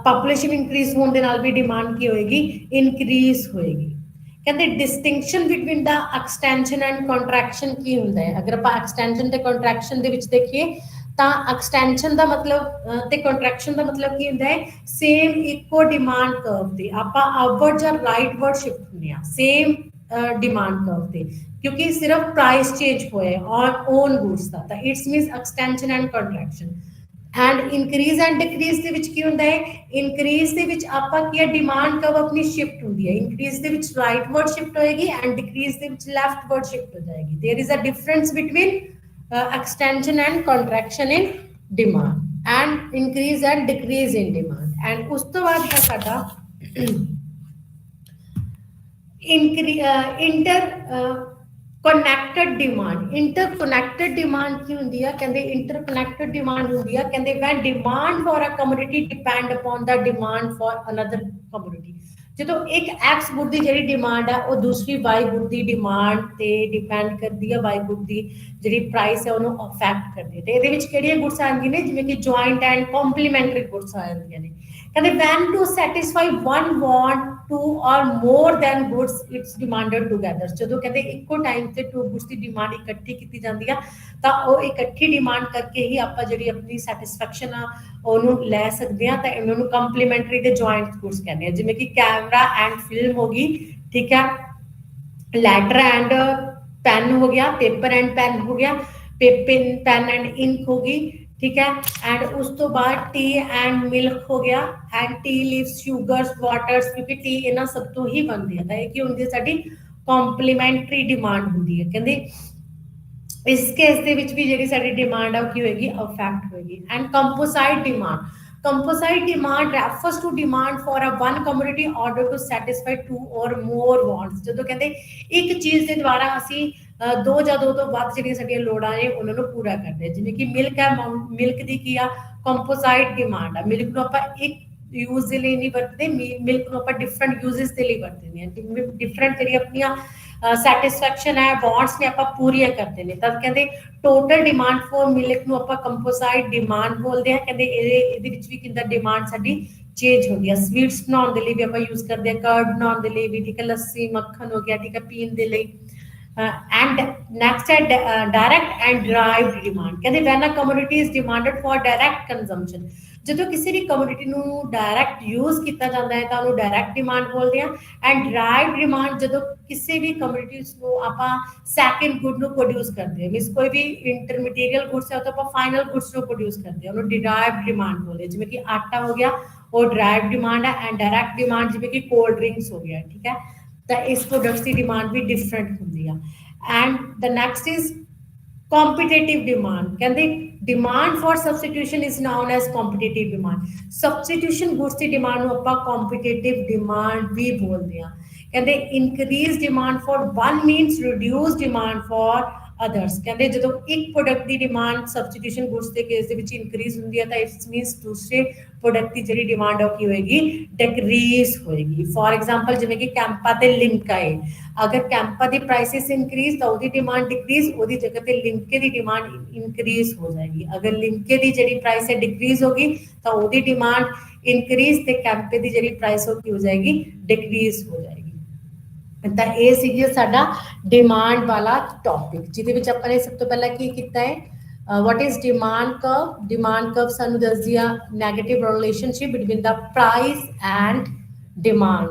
पॉपुलेशन इंक्रीज होने के नाल भी डिमांड की होएगी इंक्रीज होएगी। कहते distinction between the extension and contraction की हुंदा है, अगर आप एक्सटेंशन ते कॉन्ट्रैक्शन दे विच देखिए तो एक्सटेंशन का मतलब ते कॉन्ट्रैक्शन का मतलब की हुंदा है सेम इको डिमांड कर्व ते आपां अपवर्ड या राइटवर्ड शिफ्ट हुंदे आ सेम डिमांड कर्व ते, क्योंकि सिर्फ प्राइस चेंज होया ऑन ओन गुड्स दा, तो it's means extension and contraction. And increase and decrease ਦੇ ਵਿੱਚ ਕੀ ਹੁੰਦਾ ਹੈ इंक्रीज ਦੇ ਵਿੱਚ ਆਪਾਂ ਕੀ ਹੈ डिमांड कब अपनी शिफ्ट ਹੁੰਦੀ है इंक्रीज ਦੇ ਵਿੱਚ राइटवर्ड शिफ्ट होएगी एंड डिक्रीज ਦੇ ਵਿੱਚ लेफ्टवर्ड शिफ्ट हो जाएगी there is a difference between extension and contraction in demand and increase and decrease in demand and उस तो बाद है साडा interconnected demand interconnected demand की होंदी है कहंदे इंटरकनैक्टेड डिमांड होंदी है कहंदे when demand for a commodity depend upon the demand for another commodity जो एक एक्स गुड की जी डिमांड है वो दूसरी वाई गुड की डिमांड से डिपेंड करती है वाई गुड की जी प्राइस है उन्होंने अफेक्ट करती है ये किहड़ियां गुड्स आंदियां ने जिवें कि जॉइंट एंड कॉम्पलीमेंटरी गुड्स आ जांदियां ने कहते when to satisfy one want two or more than goods it's demanded together ਜਦੋਂ ਕਹਿੰਦੇ ਇੱਕੋ ਟਾਈਮ ਤੇ two goods ਦੀ ਡਿਮਾਂਡ ਇਕੱਠੀ ਕੀਤੀ ਜਾਂਦੀ ਆ ਤਾਂ ਉਹ ਇਕੱਠੀ ਡਿਮਾਂਡ ਕਰਕੇ ਹੀ ਆਪਾਂ ਜਿਹੜੀ ਆਪਣੀ ਸੈਟੀਸਫੈਕਸ਼ਨ ਆ ਉਹਨੂੰ ਲੈ ਸਕਦੇ ਆ ਤਾਂ ਇਹਨਾਂ ਨੂੰ ਕੰਪਲੀਮੈਂਟਰੀ ਤੇ ਜੁਆਇੰਟ ਗੁੱਡਸ ਕਹਿੰਦੇ ਆ ਜਿਵੇਂ ਕਿ ਕੈਮਰਾ ਐਂਡ ਫਿਲਮ ਹੋ ਗਈ ਠੀਕ ਹੈ ਲੈਟਰ एंड पेन हो गया पेपर एंड पेन हो गया पेन एंड इंक हो गई ठीक है एंड उस तो बाद टी एंड मिल्क हो गया and tea leaves sugars waters क्योंकि टी इन्हां सब तो ही बनदी है तां की हुंदी साडी कॉम्पलीमेंटरी डिमांड हुंदी है कहंदे इस केस दे विच भी जेहड़ी साडी डिमांड है की होएगी अफेक्ट होएगी and composite demand refers to demand for a one commodity order to satisfy two or more wants ਜਦੋਂ ਕਹਿੰਦੇ ਇੱਕ ਚੀਜ਼ ਦੇ ਦੁਆਰਾ ਅਸੀਂ ਦੋ ਜਾਂ ਦੋ ਤੋਂ ਵੱਧ ਜਿਹੜੀਆਂ ਸਾਡੀਆਂ ਲੋੜਾਂ ਨੇ ਉਹਨਾਂ ਨੂੰ ਪੂਰਾ ਕਰਦੇ ਹਾਂ ਜਿਵੇਂ ਕਿ ਮਿਲਕ ਹੈ ਮਿਲਕ ਦੀ ਕੀ ਆ ਕੰਪੋਸਾਈਟ ਡਿਮਾਂਡ ਆ ਮਿਲਕ ਨੂੰ ਆਪਾਂ ਇੱਕ ਯੂਜ਼ ਦੇ ਲਈ ਨਹੀਂ ਵਰਤਦੇ ਮਿਲਕ ਨੂੰ ਆਪਾਂ ਡਿਫਰੈਂਟ ਯੂਜ਼ਸ ਦੇ ਲਈ ਵਰਤਦੇ ਹਾਂ ਡਿਫਰੈਂਟ ਜਿਹੜੀ ਆਪਣੀਆਂ ਸੈਟੀਸਫੈਕਸ਼ਨ ਹੈ ਵਾਂਟਸ ਨੇ ਆਪਾਂ ਪੂਰੀਆਂ ਕਰਦੇ ਨੇ ਤਾਂ ਕਹਿੰਦੇ ਟੋਟਲ ਡਿਮਾਂਡ ਫॉर ਮਿਲਕ ਨੂੰ ਆਪਾਂ ਕੰਪੋਸਾਈਟ ਡਿਮਾਂਡ ਬੋਲਦੇ ਆ ਕਹਿੰਦੇ ਇਹਦੇ ਵਿੱਚ ਵੀ ਕਿੰਦਾ ਡਿਮਾਂਡ ਸਾਡੀ ਚੇਂਜ ਹੁੰਦੀ ਆ ਸਵੀਟਸ ਬਣਾਉਣ ਦੇ ਲਈ ਵੀ ਆਪਾਂ ਯੂਜ਼ ਕਰਦੇ ਆ ਕਰਡ ਬਣਾਉਣ ਦੇ ਲਈ ਵੀ ਠੀਕ ਹੈ ਲੱਸੀ ਮੱਖਣ ਹੋ ਗਿਆ ਠੀਕ ਹੈ ਪੀਣ ਦੇ ਲਈ and next है direct and derived demand कहते when a commodity is demanded for direct consumption ਜਦੋਂ ਕਿਸੇ ਵੀ ਕਮੋਡਿਟੀ ਨੂੰ ਡਾਇਰੈਕਟ ਯੂਜ਼ ਕੀਤਾ ਜਾਂਦਾ ਹੈ ਤਾਂ ਉਹਨੂੰ ਡਾਇਰੈਕਟ ਡਿਮਾਂਡ ਬੋਲਦੇ ਆ ਐਂਡ ਡਰਾਈਵਡ ਡਿਮਾਂਡ ਜਦੋਂ ਕਿਸੇ ਵੀ ਕਮੋਡਿਟੀਜ਼ ਨੂੰ ਆਪਾਂ ਸੈਕੰਡ ਗੁੱਡ ਨੂੰ ਪ੍ਰੋਡਿਊਸ ਕਰਦੇ ਹਾਂ ਮੀਨਸ ਕੋਈ ਵੀ ਇੰਟਰਮੀਡੀਏਟ ਗੁੱਡਸ ਹੈ ਉਹ ਤਾਂ ਆਪਾਂ ਫਾਈਨਲ ਗੁੱਡਸ ਨੂੰ ਪ੍ਰੋਡਿਊਸ ਕਰਦੇ ਹਾਂ ਉਹਨੂੰ ਡਰਾਈਵਡ ਡਿਮਾਂਡ ਬੋਲਦੇ ਜਿਵੇਂ ਕਿ ਆਟਾ ਹੋ ਗਿਆ ਉਹ ਡਰਾਈਵਡ ਡਿਮਾਂਡ ਹੈ ਐਂਡ ਡਾਇਰੈਕਟ ਡਿਮਾਂਡ ਜਿਵੇਂ ਕਿ ਕੋਲਡ ਡਰਿੰਕਸ ਹੋ ਗਿਆ ਠੀਕ ਹੈ ਤਾਂ ਇਸ ਪ੍ਰੋਡਕਟਸ ਦੀ ਡਿਮਾਂਡ ਵੀ ਡਿਫਰੈਂਟ ਹੁੰਦੀ ਆ and the next is competitive demand ਕਹਿੰਦੇ demand for substitution is known as competitive demand substitution goods the demand ਨੂੰ ਆਪਾਂ competitive demand ਵੀ ਬੋਲਦੇ ਆ ਕਹਿੰਦੇ increase demand for one means reduce demand for others ਕਹਿੰਦੇ ਜਦੋਂ ਇੱਕ ਪ੍ਰੋਡਕਟ ਦੀ ਡਿਮਾਂਡ ਸਬਸਟੀਟਿਊਸ਼ਨ ਗੁੱਡਸ ਦੇ ਕੇਸ ਦੇ ਵਿੱਚ ਇਨਕਰੀਜ਼ ਹੁੰਦੀ ਹੈ ਤਾਂ ਇਟਸ ਮੀਨਸ ਦੂਸਰੇ ਪ੍ਰੋਡਕਟ ਦੀ ਜਿਹੜੀ ਡਿਮਾਂਡ ਉਹ ਕੀ ਹੋਏਗੀ ਡਿਕਰੀਜ਼ ਹੋਏਗੀ ਫॉर एग्जांपल ਜਿਵੇਂ ਕਿ ਕੈਂਪਾ ਤੇ ਲਿਮਕਾ ਹੈ ਅਗਰ ਕੈਂਪਾ ਦੀ ਪ੍ਰਾਈਸਿਸ ਇਨਕਰੀਜ਼ ਤਾਂ ਉਹਦੀ ਡਿਮਾਂਡ ਡਿਕਰੀਜ਼ ਉਹਦੀ ਜਗ੍ਹਾ ਤੇ ਲਿਮਕੇ ਦੀ ਡਿਮਾਂਡ ਇਨਕਰੀਜ਼ ਹੋ ਜਾਏਗੀ ਅਗਰ ਲਿਮਕੇ ਦੀ ਜਿਹੜੀ ਪ੍ਰਾਈਸ ਹੈ ਡਿਕਰੀਜ਼ ਹੋਗੀ ਤਾਂ ਉਹਦੀ ਡਿਮਾਂਡ ਇਨਕਰੀਜ਼ ਤੇ ਕੈਂਪੇ ਦੀ ਜਿਹੜੀ ਪ੍ਰਾਈਸ ਉਹ ਕੀ ਹੋ ਜਾਏਗੀ ਡਿਕਰੀਜ਼ ਹੋ ਜਾਏਗੀ ਤਾਂ ਇਹ ਸੀਗਾ ਸਾਡਾ ਡਿਮਾਂਡ ਵਾਲਾ ਟੌਪਿਕ ਜਿਹਦੇ ਵਿੱਚ ਆਪਾਂ ਨੇ ਸਭ ਤੋਂ ਪਹਿਲਾਂ ਕੀ ਕੀਤਾ ਹੈ what is demand curve ਸਾਨੂੰ ਦੱਸਦੀ ਆ negative relationship between the price and demand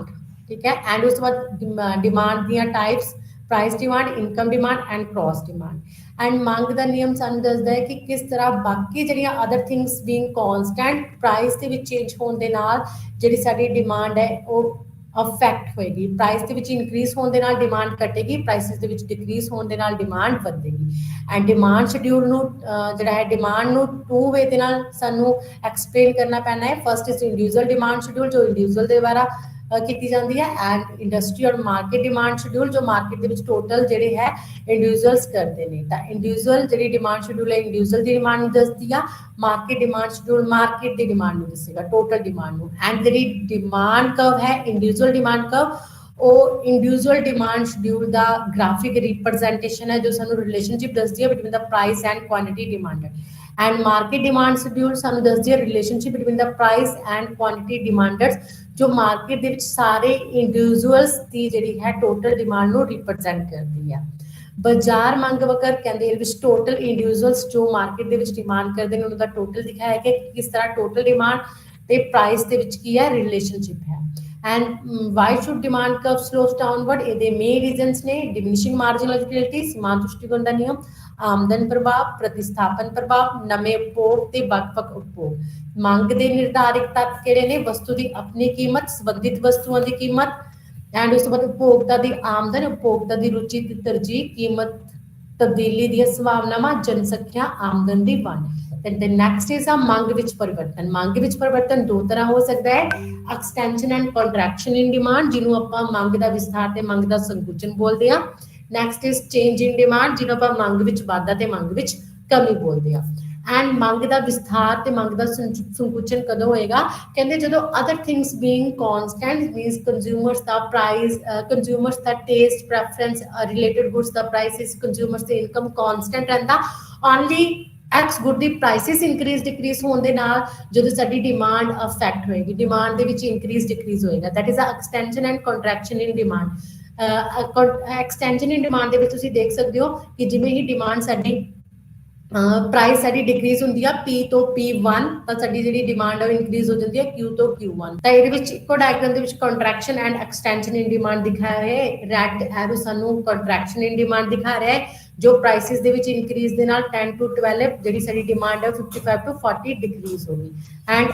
ਠੀਕ ਹੈ ਐਂਡ ਉਸ ਤੋਂ ਬਾਅਦ ਡਿਮਾਂਡ ਦੀਆਂ types price demand income demand and cross demand and ਮੰਗ ਦਾ ਨਿਯਮ ਸਾਨੂੰ ਦੱਸਦਾ ਹੈ ਕਿ ਕਿਸ ਤਰ੍ਹਾਂ ਬਾਕੀ ਜਿਹੜੀਆਂ other things being constant price ਦੇ ਵਿੱਚ ਚੇਂਜ ਹੋਣ ਦੇ ਨਾਲ ਜਿਹੜੀ ਸਾਡੀ ਡਿਮਾਂਡ ਹੈ ਉਹ ਅਫੈਕਟ ਹੋਏਗੀ ਪ੍ਰਾਈਸ ਦੇ ਵਿੱਚ ਇਨਕਰੀਜ਼ ਹੋਣ ਦੇ ਨਾਲ ਡਿਮਾਂਡ ਘਟੇਗੀ ਪ੍ਰਾਈਸਿਸ ਦੇ ਵਿੱਚ ਡਿਕਰੀਜ਼ ਹੋਣ ਦੇ ਨਾਲ ਡਿਮਾਂਡ ਵਧੇਗੀ ਐਂਡ ਡਿਮਾਂਡ ਸ਼ਡਿਊਲ ਨੂੰ ਜਿਹੜਾ ਹੈ ਡਿਮਾਂਡ ਨੂੰ ਟੂ ਵੇ ਦੇ ਨਾਲ ਸਾਨੂੰ ਐਕਸਪਲੇਨ ਕਰਨਾ ਪੈਣਾ ਹੈ first is individual demand schedule ਜੋ ਇੰਡੀਵਿਜੂਅਲ ਦੇ ਦੁਆਰਾ ਕੀਤੀ ਜਾਂਦੀ ਹੈ ਐਂਡ ਇੰਡਸਟਰੀ ਔਰ ਮਾਰਕੀਟ ਡਿਮਾਂਡ ਸ਼ਡਿਊਲ ਜੋ ਮਾਰਕੀਟ ਦੇ ਵਿੱਚ ਟੋਟਲ ਜਿਹੜੇ ਹੈ ਇੰਡੀਵਿਜੂਅਲਸ ਕਰਦੇ ਨੇ ਤਾਂ ਇੰਡੀਵਿਜੂਅਲ ਜਿਹੜੀ ਡਿਮਾਂਡ ਸ਼ਡਿਊਲ ਹੈ ਇੰਡੀਵਿਜੂਅਲ ਦੀ ਡਿਮਾਂਡ ਨੂੰ ਦੱਸਦੀ ਆ ਮਾਰਕੀਟ ਡਿਮਾਂਡ ਸ਼ਡਿਊਲ ਮਾਰਕੀਟ ਦੀ ਡਿਮਾਂਡ ਨੂੰ ਦੱਸੇਗਾ ਟੋਟਲ ਡਿਮਾਂਡ ਨੂੰ ਐਂਡ ਜਿਹੜੀ ਡਿਮਾਂਡ ਕਰਵ ਹੈ ਇੰਡੀਵਿਜੂਅਲ ਡਿਮਾਂਡ ਕਰਵ ਉਹ ਇੰਡੀਵਿਜੂਅਲ ਡਿਮਾਂਡ ਸ਼ਡਿਊਲ ਦਾ ਗ੍ਰਾਫਿਕ ਰਿਪਰੈਜ਼ੈਂਟੇਸ਼ਨ ਹੈ ਜੋ ਸਾਨੂੰ ਰਿਲੇਸ਼ਨਸ਼ਿਪ ਦੱਸਦੀ ਹੈ between the price and quantity demanded and market demand schedule ਸਾਨੂੰ ਦੱਸਦੀ ਹੈ relationship between the price and quantity demanded ਜੋ ਮਾਰਕੀਟ ਦੇ ਵਿੱਚ ਸਾਰੇ ਇੰਡੀਵਿਜੂਅਲਸ ਦੀ ਜਿਹੜੀ ਹੈ ਟੋਟਲ ਡਿਮਾਂਡ ਨੂੰ ਰਿਪਰੈਜ਼ੈਂਟ ਕਰਦੀ ਹੈ ਬਾਜ਼ਾਰ ਮੰਗ ਵਕਰ ਕਹਿੰਦੇ ਇਹਦੇ ਵਿੱਚ ਟੋਟਲ ਇੰਡੀਵਿਜੂਅਲਸ ਜੋ ਮਾਰਕੀਟ ਦੇ ਵਿੱਚ ਡਿਮਾਂਡ ਕਰਦੇ ਨੇ ਉਹਨਾਂ ਦਾ ਟੋਟਲ ਦਿਖਾਇਆ ਕਿ ਕਿਸ ਤਰ੍ਹਾਂ ਟੋਟਲ ਡਿਮਾਂਡ ਤੇ ਪ੍ਰਾਈਸ ਦੇ ਵਿੱਚ ਕੀ ਹੈ ਰਿਲੇਸ਼ਨਸ਼ਿਪ ਹੈ And why should demand curve slows downward? ਇਹਦੇ ਮੇਨ ਰੀਜ਼ਨਸ ਨੇ ਡਿਮਿਨਿਸ਼ਿੰਗ ਮਾਰਜਨਲ ਯੂਟਿਲਿਟੀ, ਸਮਾਨ ਤੁਸ਼ਟੀਕਰਨ ਦਾ ਨਿਯਮ, ਆਮਦਨ ਪ੍ਰਭਾਵ, ਪ੍ਰਤਿਸਥਾਪਨ ਪ੍ਰਭਾਵ, ਨਵੇਂ ਉਪਭੋਗ ਤੇ ਵੱਖ-ਵੱਖ ਉਪਭੋਗ। ਮੰਗ ਦੇ ਨਿਰਧਾਰਿਤ ਤੱਤ ਕਿਹੜੇ ਨੇ? ਵਸਤੂ ਦੀ ਆਪਣੀ ਕੀਮਤ, ਸੰਬੰਧਿਤ ਵਸਤੂਆਂ ਦੀ ਕੀਮਤ ਐਂਡ ਉਸ ਤੋਂ ਬਾਅਦ ਉਪਭੋਗਤਾ ਦੀ ਆਮਦਨ, ਉਪਭੋਗਤਾ ਦੀ ਰੁਚੀ ਤੇ ਤਰਜੀਹ, ਕੀਮਤ ਤਬਦੀਲੀ ਦੀਆਂ ਸੰਭਾਵਨਾਵਾਂ, ਜਨਸੰਖਿਆ, ਆਮਦਨ ਦੀ ਵੰਡ। ਤੇ ਨੈਕਸਟ ਇਜ਼ ਆ ਮੰਗ ਵਿੱਚ ਪਰਿਵਰਤਨ। ਮੰਗ ਵਿੱਚ ਪਰਿਵਰਤਨ ਦੋ ਤਰ੍ਹਾਂ ਹੋ ਸਕਦਾ ਹੈ, extension and contraction in demand, ਜਿਹਨੂੰ ਆਪਾਂ ਮੰਗ ਦਾ ਵਿਸਥਾਰ ਤੇ ਮੰਗ ਦਾ ਸੰਕੁਚਨ ਬੋਲਦੇ ਆ। Next is change in demand, ਜਿਹਨੂੰ ਆਪਾਂ ਮੰਗ ਵਿੱਚ ਵਾਧਾ ਤੇ ਮੰਗ ਵਿੱਚ ਕਮੀ ਬੋਲਦੇ ਆ। ਐਂਡ ਮੰਗ ਦਾ ਵਿਸਥਾਰ ਤੇ ਮੰਗ ਦਾ ਸੰਕੁਚਨ ਕਦੋਂ ਹੋਏਗਾ? ਕਹਿੰਦੇ ਜਦੋਂ other things being constant, means consumers ਦਾ ਪ੍ਰਾਈਸ, ਕੰਜ਼ਿਊਮਰਸ ਦਾ ਟੇਸਟ ਪ੍ਰੈਫਰੈਂਸ, ਰਿਲੇਟਡ ਗੁੱਡਸ ਦਾ ਪ੍ਰਾਈਸਿਸ, ਕੰਜ਼ਿਊਮਰਸ ਦੀ ਇਨਕਮ ਕਨਸਟੈਂਟ ਰਹਿੰਦਾ। ਓਨਲੀ ਐਕਸ ਗੁੱਡ ਦੀ ਪ੍ਰਾਈਸਿਸ ਇੰਕਰੀਜ਼ ਡਿਕਰੀਜ਼ ਹੋਣ ਦੇ ਨਾਲ ਜਦੋਂ ਸਾਡੀ ਡਿਮਾਂਡ ਅਫੈਕਟ ਹੋਏਗੀ, ਡਿਮਾਂਡ ਦੇ ਵਿੱਚ ਇੰਕਰੀਜ਼ ਡਿਕਰੀਜ਼ ਹੋਏਗਾ। That is a extension and contraction in demand. Extension in demand ਦੇ ਵਿੱਚ ਤੁਸੀਂ ਦੇਖ ਸਕਦੇ ਹੋ ਕਿ ਜਿਵੇਂ ਹੀ ਡਿਮਾਂਡ ਸਾਡੀ ਪ੍ਰਾਈਸ ਸਾਡੀ ਡਿਕਰੀਜ਼ ਹੁੰਦੀ ਆ P ਤੋਂ P1 ਤਾਂ ਸਾਡੀ ਜਿਹੜੀ ਡਿਮਾਂਡ ਹੈ ਉਹ ਇਨਕਰੀਜ਼ ਹੋ ਜਾਂਦੀ ਹੈ Q ਤੋਂ Q1। ਤਾਂ ਇਹਦੇ ਵਿੱਚ ਇੱਕੋ ਡਾਇਗ੍ਰਾਮ ਦੇ ਵਿੱਚ contraction and extension in demand ਦਿਖਾ ਰਿਹਾ ਹੈ। ਰੈਡ ਐਰੋ ਸਾਨੂੰ ਕੰਟਰੈਕਸ਼ਨ ਇਨ ਡਿਮਾਂਡ ਦਿਖਾ ਰਿਹਾ ਹੈ, ਜੋ ਪ੍ਰਾਈਸਿਸ ਦੇ ਵਿੱਚ ਇਨਕਰੀਜ਼ ਦੇ ਨਾਲ 10 to 12 ਜਿਹੜੀ ਸਾਡੀ ਡਿਮਾਂਡ ਹੈ 55 to 40 ਡਿਕਰੀਜ਼ ਹੋ ਗਈ। And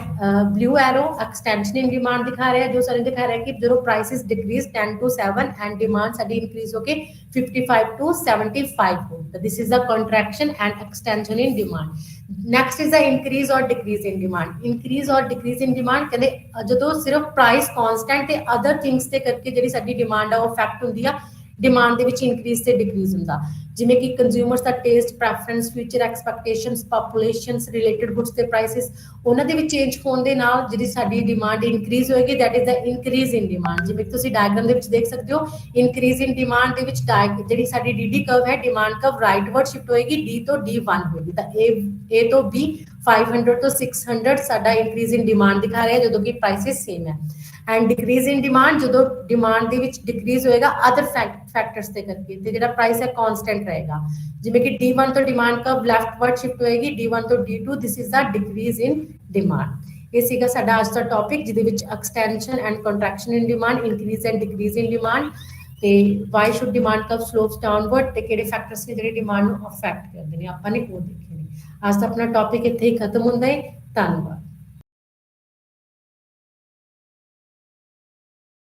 blue arrow extension in demand ਦਿਖਾ ਰਿਹਾ ਹੈ, ਜੋ ਸਾਨੂੰ ਦਿਖਾ ਰਿਹਾ ਹੈ ਕਿ ਜਦੋਂ prices decrease 10 to 7 and demand ਸਾਡੀ ਇਨਕਰੀਜ਼ ਹੋ ਕੇ 55 to 75 ਹੋ। ਤਾਂ ਦਿਸ is the contraction and extension in demand. Next is the increase or decrease in demand. Increase or decrease in demand ਕਹਿੰਦੇ ਜਦੋਂ ਸਿਰਫ ਪ੍ਰਾਈਸ ਕਾਂਸਟੈਂਟ ਤੇ ਅਦਰ ਥਿੰਗਸ ਤੇ ਕਰਕੇ ਜਿਹੜੀ ਸਾਡੀ ਡਿਮਾਂਡ ਆ ਉਹ ਇਫੈਕਟ ਹੁੰਦੀ ਆ, ਡਿਮਾਂਡ ਦੇ ਵਿੱਚ ਇਨਕਰੀਜ਼ ਤੇ ਡਿਕਰੀਜ਼ ਹੁੰਦਾ। ਜਿਵੇਂ ਕਿ ਕੰਜ਼ਿਊਮਰਸ ਦਾ taste preference, future expectations, populations, related goods ਤੇ ਪ੍ਰਾਈਸਿਸ, ਉਹਨਾਂ ਦੇ ਵਿੱਚ ਚੇਂਜ ਹੋਣ ਦੇ ਨਾਲ ਜਿਹੜੀ ਸਾਡੀ ਡਿਮਾਂਡ ਇਨਕਰੀਜ਼ ਹੋਏਗੀ, that is the increase in demand. ਜਿਵੇਂ ਤੁਸੀਂ ਡਾਇਗ੍ਰਾਮ ਦੇ ਵਿੱਚ ਦੇਖ ਸਕਦੇ ਹੋ, ਇਨਕਰੀਜ਼ ਇਨ ਡਿਮਾਂਡ ਦੇ ਵਿੱਚ ਜਿਹੜੀ ਸਾਡੀ ਡੀਡੀ ਕਰਵ ਹੈ, ਡਿਮਾਂਡ ਕਰਵ ਰਾਈਟਵਰਡ ਸ਼ਿਫਟ ਹੋਏਗੀ, ਡੀ ਤੋਂ D1 ਹੋਏਗੀ। ਤਾਂ A ਤੋਂ B 500 ਤੋਂ 600 ਸਾਡਾ ਇਨਕਰੀਜ਼ ਇਨ ਡਿਮਾਂਡ ਦਿਖਾ ਰਿਹਾ ਜਦੋਂ ਕਿ ਪ੍ਰਾਈਸਿਸ ਸੇਮ ਹੈ। ਐਂਡ ਡਿਕਰੀਜ਼ ਇਨ ਡਿਮਾਂਡ ਜਦੋਂ ਡਿਮਾਂਡ ਦੇ ਵਿੱਚ ਡਿਕਰੀਜ਼ ਹੋਏਗਾ ਅਦਰ ਫੈਕਟਰਸ ਤੇ ਕਰਕੇ, ਤੇ ਜਿਹੜਾ ਪ੍ਰਾਈਸ ਹੈ ਕਾਂਸਟੈਂਟ ਰਹੇਗਾ। ਜਿਵੇਂ ਕਿ D1 ਤੋਂ ਡਿਮਾਂਡ ਕਰਵ ਲੈਫਟਵਰਡ ਸ਼ਿਫਟ ਹੋਏਗੀ, D1 ਤੋਂ D2, this is the decrease in demand. ਇਹ ਸੀਗਾ ਸਾਡਾ ਅੱਜ ਦਾ ਟੌਪਿਕ, ਜਿਹਦੇ ਵਿੱਚ extension and contraction in demand, increase and decrease in demand, ਤੇ why should demand curve slopes downward, ਤੇ ਕਿਹੜੇ ਫੈਕਟਰਸ ਨੇ ਜਿਹੜੇ ਡਿਮਾਂਡ ਨੂੰ ਅਫੈਕਟ ਕਰਦੇ ਨੇ ਆਪਾਂ ਨੇ ਉਹ ਦੇਖੇ ਨੇ। ਅੱਜ ਦਾ ਆਪਣਾ ਟੌਪਿਕ ਇੱਥੇ ਹੀ ਖਤਮ ਹੁੰਦਾ ਹੈ। ਧੰਨਵਾਦ।